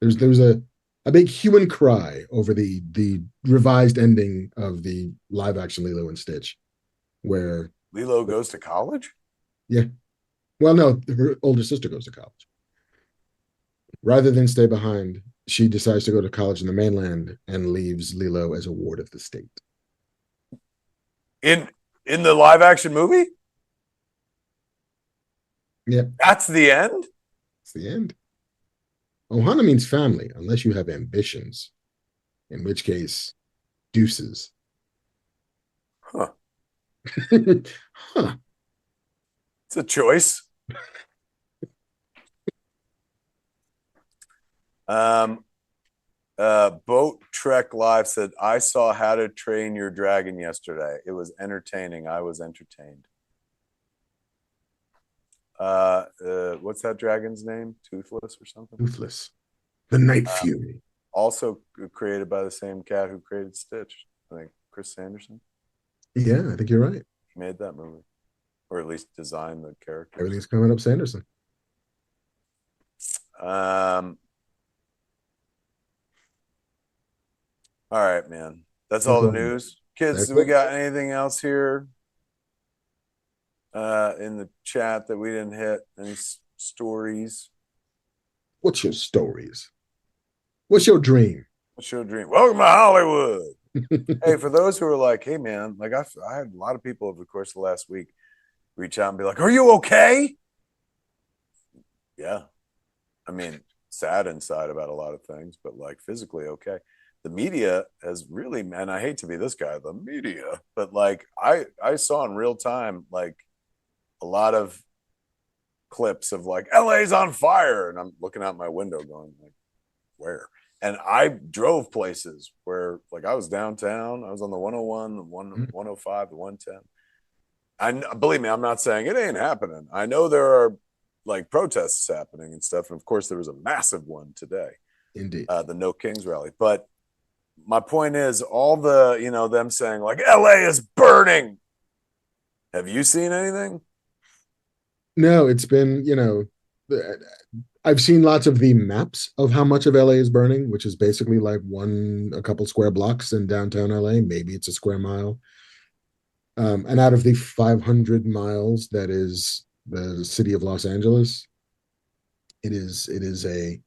There's a big hue and cry over the revised ending of the live action Lilo and Stitch, where Lilo goes to college? Yeah. Well, no, her older sister goes to college. Rather than stay behind, she decides to go to college in the mainland and leaves Lilo as a ward of the state. In the live action movie? Yeah. That's the end? It's the end. Ohana means family, unless you have ambitions, in which case, deuces. Huh. Huh. It's a choice. Boat Trek Live said, I saw How to Train Your Dragon yesterday. It was entertaining. I was entertained. What's that dragon's name? Toothless or something? Toothless. The Night Fury. Also created by the same cat who created Stitch. I think Chris Sanderson. Yeah, I think you're right. He made that movie. Or at least designed the character. Everything's coming up Sanderson. All right, man. That's all the news. Kids, do we got anything else here in the chat that we didn't hit? Any stories? What's your stories? What's your dream? What's your dream? Welcome to Hollywood. Hey, for those who are like, hey, man, like I had a lot of people over the course of the last week reach out and be like, are you okay? Yeah. I mean, sad inside about a lot of things, but like physically okay. The media has really, man, I hate to be this guy, the media, but like I saw in real time, like a lot of clips of like LA's on fire. And I'm looking out my window going like, where? And I drove places where like I was downtown. I was on the 101, the 105, the 110. I believe me, I'm not saying it ain't happening. I know there are like protests happening and stuff. And of course there was a massive one today. Indeed. The No Kings rally. But my point is all the, them saying like LA is burning. Have you seen anything? No, it's been, I've seen lots of the maps of how much of LA is burning, which is basically like a couple square blocks in downtown LA. Maybe it's a square mile. And out of the 500 miles that is the city of Los Angeles, it is a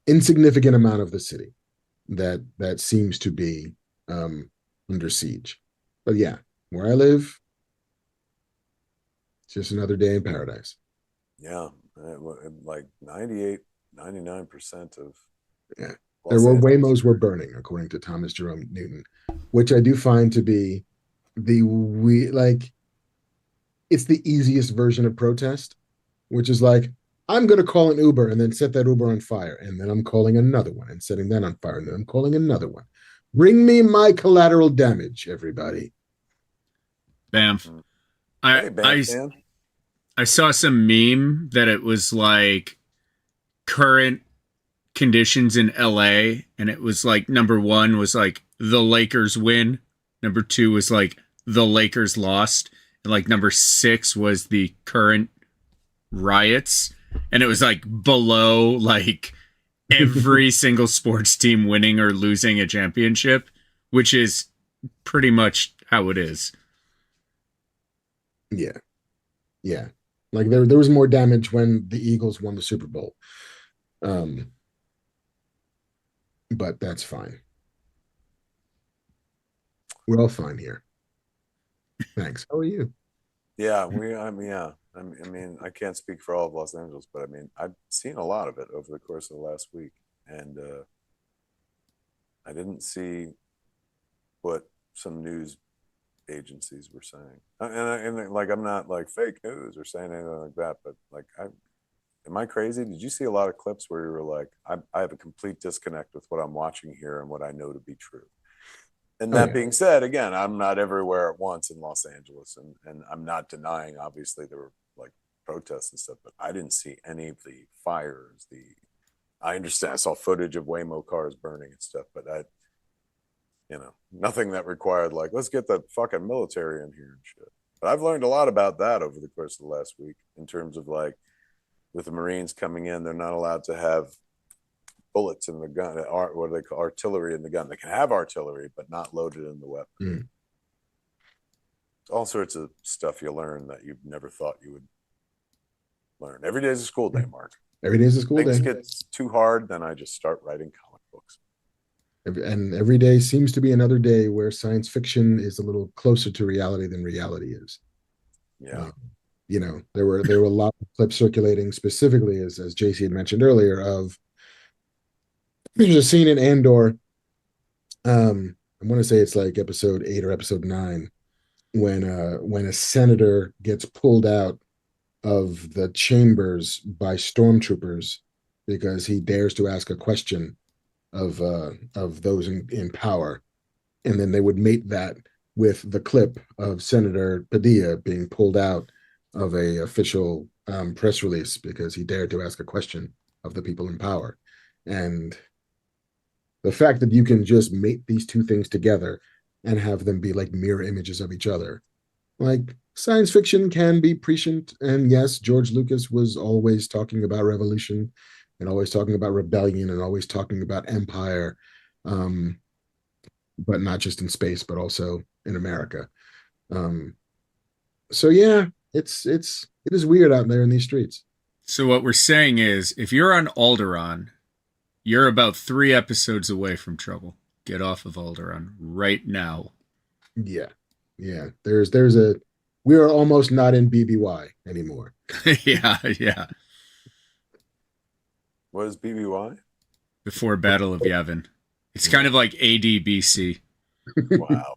insignificant amount of the city that seems to be under siege. But yeah, where I live, it's just another day in paradise. Yeah, like 98, 99% of there were Waymos were burning, according to Thomas Jerome Newton, which I do find to be it's the easiest version of protest, which is like, I'm going to call an Uber and then set that Uber on fire. And then I'm calling another one and setting that on fire. And then I'm calling another one. Bring me my collateral damage, everybody. Bamf. I saw some meme that it was like current conditions in LA. And it was like, number 1 was like the Lakers win. Number 2 was like the Lakers lost. And like number 6 was the current riots. And it was like below like every single sports team winning or losing a championship, which is pretty much how it is. Yeah. Yeah. Like there was more damage when the Eagles won the Super Bowl. But that's fine. We're all fine here. Thanks. How are you? Yeah, I mean, I can't speak for all of Los Angeles, but I mean, I've seen a lot of it over the course of the last week, and I didn't see what some news agencies were saying, and like I'm not like fake news or saying anything like that, but like, am I crazy? Did you see a lot of clips where you were like, I have a complete disconnect with what I'm watching here and what I know to be true? And that being said, again, I'm not everywhere at once in Los Angeles, and I'm not denying, obviously, there were like protests and stuff, but I didn't see any of the fires. I understand, I saw footage of Waymo cars burning and stuff, but nothing that required like, let's get the fucking military in here and shit. But I've learned a lot about that over the course of the last week in terms of like, with the Marines coming in, they're not allowed to have bullets in the gun, what do they call artillery in the gun? They can have artillery, but not loaded in the weapon. All sorts of stuff you learn that you never thought you would learn. Every day is a school day, Mark. Every day is a school day. Things get too hard, then I just start writing comic books. And every day seems to be another day where science fiction is a little closer to reality than reality is. Yeah. there were a lot of clips circulating specifically, as JC had mentioned earlier, of there's a scene in Andor. I want to say it's like episode 8 or episode 9 when a senator gets pulled out of the chambers by stormtroopers because he dares to ask a question of those in power, and then they would mate that with the clip of Senator Padilla being pulled out of a official press release because he dared to ask a question of the people in power. And the fact that you can just mate these two things together and have them be like mirror images of each other, like science fiction can be prescient. And yes, George Lucas was always talking about revolution and always talking about rebellion and always talking about empire, but not just in space, but also in America. So yeah, it is weird out there in these streets. So what we're saying is, if you're on Alderaan, you're about 3 episodes away from trouble. Get off of Alderaan right now. Yeah. We are almost not in BBY anymore. Yeah. What is BBY? Before Battle of Yavin. It's kind of like ADBC. Wow.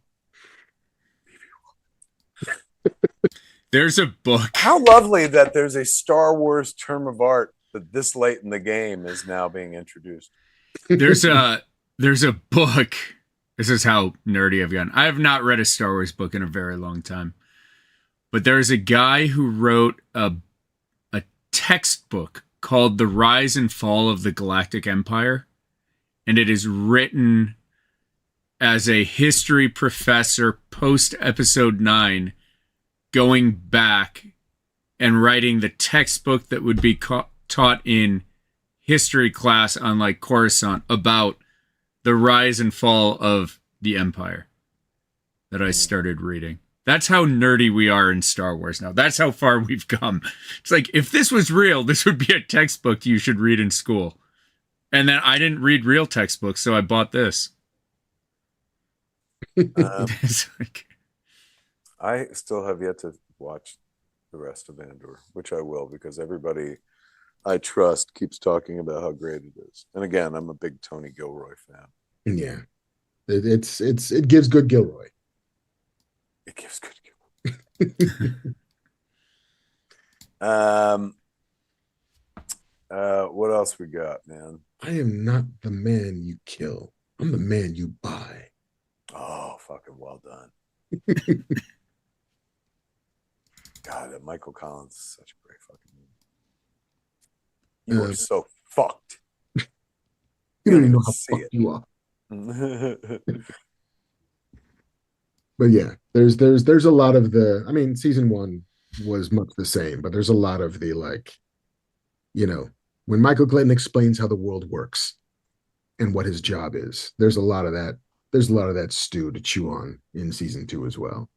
There's a book. How lovely that there's a Star Wars term of art that this late in the game is now being introduced. There's a book. This is how nerdy I've gotten. I have not read a Star Wars book in a very long time. But there's a guy who wrote a textbook called The Rise and Fall of the Galactic Empire. And it is written as a history professor post episode 9 going back and writing the textbook that would be taught in history class on like Coruscant about the rise and fall of the Empire that I started reading. That's how nerdy we are in Star Wars now. That's how far we've come. It's like, if this was real, this would be a textbook you should read in school. And then I didn't read real textbooks, so I bought this. I still have yet to watch the rest of Andor, which I will, because everybody I trust keeps talking about how great it is. And again, I'm a big Tony Gilroy fan. Yeah. It gives good Gilroy. It gives good Gilroy. What else we got, man? I am not the man you kill. I'm the man you buy. Oh, fucking well done. God, Michael Collins is such a great fucking movie. You are so fucked. You don't even know how fucked you are. But yeah, there's a lot of the, I mean, season 1 was much the same, but there's a lot of the, like, when Michael Clayton explains how the world works and what his job is, there's a lot of that stew to chew on in season 2 as well.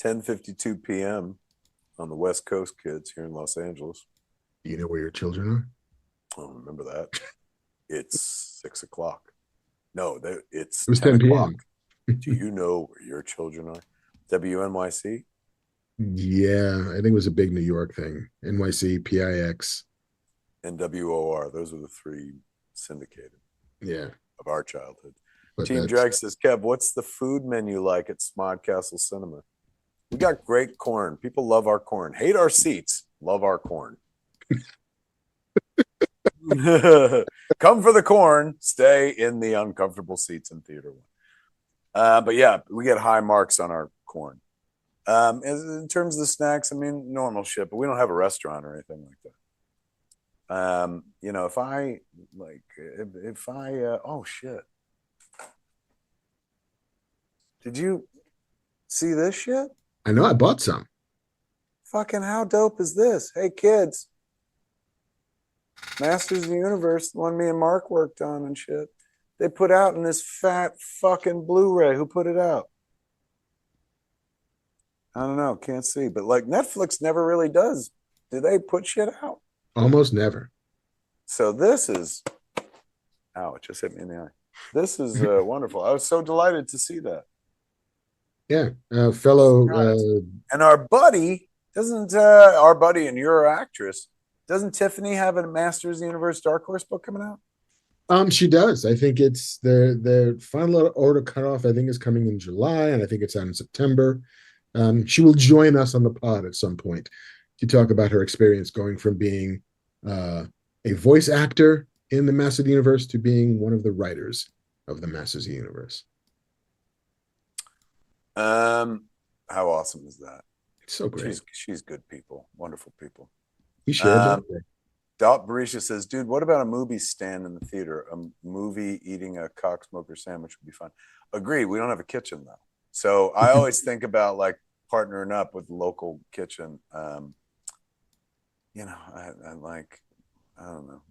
10:52 p.m. on the West Coast, kids, here in Los Angeles. Do you know where your children are? I don't remember that. It's 6 o'clock. No, it was 10 p.m. Do you know where your children are? WNYC? Yeah, I think it was a big New York thing. NYC, PIX. And WOR. Those are the 3 syndicated. Yeah. Of our childhood. But Team Drag says, Kev, what's the food menu like at Smod Castle Cinema? We got great corn. People love our corn. Hate our seats. Love our corn. Come for the corn. Stay in the uncomfortable seats in theater 1. But yeah, we get high marks on our corn. In terms of the snacks, I mean, normal shit, but we don't have a restaurant or anything like that. Oh shit. Did you see this shit? I know, I bought some. Fucking how dope is this? Hey kids. Masters of the Universe, the one me and Mark worked on and shit. They put out in this fat fucking Blu-ray. Who put it out? I don't know. Can't see. But like Netflix never really does. Do they put shit out? Almost never. So this is... Ow, it just hit me in the eye. This is wonderful. I was so delighted to see that. Yeah, fellow. And our buddy doesn't. Our buddy and your actress doesn't Tiffany have a Masters of the Universe Dark Horse book coming out? She does. I think it's the final order cutoff. I think is coming in July, and I think it's out in September. She will join us on the pod at some point to talk about her experience going from being a voice actor in the Masters of the Universe to being one of the writers of the Masters of the Universe. How awesome is that? It's so great. She's good people, wonderful people. We shared that. Dalt Barisha says, dude, what about a movie stand in the theater? A movie eating a cock smoker sandwich would be fun. Agreed. We don't have a kitchen though. So I always think about like partnering up with the local kitchen. You know, I like, I don't know.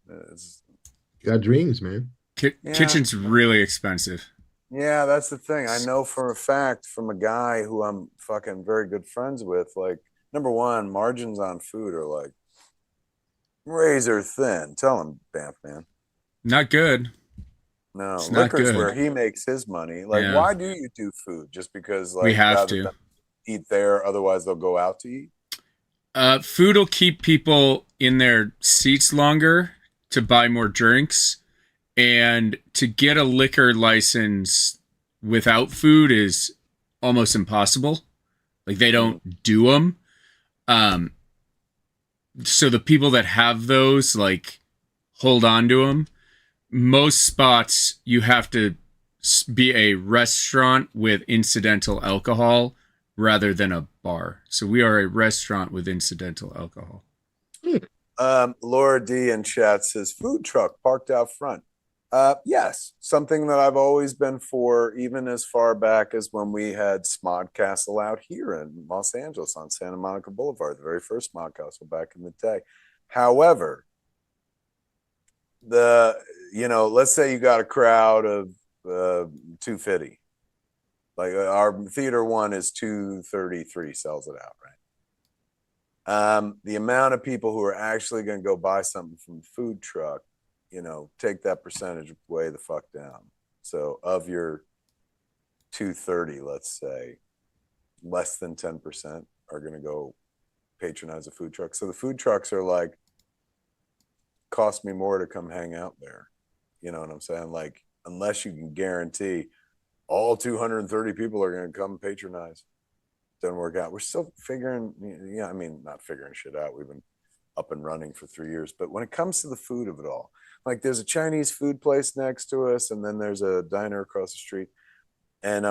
You got dreams, man. Kitchen's really expensive. Yeah, that's the thing. I know for a fact from a guy who I'm fucking very good friends with, like, number one, margins on food are like razor thin. Tell him, Banff man. Not good. No, liquor's where he makes his money. Like, why do you do food? Just because like we have to eat there, otherwise they'll go out to eat? Food will keep people in their seats longer to buy more drinks. And to get a liquor license without food is almost impossible. Like they don't do them. So the people that have those, like, hold on to them. Most spots you have to be a restaurant with incidental alcohol rather than a bar. So we are a restaurant with incidental alcohol. Laura D in chat says food truck parked out front. Yes, something that I've always been for, even as far back as when we had Smod Castle out here in Los Angeles on Santa Monica Boulevard, the very first Smod Castle back in the day. However, let's say you got a crowd of 250. Like our theater one is 233, sells it out, right? The amount of people who are actually going to go buy something from the food truck, take that percentage way the fuck down. So of your 230, let's say, less than 10% are going to go patronize a food truck. So the food trucks are like, cost me more to come hang out there. You know what I'm saying? Like, unless you can guarantee all 230 people are going to come patronize, doesn't work out. We're still figuring, not figuring shit out. We've been up and running for 3 years. But when it comes to the food of it all, like there's a Chinese food place next to us, and then there's a diner across the street. And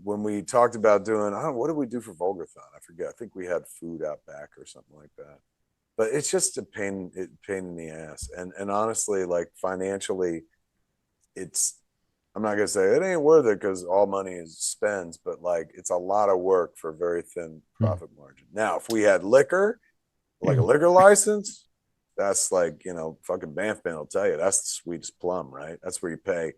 when we talked about doing, what did we do for Vulgarthon? I forget. I think we had food out back or something like that. But it's just a pain in the ass. And honestly, like financially, I'm not gonna say it ain't worth it because all money is spends, but like it's a lot of work for a very thin profit margin. Now, if we had liquor, like a liquor license, that's like, fucking Banff Man will tell you that's the sweetest plum, right? That's where you pay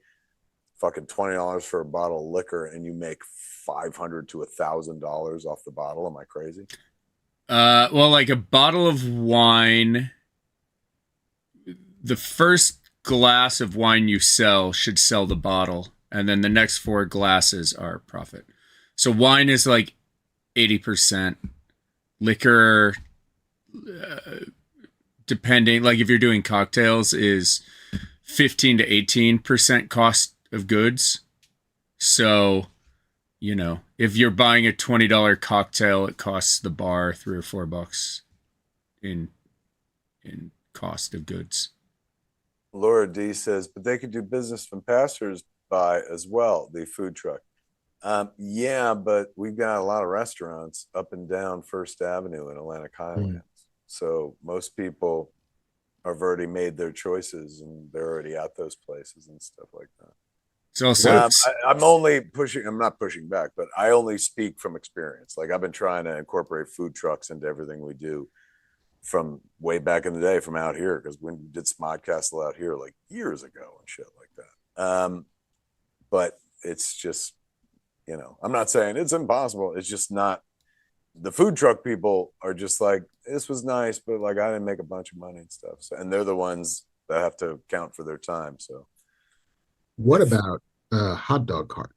fucking $20 for a bottle of liquor and you make $500 to $1,000 off the bottle. Am I crazy? Well, like a bottle of wine, the first glass of wine you sell should sell the bottle, and then the next 4 glasses are profit. So wine is like 80%. Liquor, depending, like if you're doing cocktails, is 15 to 18% cost of goods. So, if you're buying a $20 cocktail, it costs the bar $3 or $4 in cost of goods. Laura D says, but they could do business from passers-by as well, the food truck. Yeah, but we've got a lot of restaurants up and down First Avenue in Atlantic Highlands. So most people have already made their choices and they're already at those places and stuff like that. It's also, I'm not pushing back, but I only speak from experience. Like I've been trying to incorporate food trucks into everything we do from way back in the day from out here, because when we did Smod Castle out here like years ago and shit like that. But it's just, I'm not saying it's impossible. It's just not. The food truck people are just like, this was nice, but like I didn't make a bunch of money and stuff. So, and they're the ones that have to count for their time. So what about a hot dog cart?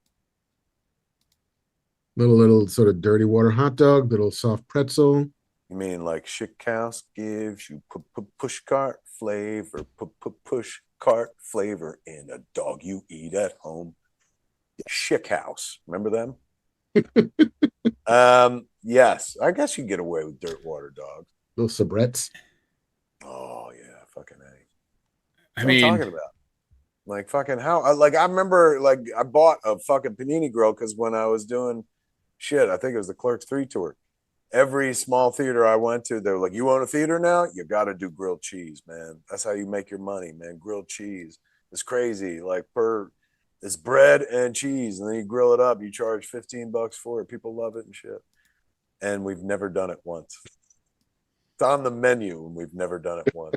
Little sort of dirty water hot dog, little soft pretzel. You mean like Schickhouse gives you push cart flavor, push cart flavor in a dog you eat at home. Schickhouse, remember them? Yes, I guess you get away with dirt water dogs. Little sabrettes. Oh yeah, fucking A. I What I'm mean, talking about. Like fucking how? Like I remember, like I bought a fucking panini grill because when I was doing shit, I think it was the Clerks 3 tour. Every small theater I went to, they were like, "You own a theater now? You got to do grilled cheese, man. That's how you make your money, man. Grilled cheese. It's crazy. Like it's bread and cheese, and then you grill it up. You charge $15 for it. People love it and shit. And we've never done it once. It's on the menu, and we've never done it once.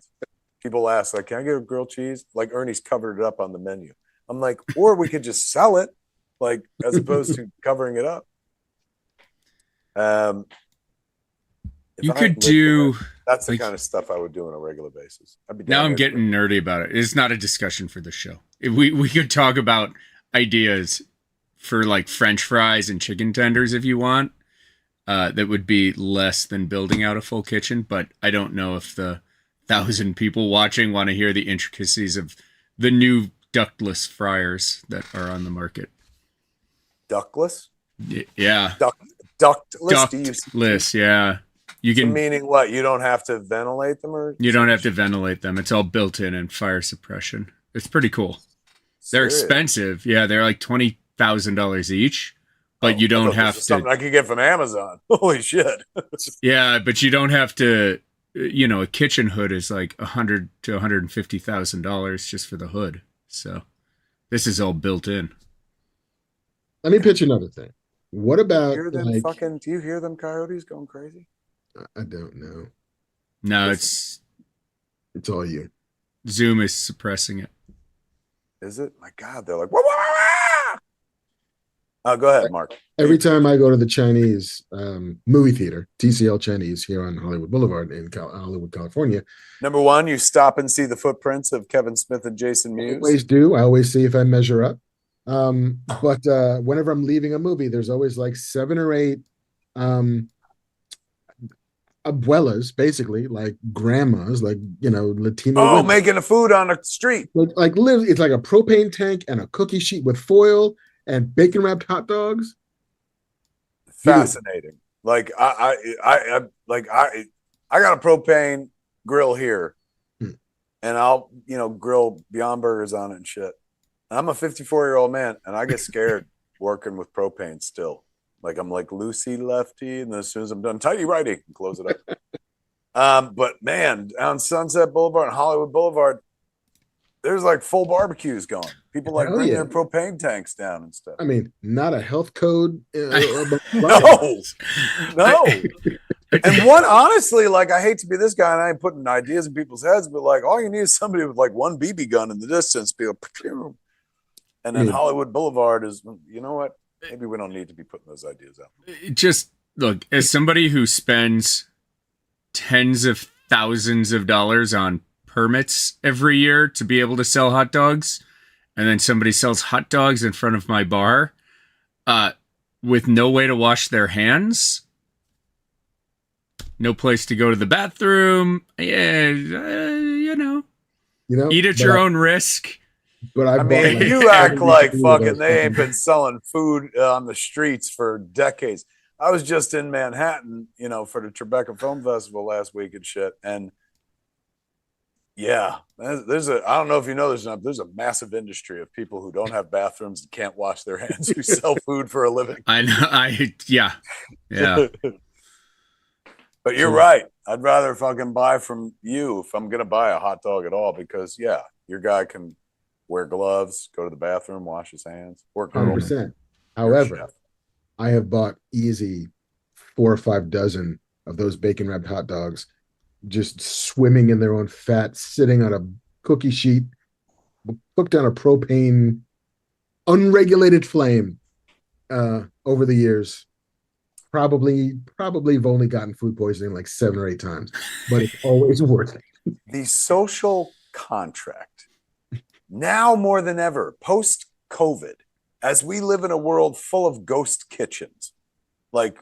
People ask, like, "Can I get a grilled cheese?" Like Ernie's covered it up on the menu. I'm like, or we could just sell it, like as opposed to covering it up. you could do. That's the kind of stuff I would do on a regular basis. I'd be Now I'm getting nerdy about it. It's not a discussion for the show. We could talk about ideas for like French fries and chicken tenders if you want. That would be less than building out a full kitchen, but I don't know if the 1,000 people watching want to hear the intricacies of the new ductless fryers that are on the market. Ductless? Yeah. Ductless? Ductless, yeah. You can, so meaning what? You don't have to ventilate them, or you don't have to ventilate them. It's all built in and fire suppression. It's pretty cool. They're expensive. Yeah, they're like $20,000 each, but you don't have to. Something I could get from Amazon. Holy shit! Yeah, but you don't have to. You know, a kitchen hood is like $100,000 to $150,000 just for the hood. So this is all built in. Let me pitch another thing. What about do you hear them coyotes going crazy? I don't know. No, it's all you. Zoom is suppressing it. Is it? My God, they're like, wah, wah, wah! Oh, go ahead, Mark. Every time I go to the Chinese movie theater, TCL Chinese here on Hollywood Boulevard in Hollywood, California. Number one, you stop and see the footprints of Kevin Smith and Jason Mewes. I always do. I always see if I measure up. But whenever I'm leaving a movie, there's always like 7 or 8 abuelas, basically, like grandmas, like, you know, Latino women. Making the food on the street. It's like a propane tank and a cookie sheet with foil and bacon wrapped hot dogs. Fascinating. Like I got a propane grill here, and I'll grill Beyond Burgers on it and shit. I'm a 54-year-old man, and I get scared working with propane still. Like I'm like Lucy Lefty, and then as soon as I'm done, tidy righty, and close it up. But man, on Sunset Boulevard and Hollywood Boulevard, there's like full barbecues going. People like bring their propane tanks down and stuff. I mean, not a health code. No. And one, honestly, like I hate to be this guy, and I ain't putting ideas in people's heads, but like all you need is somebody with like one BB gun in the distance, be like, and then Hollywood Boulevard is, you know what? Maybe we don't need to be putting those ideas out. Just look, as somebody who spends tens of thousands of dollars on permits every year to be able to sell hot dogs, and then somebody sells hot dogs in front of my bar with no way to wash their hands, no place to go to the bathroom, eat at your own risk. But I mean, you act like fucking they ain't been selling food on the streets for decades. I was just in Manhattan, for the Tribeca Film Festival last week and shit. And yeah, I don't know if you know there's a massive industry of people who don't have bathrooms and can't wash their hands who sell food for a living. I know. Yeah. But you're right. I'd rather fucking buy from you if I'm going to buy a hot dog at all, because your guy can wear gloves, go to the bathroom, wash his hands, work 100%. However, I have bought easy 4 or 5 dozen of those bacon wrapped hot dogs, just swimming in their own fat, sitting on a cookie sheet, cooked on a propane, unregulated flame over the years. Probably have only gotten food poisoning like 7 or 8 times, but it's always worth it. The social contract. Now more than ever, post-COVID, as we live in a world full of ghost kitchens, like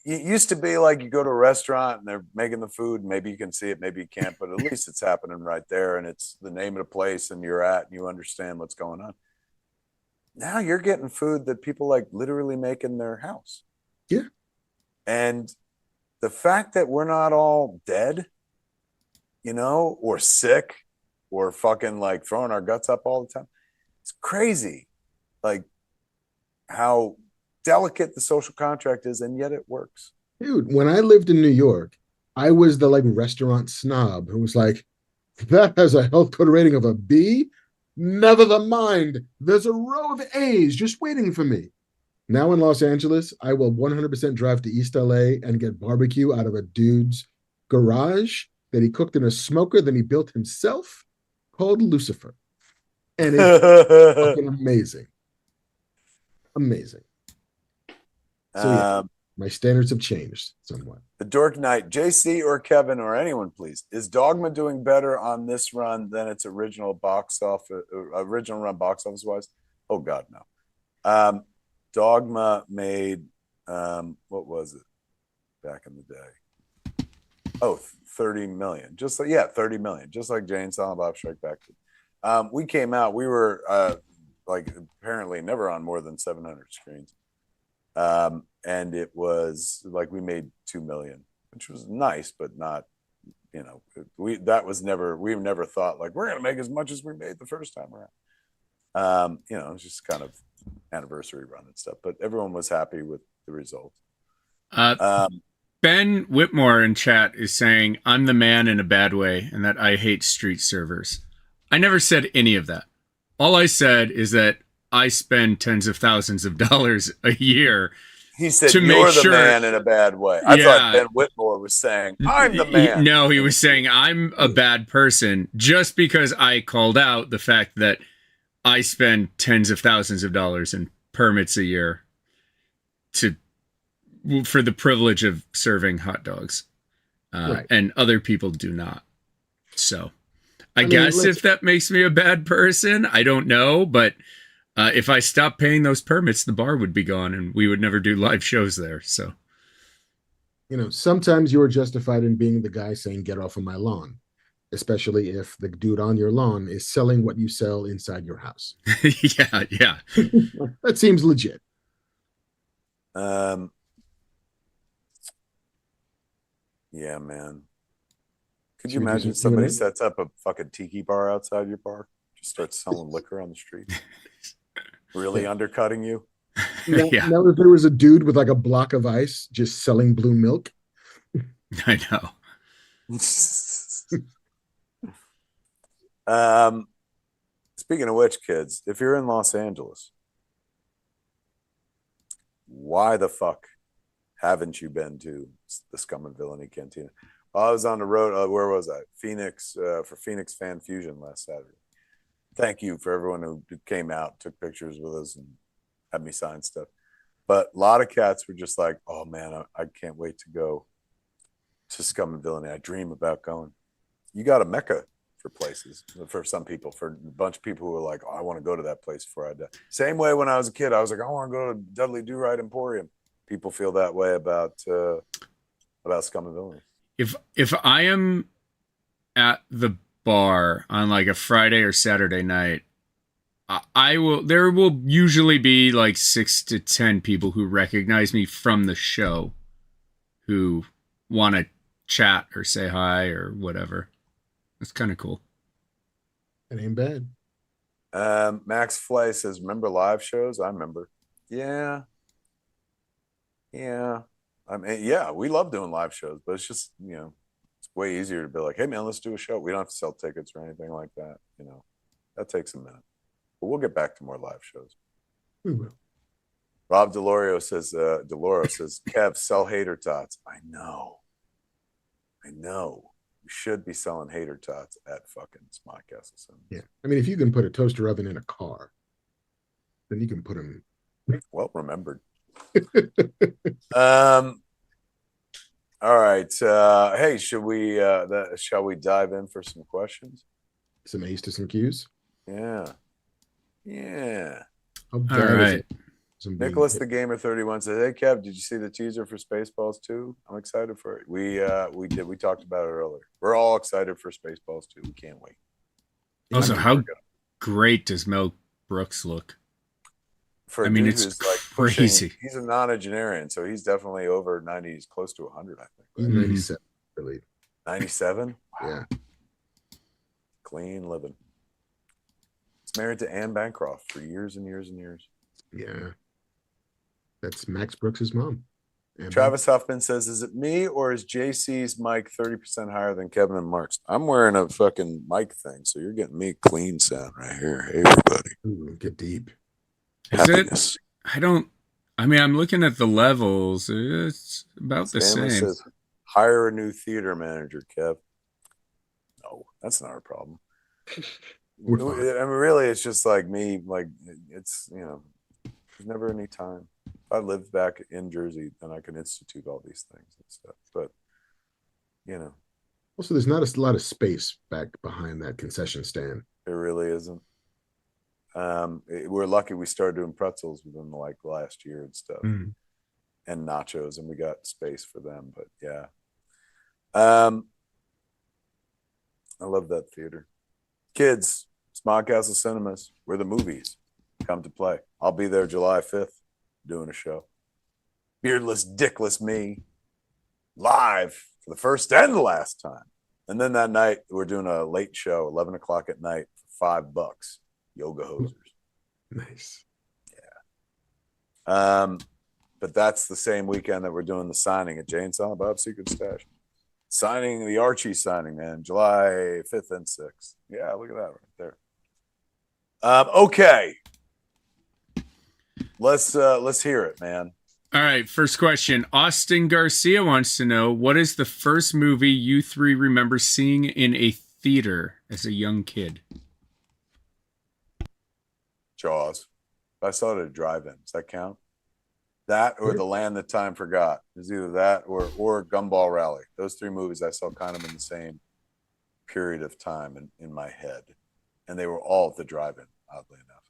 it used to be like you go to a restaurant and they're making the food. Maybe you can see it, maybe you can't, but at least it's happening right there, and it's the name of the place, and you're at, and you understand what's going on. Now you're getting food that people like literally make in their house. Yeah. And the fact that we're not all dead, or sick or fucking like throwing our guts up all the time, it's crazy. Like how delicate the social contract is, and yet it works. Dude, when I lived in New York, I was the like restaurant snob who was like, that has a health code rating of a B. Never the mind. There's a row of A's just waiting for me. Now in Los Angeles, I will 100% drive to East LA and get barbecue out of a dude's garage that he cooked in a smoker that he built himself called Lucifer. And it's fucking amazing. Amazing. So yeah, my standards have changed somewhat. The Dork Knight, JC or Kevin or anyone, please. Is Dogma doing better on this run than its original run box office wise? Oh God, no. Dogma made what was it back in the day? Oh, 30 million. 30 million. Just like Jane, Silent Bob Strike Back. We came out, we were like apparently never on more than 700 screens. And it was like we made 2 million, which was nice, but not, we've never thought like we're gonna make as much as we made the first time around. It's just kind of anniversary run and stuff, but everyone was happy with the result. Ben Whitmore in chat is saying I'm the man in a bad way and that I hate street servers. I never said any of that. All I said is that I spend tens of thousands of dollars a year. He said, you're the man in a bad way. I thought Ben Whitmore was saying, I'm the man. No, he was saying, I'm a bad person just because I called out the fact that I spend tens of thousands of dollars in permits a year for the privilege of serving hot dogs. Right. And other people do not. So I guess if that makes me a bad person, I don't know. But if I stopped paying those permits, the bar would be gone and we would never do live shows there. So, sometimes you're justified in being the guy saying, get off of my lawn, especially if the dude on your lawn is selling what you sell inside your house. Yeah. That seems legit. Yeah, man. Could you imagine somebody sets up a fucking tiki bar outside your bar? Just starts selling liquor on the street? Really undercutting you? Now, if there was a dude with like a block of ice just selling blue milk. I know. Speaking of which, kids, if you're in Los Angeles, why the fuck haven't you been to the Scum and Villainy Cantina? I was on the road. Where was I? Phoenix, for Phoenix Fan Fusion last Saturday. Thank you for everyone who came out, took pictures with us, and had me sign stuff. But a lot of cats were just like, oh man, I can't wait to go to Scum and Villainy. I dream about going. You got a mecca for places, for some people, for a bunch of people who are like, oh, I want to go to that place before I die. Same way when I was a kid, I was like, I want to go to Dudley Do-Right Emporium. People feel that way about Scum and Villainy. If I am at the bar on like a Friday or Saturday night, there will usually be like 6 to 10 people who recognize me from the show who want to chat or say hi or whatever. It's kind of cool. It ain't bad. Max Flay says, remember live shows? I remember. Yeah. I mean, yeah, we love doing live shows, but it's just, it's way easier to be like, hey man, let's do a show. We don't have to sell tickets or anything like that. That takes a minute, but we'll get back to more live shows. We will. Rob Deloro says, Kev, sell hater tots. I know. You should be selling hater tots at fucking Smodcastle. Yeah. I mean, if you can put a toaster oven in a car, then you can put them. Well remembered. All right. Hey, shall we dive in for some questions? Some A's to some Q's? Yeah. All right. Nicholas the Gamer 31 says, "Hey Kev, did you see the teaser for Spaceballs 2? I'm excited for it. We did. We talked about it earlier. We're all excited for Spaceballs 2. We can't wait." Also, how great does Mel Brooks look? For a dude who's like pushing, he's a nonagenarian, so he's definitely over 90. He's close to 100, I think. Right? 97, I believe. 97? Wow. Yeah. Clean living. He's married to Anne Bancroft for years and years and years. Yeah. That's Max Brooks' mom. Travis Huffman says, "Is it me or is JC's mic 30% higher than Kevin and Mark's?" I'm wearing a fucking mic thing, so you're getting me clean sound right here. Hey, everybody. Ooh, get deep. Is it? I'm looking at the levels. It's about the same. Says, hire a new theater manager, Kev. No, that's not our problem. I mean, really, it's just like me. Like, it's, there's never any time. If I lived back in Jersey, then I can institute all these things and stuff. But, Also, there's not a lot of space back behind that concession stand. There really isn't. We're lucky we started doing pretzels within like last year and stuff, and nachos, and we got space for them. But yeah, I love that theater. Kids, Smog Castle Cinemas, where the movies come to play. I'll be there July 5th doing a show. Beardless, dickless me, live for the first and the last time. And then that night we're doing a late show, 11 o'clock at night, for $5. Yoga hosers. Nice. Yeah. But that's the same weekend that we're doing the signing at Jay and Silent Bob's Secret Stash. Signing, the Archie signing, man, July 5th and 6th. Yeah, look at that right there. Okay. Let's hear it, man. All right, first question. Austin Garcia wants to know, what is the first movie you three remember seeing in a theater as a young kid? Jaws. I saw it at a drive-in. Does that count? That or The Land That Time Forgot. It's either that or Gumball Rally. Those three movies I saw kind of in the same period of time in my head. And they were all at the drive-in, oddly enough.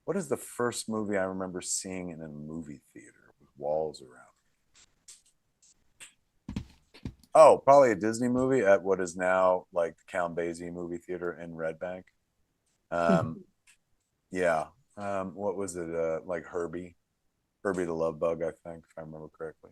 What is the first movie I remember seeing in a movie theater with walls around? Oh, probably a Disney movie at what is now like the Count Basie movie theater in Red Bank. Yeah. What was it? Like Herbie the Love Bug, I think, if I remember correctly.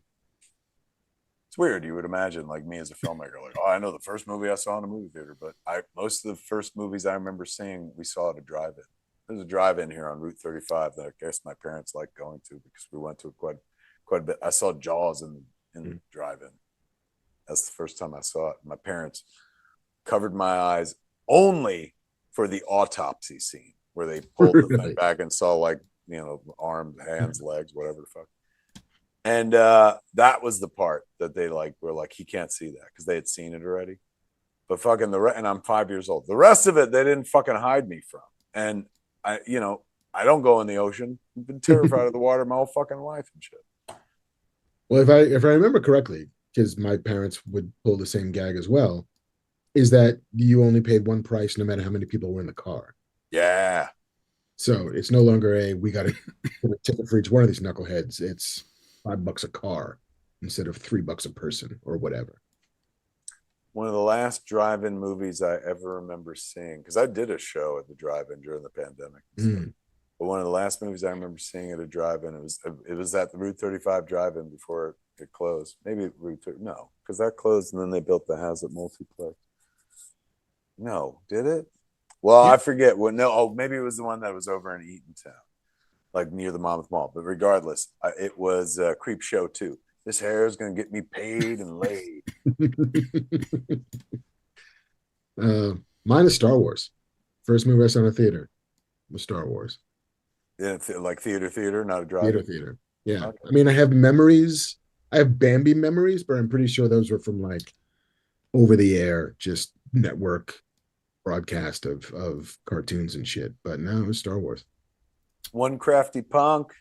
It's weird. You would imagine, like me as a filmmaker, like, oh, I know the first movie I saw in a movie theater, but most of the first movies I remember seeing, we saw at a drive-in. There's a drive-in here on Route 35 that I guess my parents liked going to because we went to it quite a bit. I saw Jaws in the drive-in. That's the first time I saw it. My parents covered my eyes only for the autopsy scene where they pulled the thing back and saw like, arms, hands, legs, whatever the fuck. And that was the part that they like were like, he can't see that because they had seen it already. But fucking and I'm 5 years old. The rest of it, they didn't fucking hide me from. And I don't go in the ocean. I've been terrified of the water my whole fucking life and shit. Well, if I remember correctly, because my parents would pull the same gag as well, is that you only paid one price no matter how many people were in the car. Yeah. So it's no longer we got to put a ticket for each one of these knuckleheads. It's $5 a car instead of $3 a person or whatever. One of the last drive-in movies I ever remember seeing, because I did a show at the drive-in during the pandemic. But one of the last movies I remember seeing at a drive-in, it was at the Route 35 drive-in before it closed. Maybe no, because that closed and then they built the Hazlitt Multiplex. No, did it? Well, I forget. Maybe it was the one that was over in Eatontown, like near the Monmouth Mall. But regardless, it was Creep Show 2. This hair is going to get me paid and laid. Mine is Star Wars. First movie I saw in a theater was Star Wars. Yeah, like theater, not a drive-in. Theater. Yeah. Okay. I mean, I have memories. I have Bambi memories, but I'm pretty sure those were from like over the air, just network broadcast of cartoons and shit. But no, it was Star Wars. One Crafty Punk.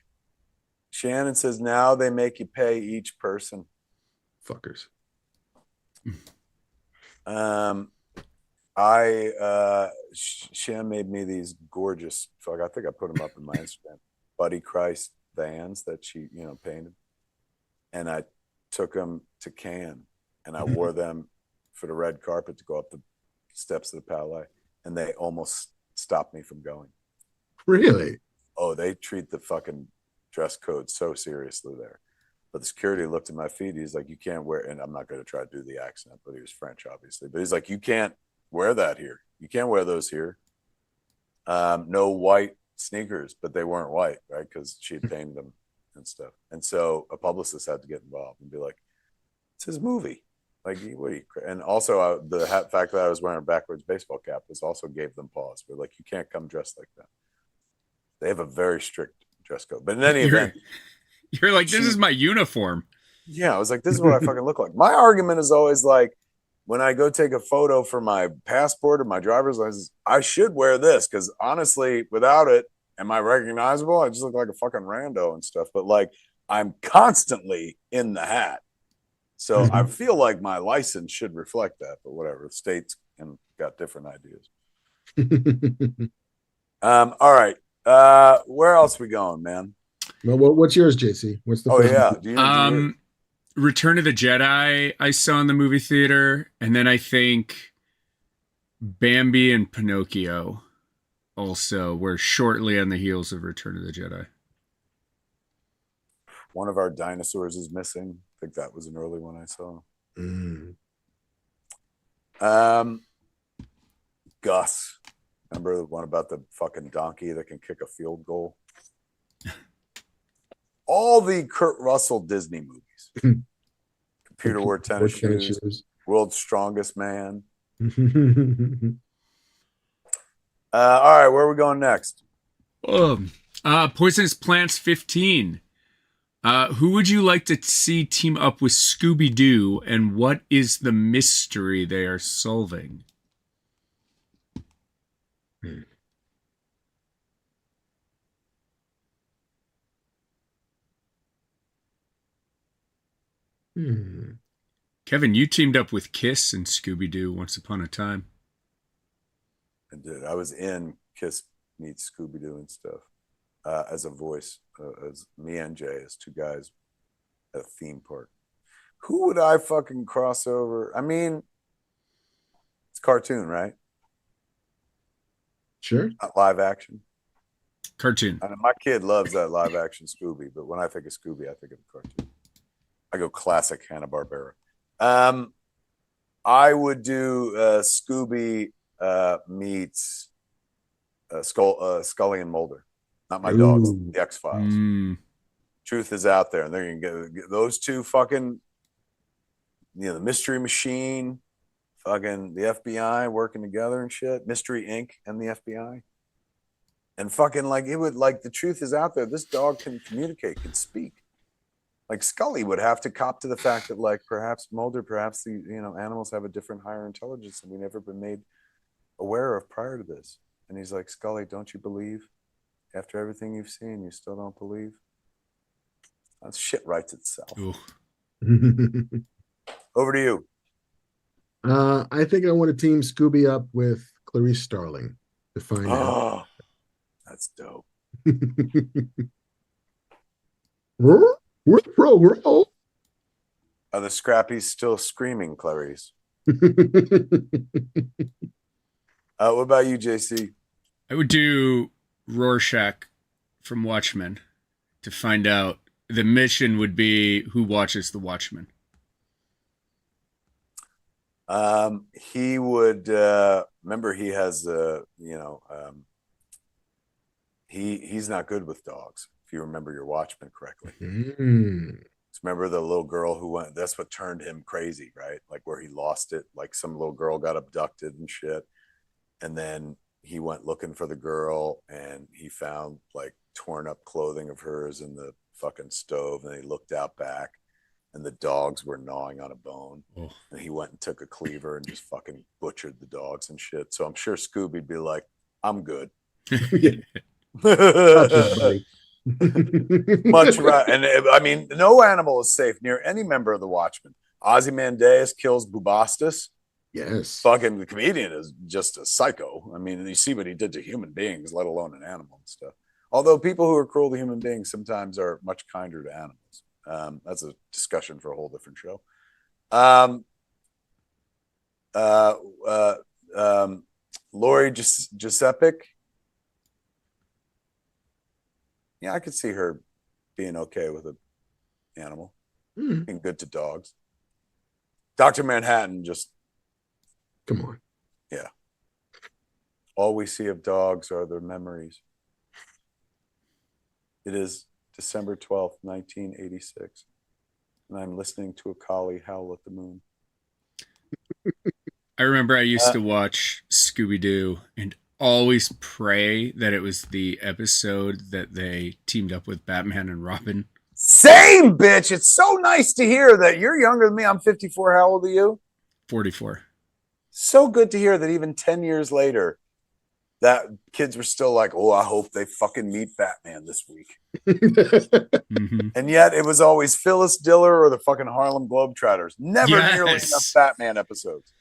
Shannon says now they make you pay each person. Fuckers. Shan made me these gorgeous. I think I put them up in my Instagram. Buddy Christ vans that she, painted. And I took them to Cannes, and I wore them for the red carpet to go up the steps of the Palais, and they almost stopped me from going. Really? Oh, they treat the fucking dress code so seriously there. But the security looked at my feet. He's like, you can't wear, and I'm not going to try to do the accent, but he was French, obviously. But he's like, you can't wear that here. You can't wear those here. No white sneakers, but they weren't white, right? Because she had painted them and stuff. And so a publicist had to get involved and be like, it's his movie. Like, what are you? And also, the fact that I was wearing a backwards baseball cap was also gave them pause. We're like, you can't come dressed like that. They have a very strict dress code. But in any event, you're like, this is my uniform. Yeah, I was like, this is what I fucking look like. My argument is always like, when I go take a photo for my passport or my driver's license, I should wear this because honestly, without it, am I recognizable? I just look like a fucking rando and stuff. But like, I'm constantly in the hat. So I feel like my license should reflect that, but whatever. States got different ideas. All right. Where else we going, man? Well, what's yours, JC? What's the first one? Return of the Jedi I saw in the movie theater, and then I think Bambi and Pinocchio also were shortly on the heels of Return of the Jedi. One of our dinosaurs is missing. I think that was an early one I saw. Gus. Remember the one about the fucking donkey that can kick a field goal? All the Kurt Russell Disney movies. Computer wore tennis shoes. World's Strongest Man. All right, where are we going next? Poisonous Plants 15. Who would you like to see team up with Scooby-Doo, and what is the mystery they are solving? Kevin, you teamed up with Kiss and Scooby-Doo once upon a time. I did. I was in Kiss Meets Scooby-Doo and stuff as a voice, as me and Jay, as two guys at a theme park. Who would I fucking cross over? I mean, it's cartoon, right? Sure. Not live action. Cartoon. I know my kid loves that live action Scooby, but when I think of Scooby, I think of cartoon. I go classic Hanna-Barbera. I would do Scooby meets Scully and Mulder. Not my dogs, the X-Files. Truth is out there, and they're gonna get those two fucking, the Mystery Machine, fucking the FBI working together and shit. Mystery Inc. and the FBI. And fucking like it would like the truth is out there. This dog can communicate, can speak. Like Scully would have to cop to the fact that like perhaps Mulder, perhaps the animals have a different higher intelligence than we've never been made aware of prior to this. And he's like, Scully, don't you believe? After everything you've seen, you still don't believe? That shit writes itself. Over to you. I think I want to team Scooby up with Clarice Starling to find out. That's dope. Are the Scrappies still screaming, Clarice? What about you, JC? I would do Rorschach from Watchmen to find out. The mission would be who watches the Watchmen. He would remember he has he's not good with dogs, if you remember your Watchmen correctly. Remember the little girl who went, that's what turned him crazy, right? Like where he lost it, like some little girl got abducted and shit. And then he went looking for the girl and he found like torn up clothing of hers in the fucking stove. And he looked out back and the dogs were gnawing on a bone. And he went and took a cleaver and just fucking butchered the dogs and shit. So I'm sure Scooby'd be like, I'm good. Much right. And I mean, no animal is safe near any member of the Watchmen. Ozymandias kills Bubastis. Yes. Fucking the comedian is just a psycho. I mean, you see what he did to human beings, let alone an animal and stuff. Although people who are cruel to human beings sometimes are much kinder to animals. That's a discussion for a whole different show. Lori Giuseppe. Yeah, I could see her being okay with an animal, being good to dogs. Dr. Manhattan, just come on. Yeah. All we see of dogs are their memories. It is December 12th, 1986, and I'm listening to a collie howl at the moon. I remember I used to watch Scooby-Doo and always pray that it was the episode that they teamed up with Batman and Robin. Same, bitch. It's so nice to hear that you're younger than me. I'm 54. How old are you? 44. So good to hear that even 10 years later, that kids were still like, oh, I hope they fucking meet Batman this week. Mm-hmm. And yet it was always Phyllis Diller or the fucking Harlem Globetrotters. Never nearly enough Batman episodes.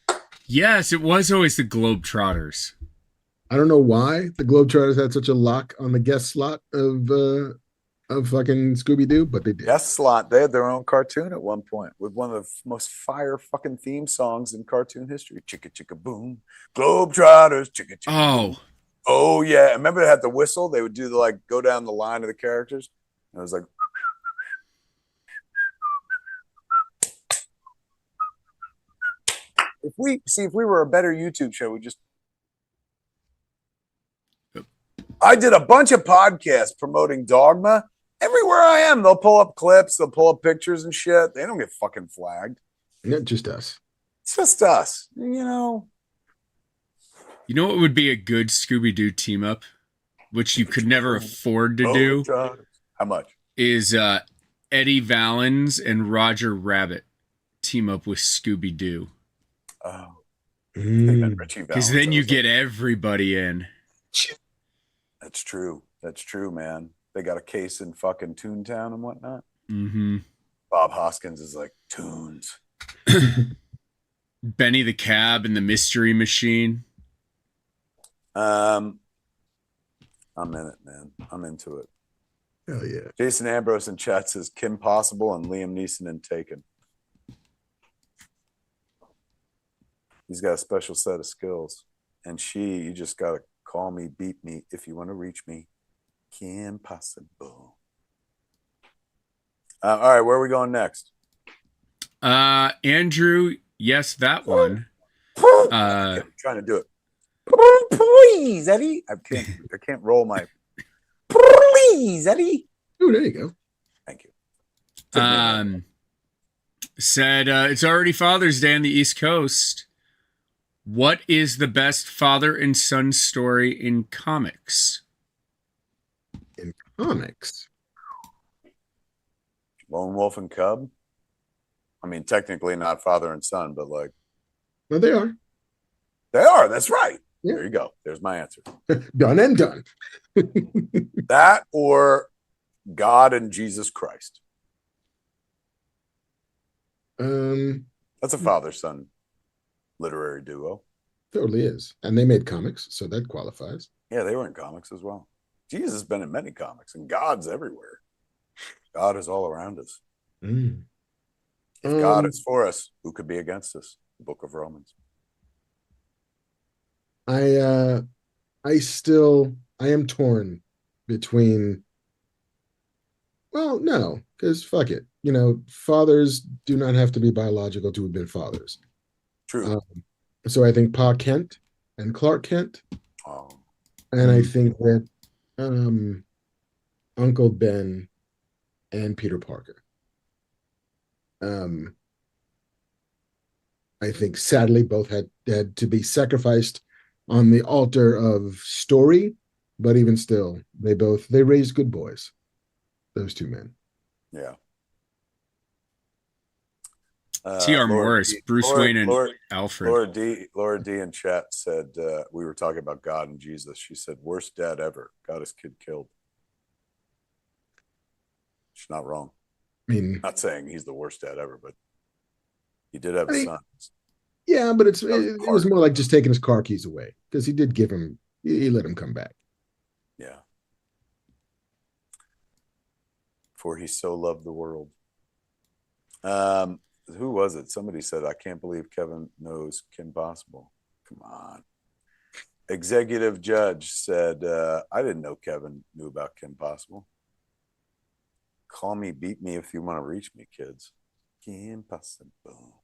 Yes, it was always the Globetrotters. I don't know why the Globetrotters had such a lock on the guest slot of fucking Scooby-Doo, but they did. Guest slot. They had their own cartoon at one point with one of the most fire fucking theme songs in cartoon history. Chicka chicka boom. Globetrotters. Chicka chicka boom. Oh yeah. Remember they had the whistle? They would do the like go down the line of the characters. And it was like if we were a better YouTube show, we just I did a bunch of podcasts promoting Dogma. Everywhere I am, they'll pull up clips, they'll pull up pictures and shit. They don't get fucking flagged. Not just us. It's just us, you know. You know what would be a good Scooby-Doo team up, which you could never afford to do? How much? Is Eddie Valens and Roger Rabbit team up with Scooby-Doo. Oh. Because then you get everybody in. That's true. That's true, man. They got a case in fucking Toontown and whatnot. Mm-hmm. Bob Hoskins is like, Toons. Benny the Cab and the Mystery Machine. I'm in it, man. I'm into it. Hell yeah. Jason Ambrose in chat says Kim Possible and Liam Neeson in Taken. He's got a special set of skills. And you just got to call me, beat me if you want to reach me. Kim Possible. All right, where are we going next? Andrew, yes, that one. I'm trying to do it. Please, Eddie. I can't roll my. Please, Eddie. Oh, there you go. Thank you. Said it's already Father's Day on the East Coast. What is the best father and son story in comics? In comics? Lone Wolf and Cub? I mean, technically not father and son, but like. Well, they are. They are. That's right. Yeah. There you go. There's my answer. Done and done. That or God and Jesus Christ. That's a father-son literary duo. Totally is. And they made comics, so that qualifies. Yeah, they were in comics as well. Jesus has been in many comics, and God's everywhere. God is all around us. If God is for us, who could be against us? The Book of Romans. I am torn between, well, no, because fuck it. You know, fathers do not have to be biological to have been fathers. True. So I think Pa Kent and Clark Kent. Oh. And I think that Uncle Ben and Peter Parker. I think sadly both had to be sacrificed on the altar of story, but even still, they raised good boys. Those two men. Yeah. T.R. Morris, Bruce Wayne, and Alfred. Laura D in chat said we were talking about God and Jesus. She said, "Worst dad ever. Got his kid killed." She's not wrong. I mean, not saying he's the worst dad ever, but he did have a son. Yeah, but it was more like just taking his car keys away because he did give him. He let him come back. Yeah. For he so loved the world. Who was it? Somebody said, I can't believe Kevin knows Kim Possible. Come on. Executive Judge said, I didn't know Kevin knew about Kim Possible. Call me, beat me if you want to reach me, kids. Kim Possible.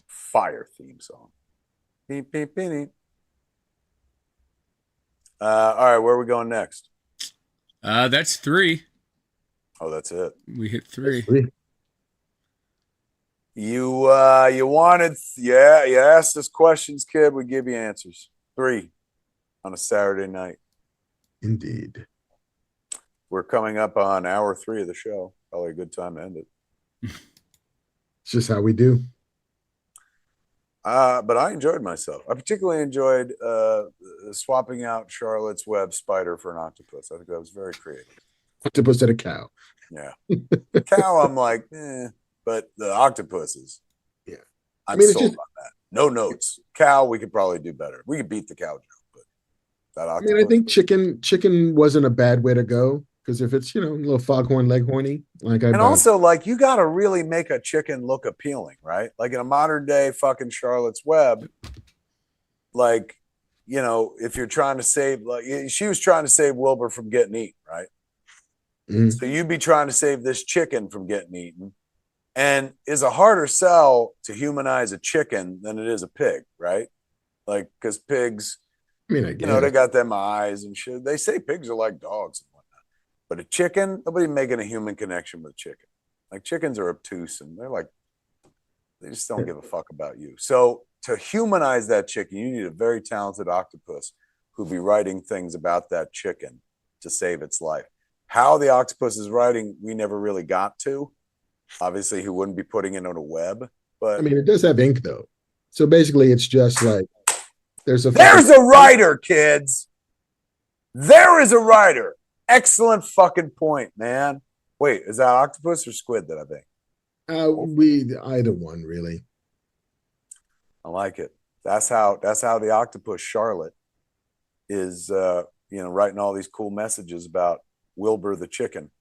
Fire theme song. Beep, beep, beep, beep. All right, where are we going next? That's 3. Oh, that's it. We hit 3. You wanted, you asked us questions, kid. We give you answers. 3 on a Saturday night. Indeed. We're coming up on hour 3 of the show. Probably a good time to end it. It's just how we do. But I enjoyed myself. I particularly enjoyed swapping out Charlotte's web spider for an octopus. I think that was very creative. Octopus at a cow. Yeah. Cow, I'm like, but the octopuses. Yeah. I'm sold on that. No notes. Cow, we could probably do better. We could beat the cow joke, but that octopus. I think chicken wasn't a bad way to go. Because if it's, a little foghorn leghorny, also, like, you got to really make a chicken look appealing, right? Like in a modern day fucking Charlotte's Web, like, if you're trying to save, like, she was trying to save Wilbur from getting eaten, right? Mm-hmm. So you'd be trying to save this chicken from getting eaten. And is a harder sell to humanize a chicken than it is a pig, right? Like, because pigs, they got them eyes and shit. They say pigs are like dogs and whatnot. But a chicken, nobody making a human connection with a chicken. Like, chickens are obtuse and they just don't give a fuck about you. So to humanize that chicken, you need a very talented octopus who'll be writing things about that chicken to save its life. How the octopus is writing, we never really got to. Obviously, he wouldn't be putting it on a web. But it does have ink, though. So basically, it's just like there's a writer, kids. There is a writer. Excellent fucking point, man. Wait, is that octopus or squid that I think? Either one, really. I like it. That's how the octopus Charlotte is writing all these cool messages about Wilbur the chicken.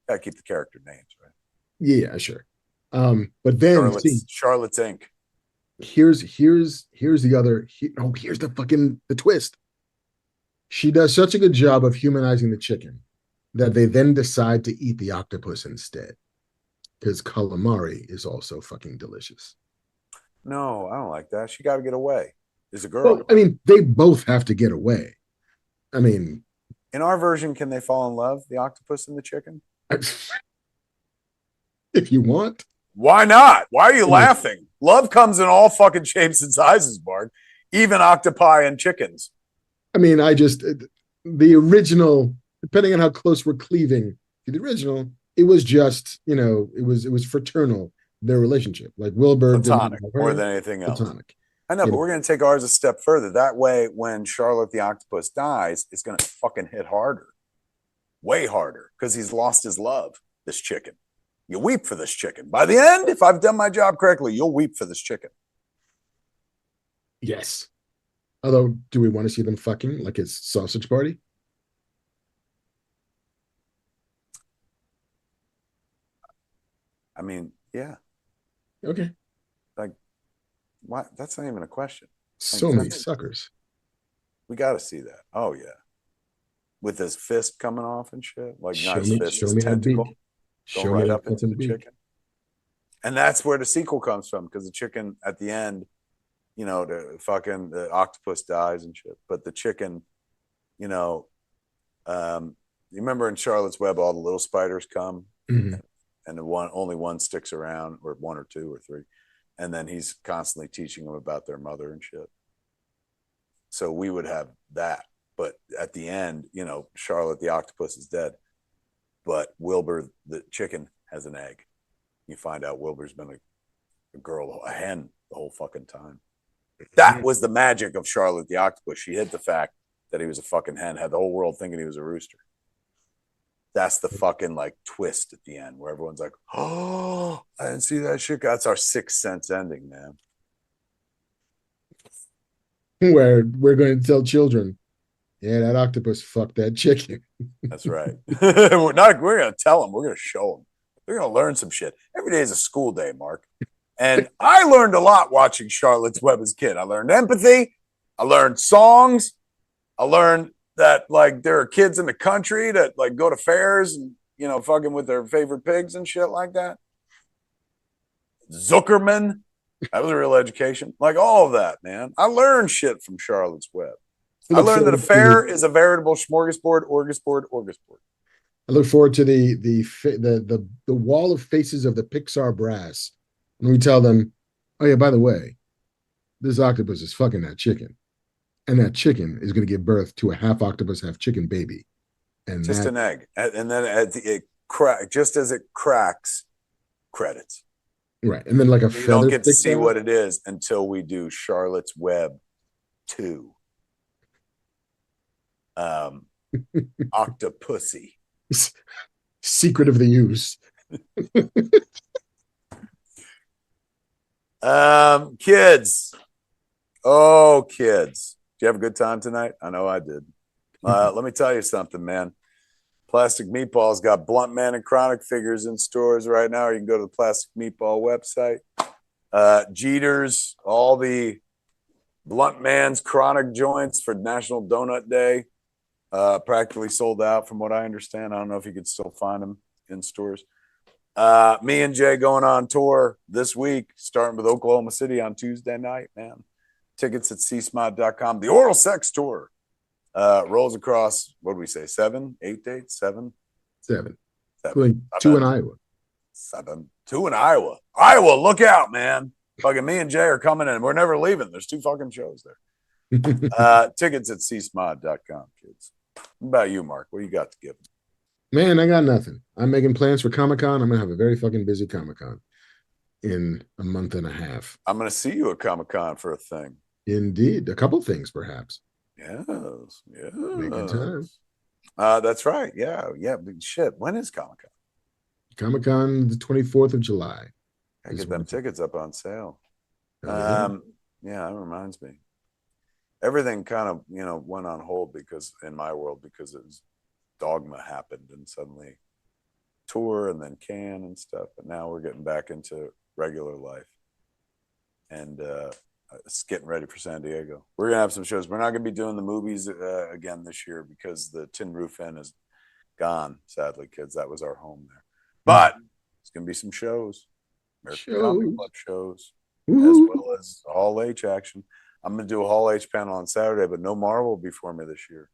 Gotta keep the character names, right? Yeah, sure. But then Charlotte's Inc. Here's the other. Here's the twist. She does such a good job of humanizing the chicken that they then decide to eat the octopus instead, because calamari is also fucking delicious. No, I don't like that. She got to get away. Is a girl. Well, they both have to get away. In our version, can they fall in love, the octopus and the chicken? If you want. Why not? Why are you laughing? Love comes in all fucking shapes and sizes, Bart. Even octopi and chickens. The original, depending on how close we're cleaving to the original, it was just, it was fraternal, their relationship. Like Wilbur. Platonic, more than anything else. Platonic. I know, but we're going to take ours a step further. That way, when Charlotte the octopus dies, it's going to fucking hit harder. Way harder, because he's lost his love, this chicken. You weep for this chicken. By the end, if I've done my job correctly, you'll weep for this chicken. Yes. Although, do we want to see them fucking like it's sausage party? Yeah. Okay. Like, what? That's not even a question. So many suckers. We got to see that. Oh, yeah. With his fist coming off and shit. Like, show me tentacle. Go right up into the chicken. And that's where the sequel comes from, because the chicken at the end, the octopus dies and shit. But the chicken, you remember in Charlotte's Web, all the little spiders come, and only one sticks around, or one or two or three. And then he's constantly teaching them about their mother and shit. So we would have that. But at the end, Charlotte the octopus is dead. But Wilbur the chicken has an egg. You find out Wilbur's been a hen the whole fucking time. That was the magic of Charlotte the octopus. She hid the fact that he was a fucking hen, had the whole world thinking he was a rooster. That's the fucking twist at the end where everyone's like, oh, I didn't see that shit. That's our Sixth Sense ending, man. Where we're going to tell children Yeah, that octopus fucked that chicken. That's right. We're going to tell them. We're going to show them. They're going to learn some shit. Every day is a school day, Mark. And I learned a lot watching Charlotte's Web as a kid. I learned empathy. I learned songs. I learned that like there are kids in the country that like go to fairs and fucking with their favorite pigs and shit like that. Zuckerman, that was a real education. Like all of that, man. I learned shit from Charlotte's Web. I learned that a fair is a veritable smorgasbord, orgasbord. I look forward to the wall of faces of the Pixar brass when we tell them, oh yeah, by the way, this octopus is fucking that chicken, and that chicken is going to give birth to a half octopus, half chicken baby, and just an egg, and then just as it cracks, credits. Right, and then like a you don't get to see what it is until we do Charlotte's Web 2. Octopussy. Secret of the Use. Kids. Oh, kids. Did you have a good time tonight? I know I did. Let me tell you something, man. Plastic Meatballs got Blunt Man and Chronic figures in stores right now. Or you can go to the Plastic Meatball website. Jeter's, all the Blunt Man's Chronic joints for National Donut Day. Practically sold out from what I understand. I don't know if you could still find them in stores. Me and Jay going on tour this week, starting with Oklahoma City on Tuesday night, man. Tickets at csmod.com. The Oral Sex Tour rolls across, what do we say, 8 dates? Seven. 2 in Iowa. 2 in Iowa. Iowa, look out, man. Fucking me and Jay are coming in. We're never leaving. There's 2 fucking shows there. Tickets at csmod.com, kids. What about you, Mark? What you got to give? Man, I got nothing. I'm making plans for Comic-Con. I'm going to have a very fucking busy Comic-Con in a month and a half. I'm going to see you at Comic-Con for a thing. Indeed. A couple things, perhaps. Yes. Making time. That's right. Yeah. Shit. When is Comic-Con? Comic-Con, the 24th of July. I get them tickets up on sale. Yeah, that reminds me. Everything kind of, went on hold because in my world, because it was Dogma happened and suddenly tour and then can and stuff. But now we're getting back into regular life. And it's getting ready for San Diego. We're going to have some shows. We're not going to be doing the movies again this year because the Tin Roof Inn is gone, sadly, kids. That was our home there. But it's going to be some shows. American Comic Club shows, as well as Hall H action. I'm going to do a Hall H panel on Saturday, but no Marvel before me this year.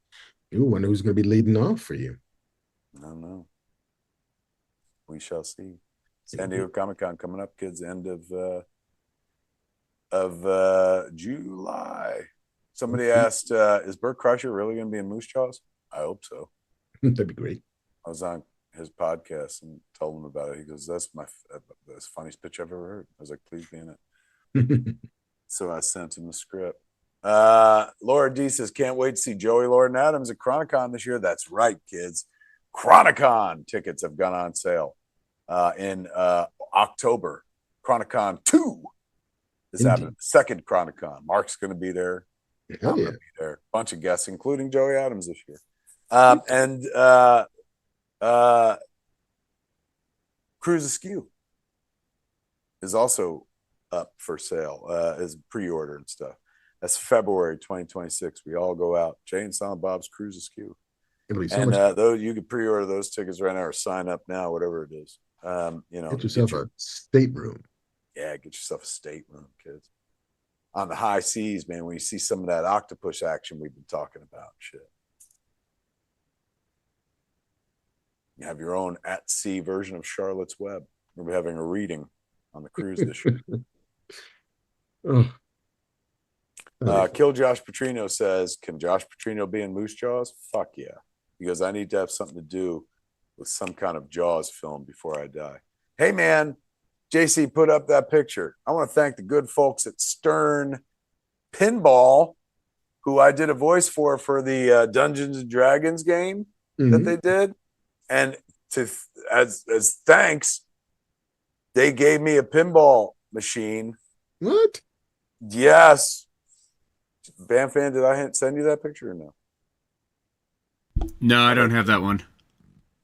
You wonder who's going to be leading off for you. I don't know. We shall see. San Diego Comic-Con coming up, kids, end of July. Somebody asked, is Bert Kreischer really going to be in Moose Jaws? I hope so. That'd be great. I was on his podcast and told him about it. He goes, that's the funniest pitch I've ever heard. I was like, please be in it. So I sent him the script. Laura D says, can't wait to see Joey Lord and Adams at Chronicon this year. That's right, kids. Chronicon tickets have gone on sale in October. Chronicon 2 is happening. Second Chronicon. Mark's going to be there. I'm going to be there. Bunch of guests, including Joey Adams this year. And Cruise Askew is also up for sale, is pre-order and stuff. That's February 2026. We all go out. Jay and Silent Bob's Cruise Askew. And though you can pre-order those tickets right now or sign up now, whatever it is. Get yourself a stateroom. Yeah, get yourself a stateroom, kids. On the high seas, man, when you see some of that octopus action we've been talking about, shit. You have your own at sea version of Charlotte's Web. We'll be having a reading on the cruise this year. Kill Josh Petrino says, can Josh Petrino be in Moose Jaws? Fuck yeah. Because I need to have something to do with some kind of Jaws film before I die. Hey, man, JC put up that picture. I want to thank the good folks at Stern Pinball, who I did a voice for the Dungeons and Dragons game that they did. And as thanks, they gave me a pinball machine. What? Yes. Bam Fan, did I send you that picture or no? No, I don't have that one.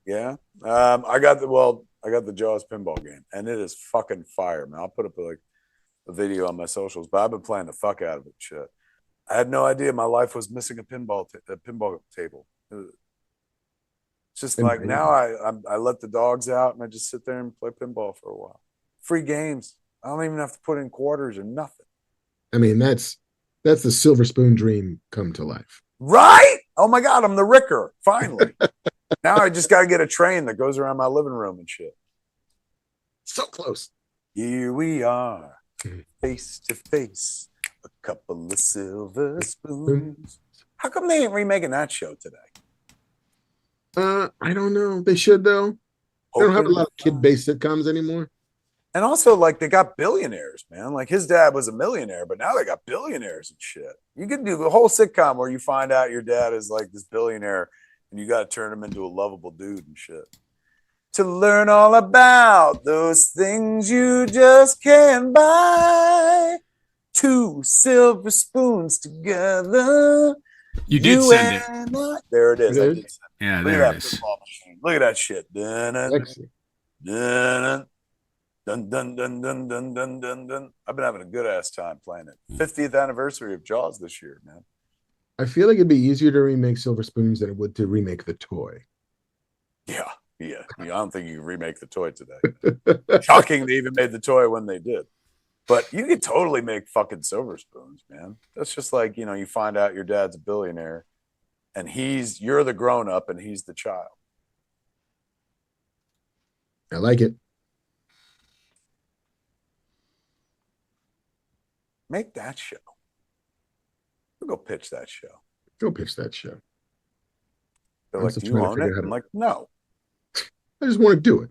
Yeah. I got the Jaws pinball game, and it is fucking fire, man. I'll put up like a video on my socials, but I've been playing the fuck out of it. Shit. I had no idea my life was missing a pinball table. It's just like now I let the dogs out and I just sit there and play pinball for a while. Free games. I don't even have to put in quarters or nothing. I mean, that's the silver spoon dream come to life. Right? Oh my God, I'm the Ricker. Finally. Now I just got to get a train that goes around my living room and shit. So close. Here we are, face to face, a couple of silver spoons. How come they ain't remaking that show today? I don't know. They should though. They don't have a lot of kid-based sitcoms anymore. And also, like, they got billionaires, man. Like, his dad was a millionaire, but now they got billionaires and shit. You could do the whole sitcom where you find out your dad is like this billionaire and you got to turn him into a lovable dude and shit. To learn all about those things you just can't buy. Two silver spoons together. You did send it. There it is. I did send it. Yeah, Look there at it is. Look at that shit. Dun, Sexy. dun, dun, dun, dun, dun, dun, dun, dun, dun. I've been having a good ass time playing it. 50th anniversary of Jaws this year, man. I feel like it'd be easier to remake Silver Spoons than it would to remake the toy. Yeah. I don't think you can remake the toy today. Shocking they even made the toy when they did. But you could totally make fucking Silver Spoons, man. That's just like, you find out your dad's a billionaire and you're the grown up and he's the child. I like it. Make that show. We'll go pitch that show. Go pitch that show. They're like, do you own it? I'm like, no. I just want to do it.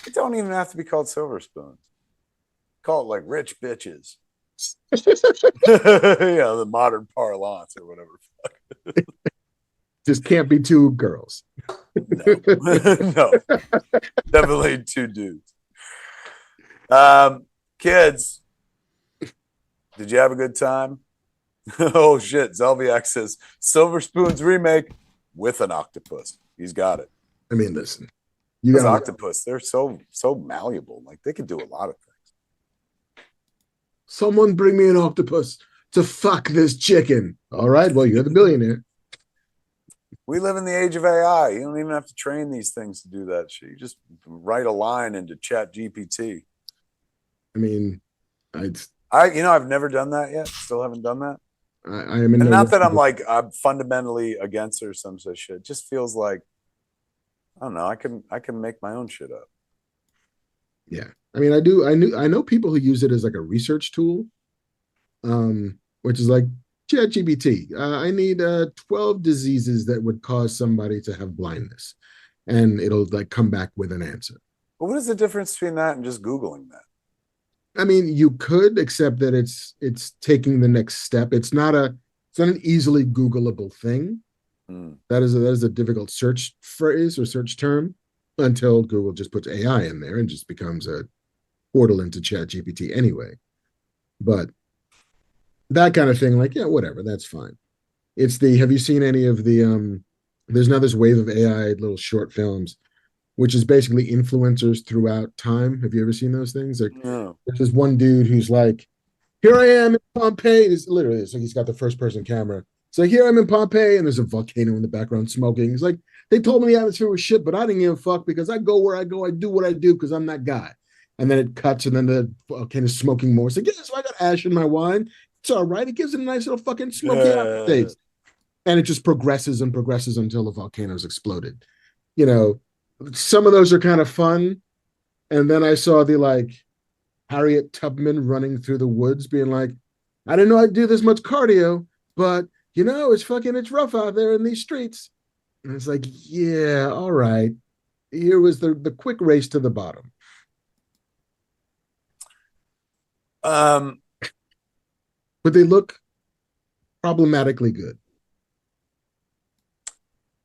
It don't even have to be called Silver Spoons. Call it like Rich Bitches. The modern parlance or whatever. Just can't be two girls. No. Definitely two dudes. Kids, did you have a good time? Oh shit. Zelviak says Silver Spoons remake with an octopus. He's got it. I mean, listen. Those octopus, they're so malleable. Like they can do a lot of things. Someone bring me an octopus to fuck this chicken. All right. Well, you're the billionaire. We live in the age of AI. You don't even have to train these things to do that shit. You just write a line into Chat GPT. I mean, I've never done that yet. Still haven't done that. I am in. And not that I'm fundamentally against it or some such shit. It just feels like, I don't know. I can make my own shit up. Yeah. I mean, I know people who use it as like a research tool, which is like ChatGPT. I need 12 diseases that would cause somebody to have blindness, and it'll like come back with an answer. But what is the difference between that and just Googling that? I mean, you could, except that it's taking the next step. It's not an easily Googleable thing. That is a difficult search phrase or search term until Google just puts AI in there and just becomes a portal into ChatGPT anyway. But that kind of thing, like, yeah, whatever, that's fine. Have you seen any of the there's now this wave of AI little short films, which is basically influencers throughout time. Have you ever seen those things? Like, no. There's this one dude who's like, here I am in Pompeii. It's literally, so he's got the first person camera. So here I'm in Pompeii, and there's a volcano in the background smoking. He's like, they told me the atmosphere was shit, but I didn't give a fuck because I go where I go. I do what I do because I'm that guy. And then it cuts, and then the volcano is smoking more. It's like, yeah, so I got ash in my wine. It's all right. It gives it a nice little fucking smoky aftertaste. And it just progresses and progresses until the volcano's exploded. Some of those are kind of fun. And then I saw the like Harriet Tubman running through the woods being like, I didn't know I'd do this much cardio, but it's rough out there in these streets. And it's like, yeah, all right. Here was the quick race to the bottom. But they look problematically good.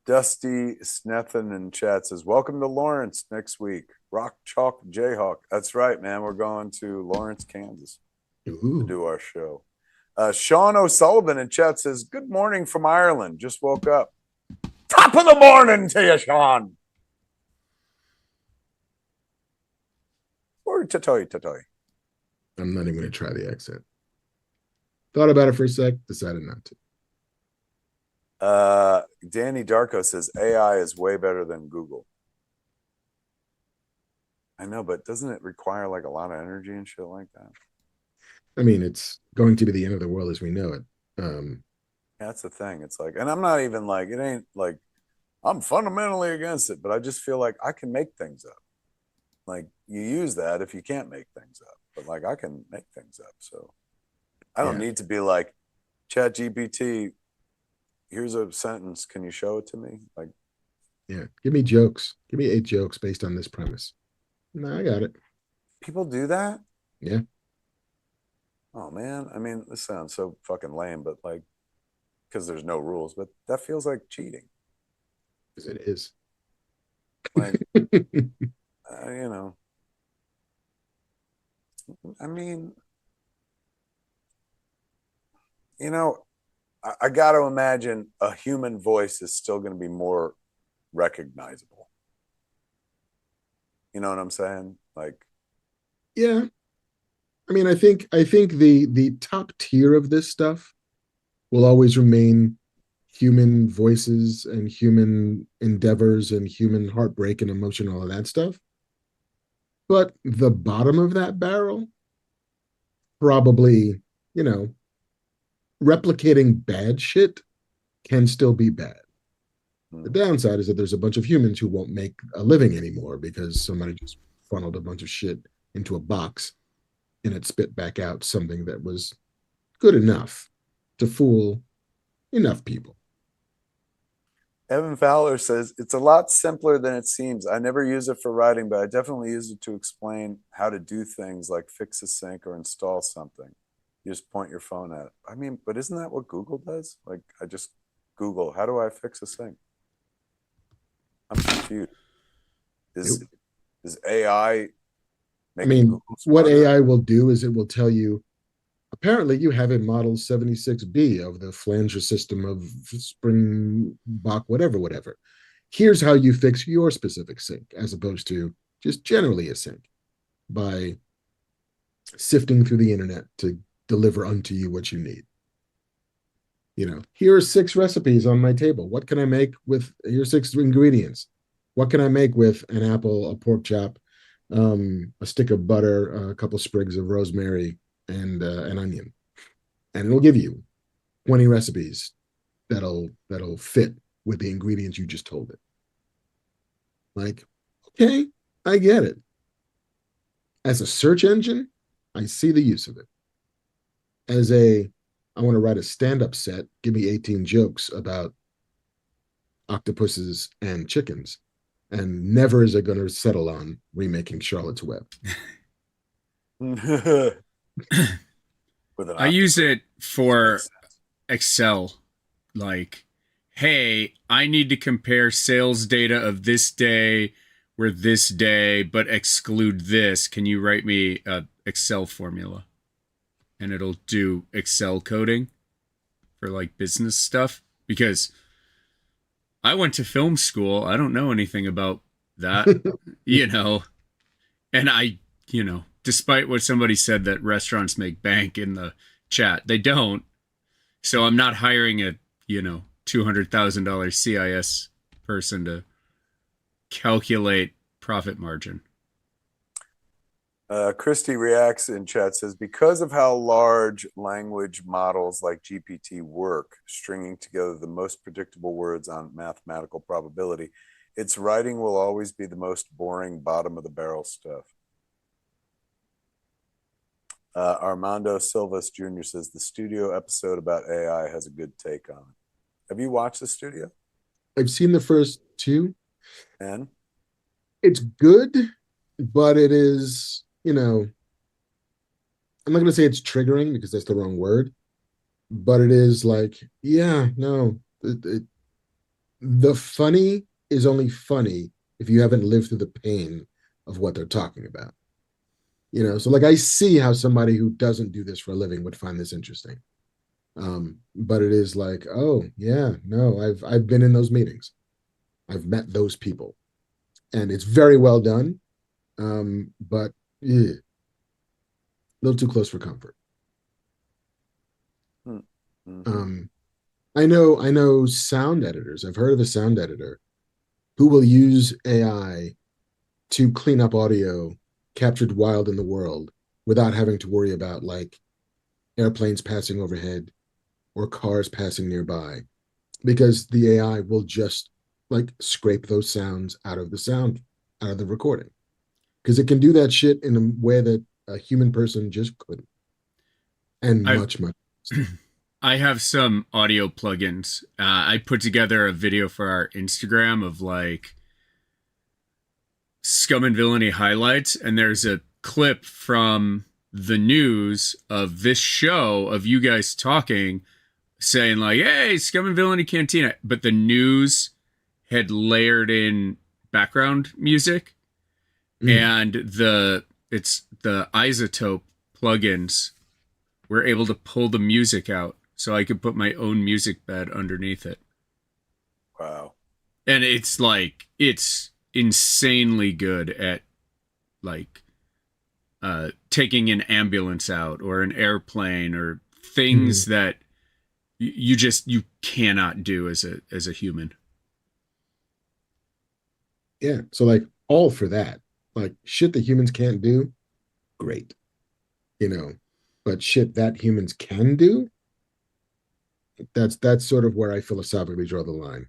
Dusty Snethan in chat says, welcome to Lawrence next week. Rock Chalk Jayhawk. That's right, man. We're going to Lawrence, Kansas to do our show. Sean O'Sullivan in chat says, good morning from Ireland. Just woke up. Top of the morning to you, Sean. Or Tatoy. I'm not even going to try the accent. Thought about it for a sec, decided not to. Danny Darko says AI is way better than Google. I know, but doesn't it require like a lot of energy and shit like that? I mean, it's going to be the end of the world as we know it. Yeah, that's the thing. It's like, and I'm not even like, it ain't like I'm fundamentally against it, but I just feel like I can make things up. Like you use that if you can't make things up, but like I can make things up. So I don't need to be like, Chat GPT, here's a sentence. Can you show it to me? Like, yeah, give me jokes. Give me 8 jokes based on this premise. No, I got it. people do that? Yeah. Oh man. I mean, this sounds so fucking lame, but like, because there's no rules, but that feels like cheating. Because it is. Like, you know, I mean, you know, I got to imagine a human voice is still going to be more recognizable. You know what I'm saying? Like, Yeah. I mean, I think the top tier of this stuff will always remain human voices and human endeavors and human heartbreak and emotion, all of that stuff. But the bottom of that barrel, probably, you know, replicating bad shit can still be bad. The downside is that there's a bunch of humans who won't make a living anymore because somebody just funneled a bunch of shit into a box and it spit back out something that was good enough to fool enough people. Evan Fowler says it's a lot simpler than it seems. I never use it for writing, but I definitely use it to explain how to do things like fix a sink or install something. You just point your phone at it. I mean, but isn't that what Google does? Like, I just Google, how do I fix a sink? I'm confused. Is AI I mean, what AI will do is it will tell you, apparently you have a model 76B of the flanger system of Springbok, whatever. Here's how you fix your specific sink, as opposed to just generally a sink, by sifting through the internet to deliver unto you what you need. You know, here are 6 recipes on my table. What can I make with, here's 6 ingredients. What can I make with an apple, a pork chop, a stick of butter, a couple sprigs of rosemary, and an onion? And it'll give you 20 recipes that'll fit with the ingredients you just told it. Like, okay, I get it. As a search engine, I see the use of it. As a, I want to write a stand-up set, give me 18 jokes about octopuses and chickens, and never is it going to settle on remaking Charlotte's Web. I use it for Excel. Like, hey, I need to compare sales data of this day with this day, but exclude this. Can you write me a Excel formula? And it'll do Excel coding for like business stuff, because I went to film school. I don't know anything about that, you know, and despite what somebody said that restaurants make bank in the chat, they don't. So I'm not hiring a, $200,000 CIS person to calculate profit margin. Christy reacts in chat, says, because of how large language models like GPT work, stringing together the most predictable words on mathematical probability, its writing will always be the most boring, bottom of the barrel stuff. Armando Silvas Jr. says the studio episode about AI has a good take on it. Have you watched the studio? I've seen the first 2. And it's good, but it is, I'm not going to say it's triggering because that's the wrong word, but it is like, yeah, no, the funny is only funny if you haven't lived through the pain of what they're talking about. So like I see how somebody who doesn't do this for a living would find this interesting. But it is like, oh yeah, no, I've been in those meetings. I've met those people, and it's very well done. But yeah, a little too close for comfort. Mm-hmm. I know sound editors. I've heard of a sound editor who will use AI to clean up audio captured wild in the world without having to worry about like airplanes passing overhead or cars passing nearby, because the AI will just like scrape those sounds out of the recording, because it can do that shit in a way that a human person just couldn't, and I much I have some audio plugins. I put together a video for our Instagram of like Scum and Villainy highlights, and there's a clip from the news of this show of you guys talking, saying like, "Hey, Scum and Villainy Cantina," but the news had layered in background music, and it's the isotope plugins were able to pull the music out, so I could put my own music bed underneath it. Wow. And it's insanely good at like taking an ambulance out or an airplane or things that you cannot do as a human. Yeah. So like all for that. Like shit that humans can't do, great. You know, but shit that humans can do, that's sort of where I philosophically draw the line.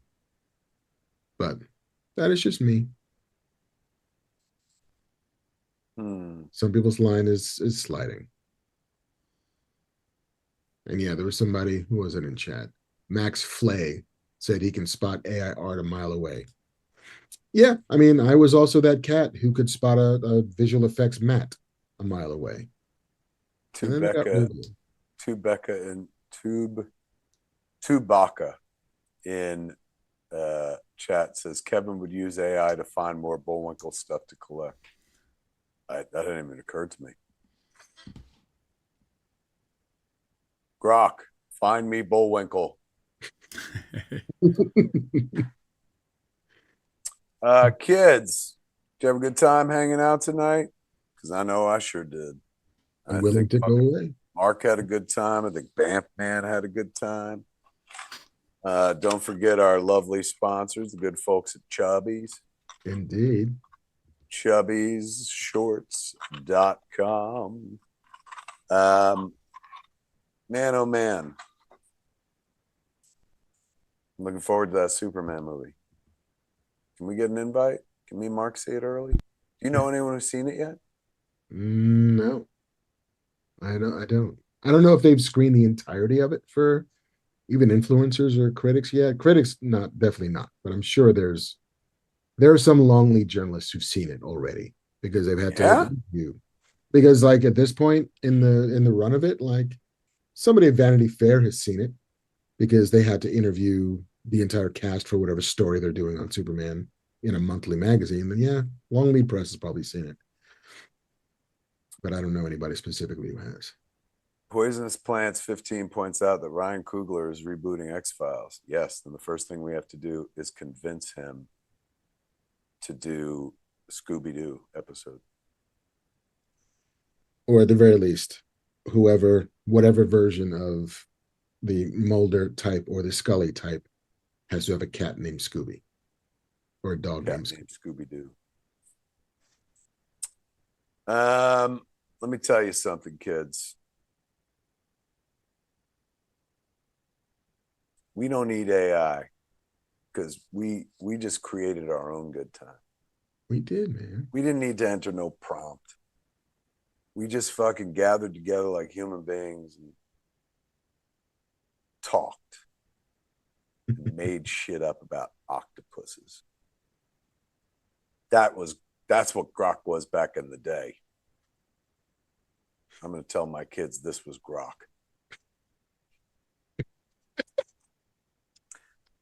But that is just me. Some people's line is sliding. And yeah, there was somebody who wasn't in chat. Max Flay said he can spot AI art a mile away. Yeah, I mean, I was also that cat who could spot a visual effects mat a mile away. And then Tubeka and Tubaka in chat says Kevin would use AI to find more Bullwinkle stuff to collect. That didn't even occur to me. Grok, find me Bullwinkle. Kids, did you have a good time hanging out tonight? Because I know I sure did. I'm willing to go away. Mark had a good time. I think Bamf Man had a good time. Don't forget our lovely sponsors, the good folks at Chubby's. Indeed. Chubby'sShorts.com. Man, oh man. I'm looking forward to that Superman movie. Can we get an invite? Can me and Mark see it early? Do you know anyone who's seen it yet? No, I don't. I don't know if they've screened the entirety of it for even influencers or critics yet. Critics, definitely not. But I'm sure there are some long lead journalists who've seen it already because they've had to review. Because like at this point in the run of it, like somebody at Vanity Fair has seen it because they had to interview the entire cast for whatever story they're doing on Superman in a monthly magazine. Then yeah, long lead press has probably seen it. But I don't know anybody specifically who has. Poisonous Plants 15 points out that Ryan Coogler is rebooting X-Files. Yes, then the first thing we have to do is convince him to do a Scooby-Doo episode. Or at the very least, whatever version of the Mulder type or the Scully type has to have a cat named Scooby or a dog named Scooby-Doo. Let me tell you something, kids. We don't need AI because we just created our own good time. We did, man. We didn't need to enter no prompt. We just fucking gathered together like human beings and talked and made shit up about octopuses. That's what Grok was back in the day. I'm going to tell my kids this was Grok.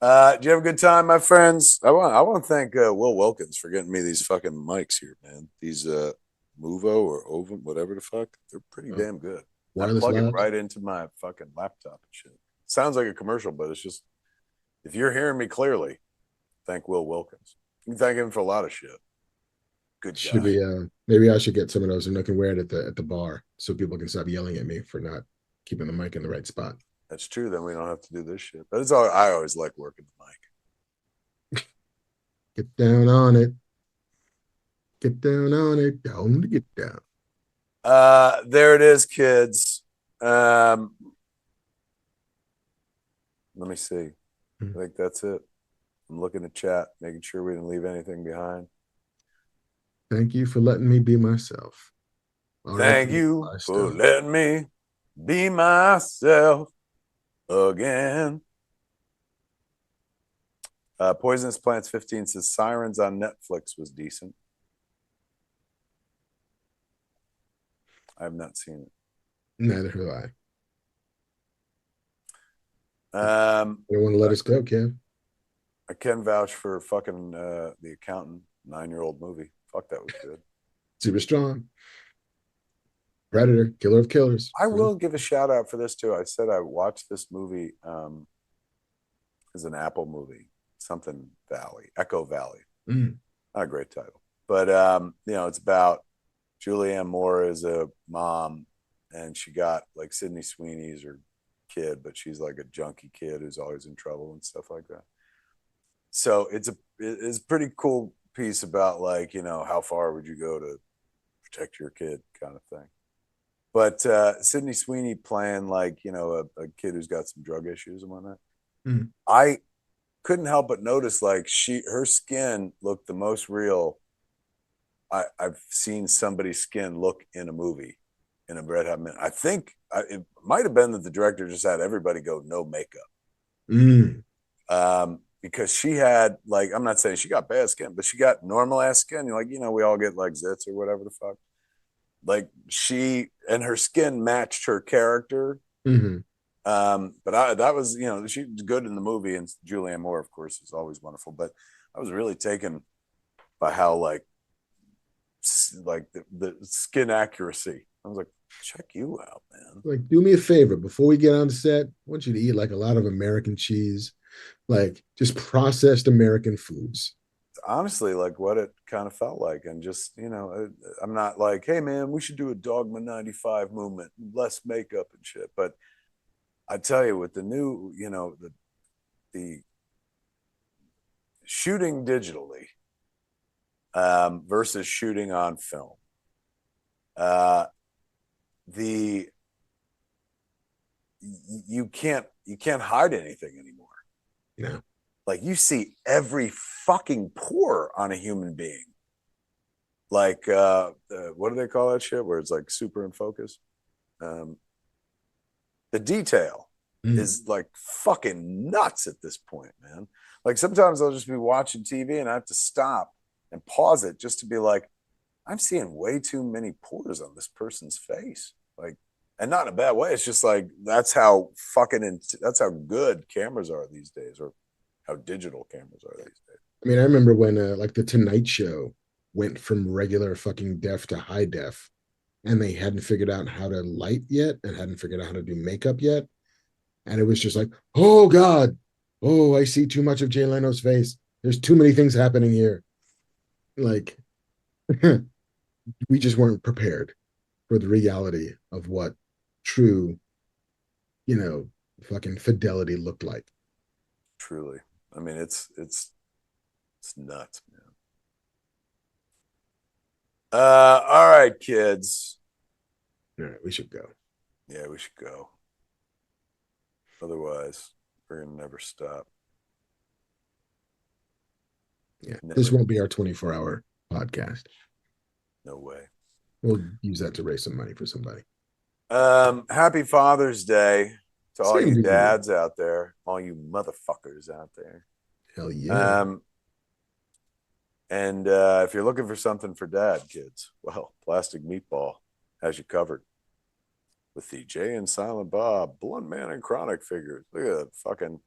Do you have a good time, my friends? I want to thank Will Wilkins for getting me these fucking mics here, man. These Movo or Ovum, whatever the fuck, they're pretty damn good. I plug it right into my fucking laptop and shit. Sounds like a commercial, but it's just, if you're hearing me clearly, Thank Will Wilkins. You can thank him for a lot of shit. Good Should guy. be maybe I should get some of those and I can wear it at the bar so people can stop yelling at me for not keeping the mic in the right spot. That's true. Then we don't have to do this shit. But I always like working the mic. Get down on it. Get down on it. Down to get down. There it is, kids. Let me see. I think that's it. I'm looking at chat, making sure we didn't leave anything behind. Thank you for letting me be myself. Thank you for letting me be myself again. Poisonous Plants 15 says Sirens on Netflix was decent. I have not seen it. Neither have I. You want to let us go, Kev? I can vouch for fucking The Accountant, 9-year-old movie. Fuck, that was good. Super strong. Predator, killer of killers. I will give a shout out for this too. I said I watched this movie as an Apple movie, something Valley, Echo Valley. Mm. Not a great title, but it's about Julianne Moore is a mom, and she got like Sydney Sweeney's her kid, but she's like a junkie kid who's always in trouble and stuff like that. So it's a pretty cool piece about like, how far would you go to protect your kid kind of thing. But Sydney Sweeney playing like, a kid who's got some drug issues and whatnot. Mm. I couldn't help but notice like her skin looked the most real I've seen somebody's skin look in a movie, in a Red Hot Minute. I think it might have been that the director just had everybody go no makeup. Mm. Because she had like, I'm not saying she got bad skin, but she got normal ass skin. Like, we all get like zits or whatever the fuck. Like her skin matched her character. Mm-hmm. But that was, she was good in the movie, and Julianne Moore, of course, is always wonderful. But I was really taken by how like the skin accuracy. I was like, check you out, man. Like, do me a favor before we get on set. I want you to eat like a lot of American cheese, like just processed American foods. Honestly, like what it kind of felt like, and just I'm not like, hey man, we should do a Dogma 95 movement, less makeup and shit. But I tell you, with the new, the shooting digitally versus shooting on film, you can't hide anything anymore. No. Like you see every fucking pore on a human being. Like what do they call that shit where it's like super in focus? The detail is like fucking nuts at this point, man. Like sometimes I'll just be watching TV and I have to stop and pause it just to be like, I'm seeing way too many pores on this person's face. Like, and not in a bad way. It's just like, that's how good cameras are these days, or how digital cameras are these days. I mean, I remember when like the Tonight Show went from regular fucking def to high def, and they hadn't figured out how to light yet and hadn't figured out how to do makeup yet. And it was just like, oh God, oh, I see too much of Jay Leno's face. There's too many things happening here. Like, we just weren't prepared for the reality of what true, fucking fidelity looked like. Truly. I mean, it's nuts, man. All right, kids. All right, we should go. Yeah, we should go. Otherwise, we're gonna never stop. Yeah, this won't be our 24-hour podcast. No way. We'll use that to raise some money for somebody. Happy Father's Day to all you dads out there, all you motherfuckers out there. Hell yeah. And if you're looking for something for dad, kids, well, Plastic Meatball has you covered with the Jay and Silent Bob Blunt Man and Chronic figures. Look at that fucking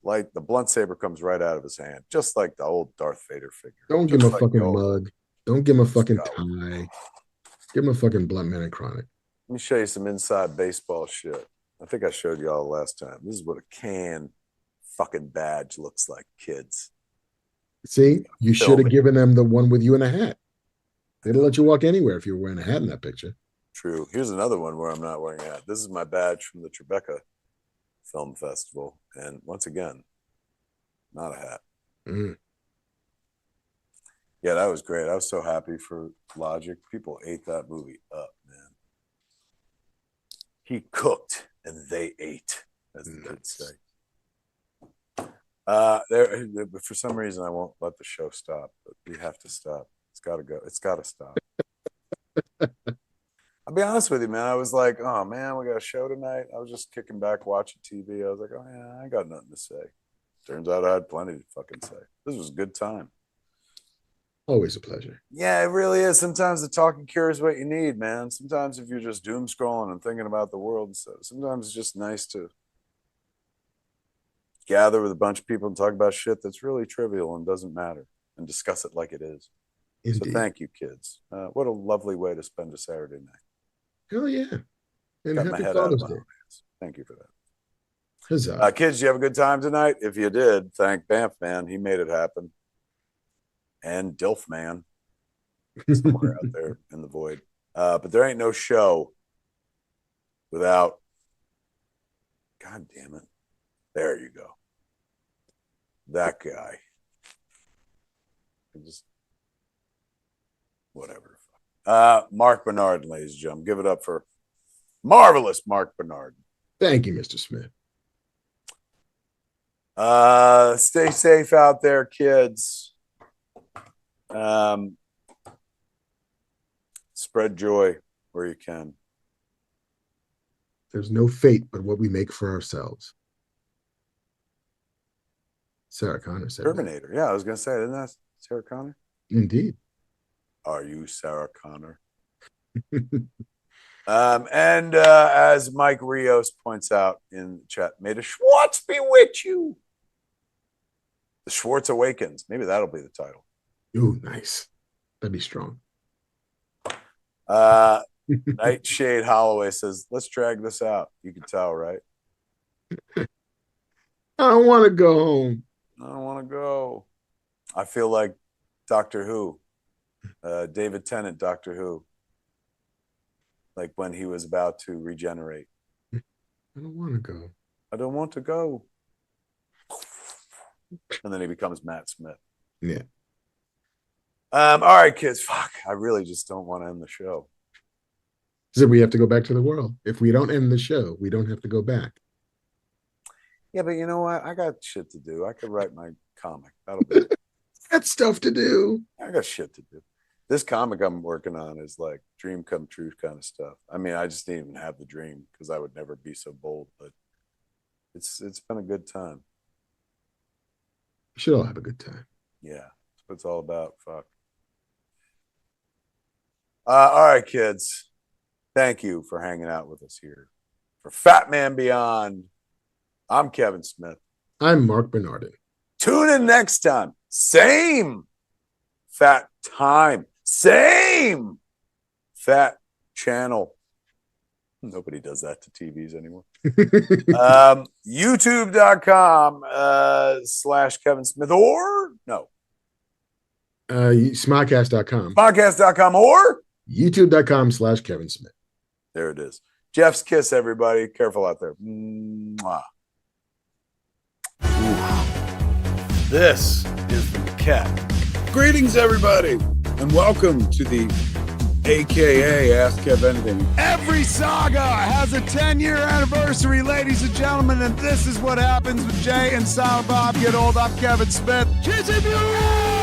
light. The blunt saber comes right out of his hand, just like the old Darth Vader figure. Don't give him a fucking mug. Don't give him a fucking tie. Give him a fucking Blunt Man and Chronic. Let me show you some inside baseball shit. I think I showed you all last time. This is what a can fucking badge looks like, kids. See, you should Film have it. given them the one with you in a hat. They'd let you walk anywhere if you were wearing a hat in that picture. True. Here's another one where I'm not wearing a hat. This is my badge from the Tribeca Film Festival. And once again, not a hat. Mm. Yeah, that was great. I was so happy for Logic. People ate that movie up, man. He cooked and they ate, as the kids say. For some reason, I won't let the show stop, but we have to stop. It's got to go. It's got to stop. I'll be honest with you, man. I was like, oh, man, we got a show tonight. I was just kicking back, watching TV. I was like, oh, yeah, I got nothing to say. Turns out I had plenty to fucking say. This was a good time. Always a pleasure. Yeah, it really is. Sometimes the talking cure is what you need, man. Sometimes if you're just doom scrolling and thinking about the world and stuff, sometimes it's just nice to gather with a bunch of people and talk about shit that's really trivial and doesn't matter and discuss it like it is. Indeed. So thank you, kids. What a lovely way to spend a Saturday night. Hell yeah. And got happy my head Father's out of my Day. hands. Thank you for that. Huzzah. Kids, you have a good time tonight? If you did, thank Banff, man. He made it happen. And Dilf, man. Somewhere out there in the void. But there ain't no show without, God damn it. There you go. That guy. Just whatever. Marc Bernardin, ladies and gentlemen. Give it up for marvelous Marc Bernardin. Thank you, Mr. Smith. Stay safe out there, kids. Spread joy where you can. There's no fate but what we make for ourselves. Sarah Connor said Terminator. That. Yeah, I was going to say, isn't that Sarah Connor? Indeed. Are you Sarah Connor? And as Mike Rios points out in the chat, may the Schwartz be with you. The Schwartz Awakens. Maybe that'll be the title. Ooh, nice. That'd be strong. Nightshade Holloway says, let's drag this out. You can tell, right? I don't want to go home. I don't want to go. I feel like Doctor Who. David Tennant, Doctor Who. Like when he was about to regenerate. I don't want to go. I don't want to go. And then he becomes Matt Smith. Yeah. All right, kids. Fuck. I really just don't want to end the show. So we have to go back to the world. If we don't end the show, we don't have to go back. Yeah, but you know what? I got shit to do. I could write my comic. That'll be it. Got stuff to do. I got shit to do. This comic I'm working on is like dream come true kind of stuff. I mean, I just didn't even have the dream because I would never be so bold, but it's been a good time. We should all have a good time. Yeah, that's what it's all about. Fuck. All right, kids. Thank you for hanging out with us here. For Fat Man Beyond, I'm Kevin Smith. I'm Marc Bernardin. Tune in next time. Same fat time. Same fat channel. Nobody does that to TVs anymore. YouTube.com/Kevin Smith or no. Smodcast.com. Smodcast.com or YouTube.com/Kevin Smith. There it is. Jeff's kiss, everybody. Careful out there. Mwah. This is the cat. Greetings, everybody, and welcome to the AKA Ask Kev Anything. Every saga has a 10-year anniversary, ladies and gentlemen, and this is what happens when Jay and Silent Bob get old. I'm Kevin Smith. Kissing you!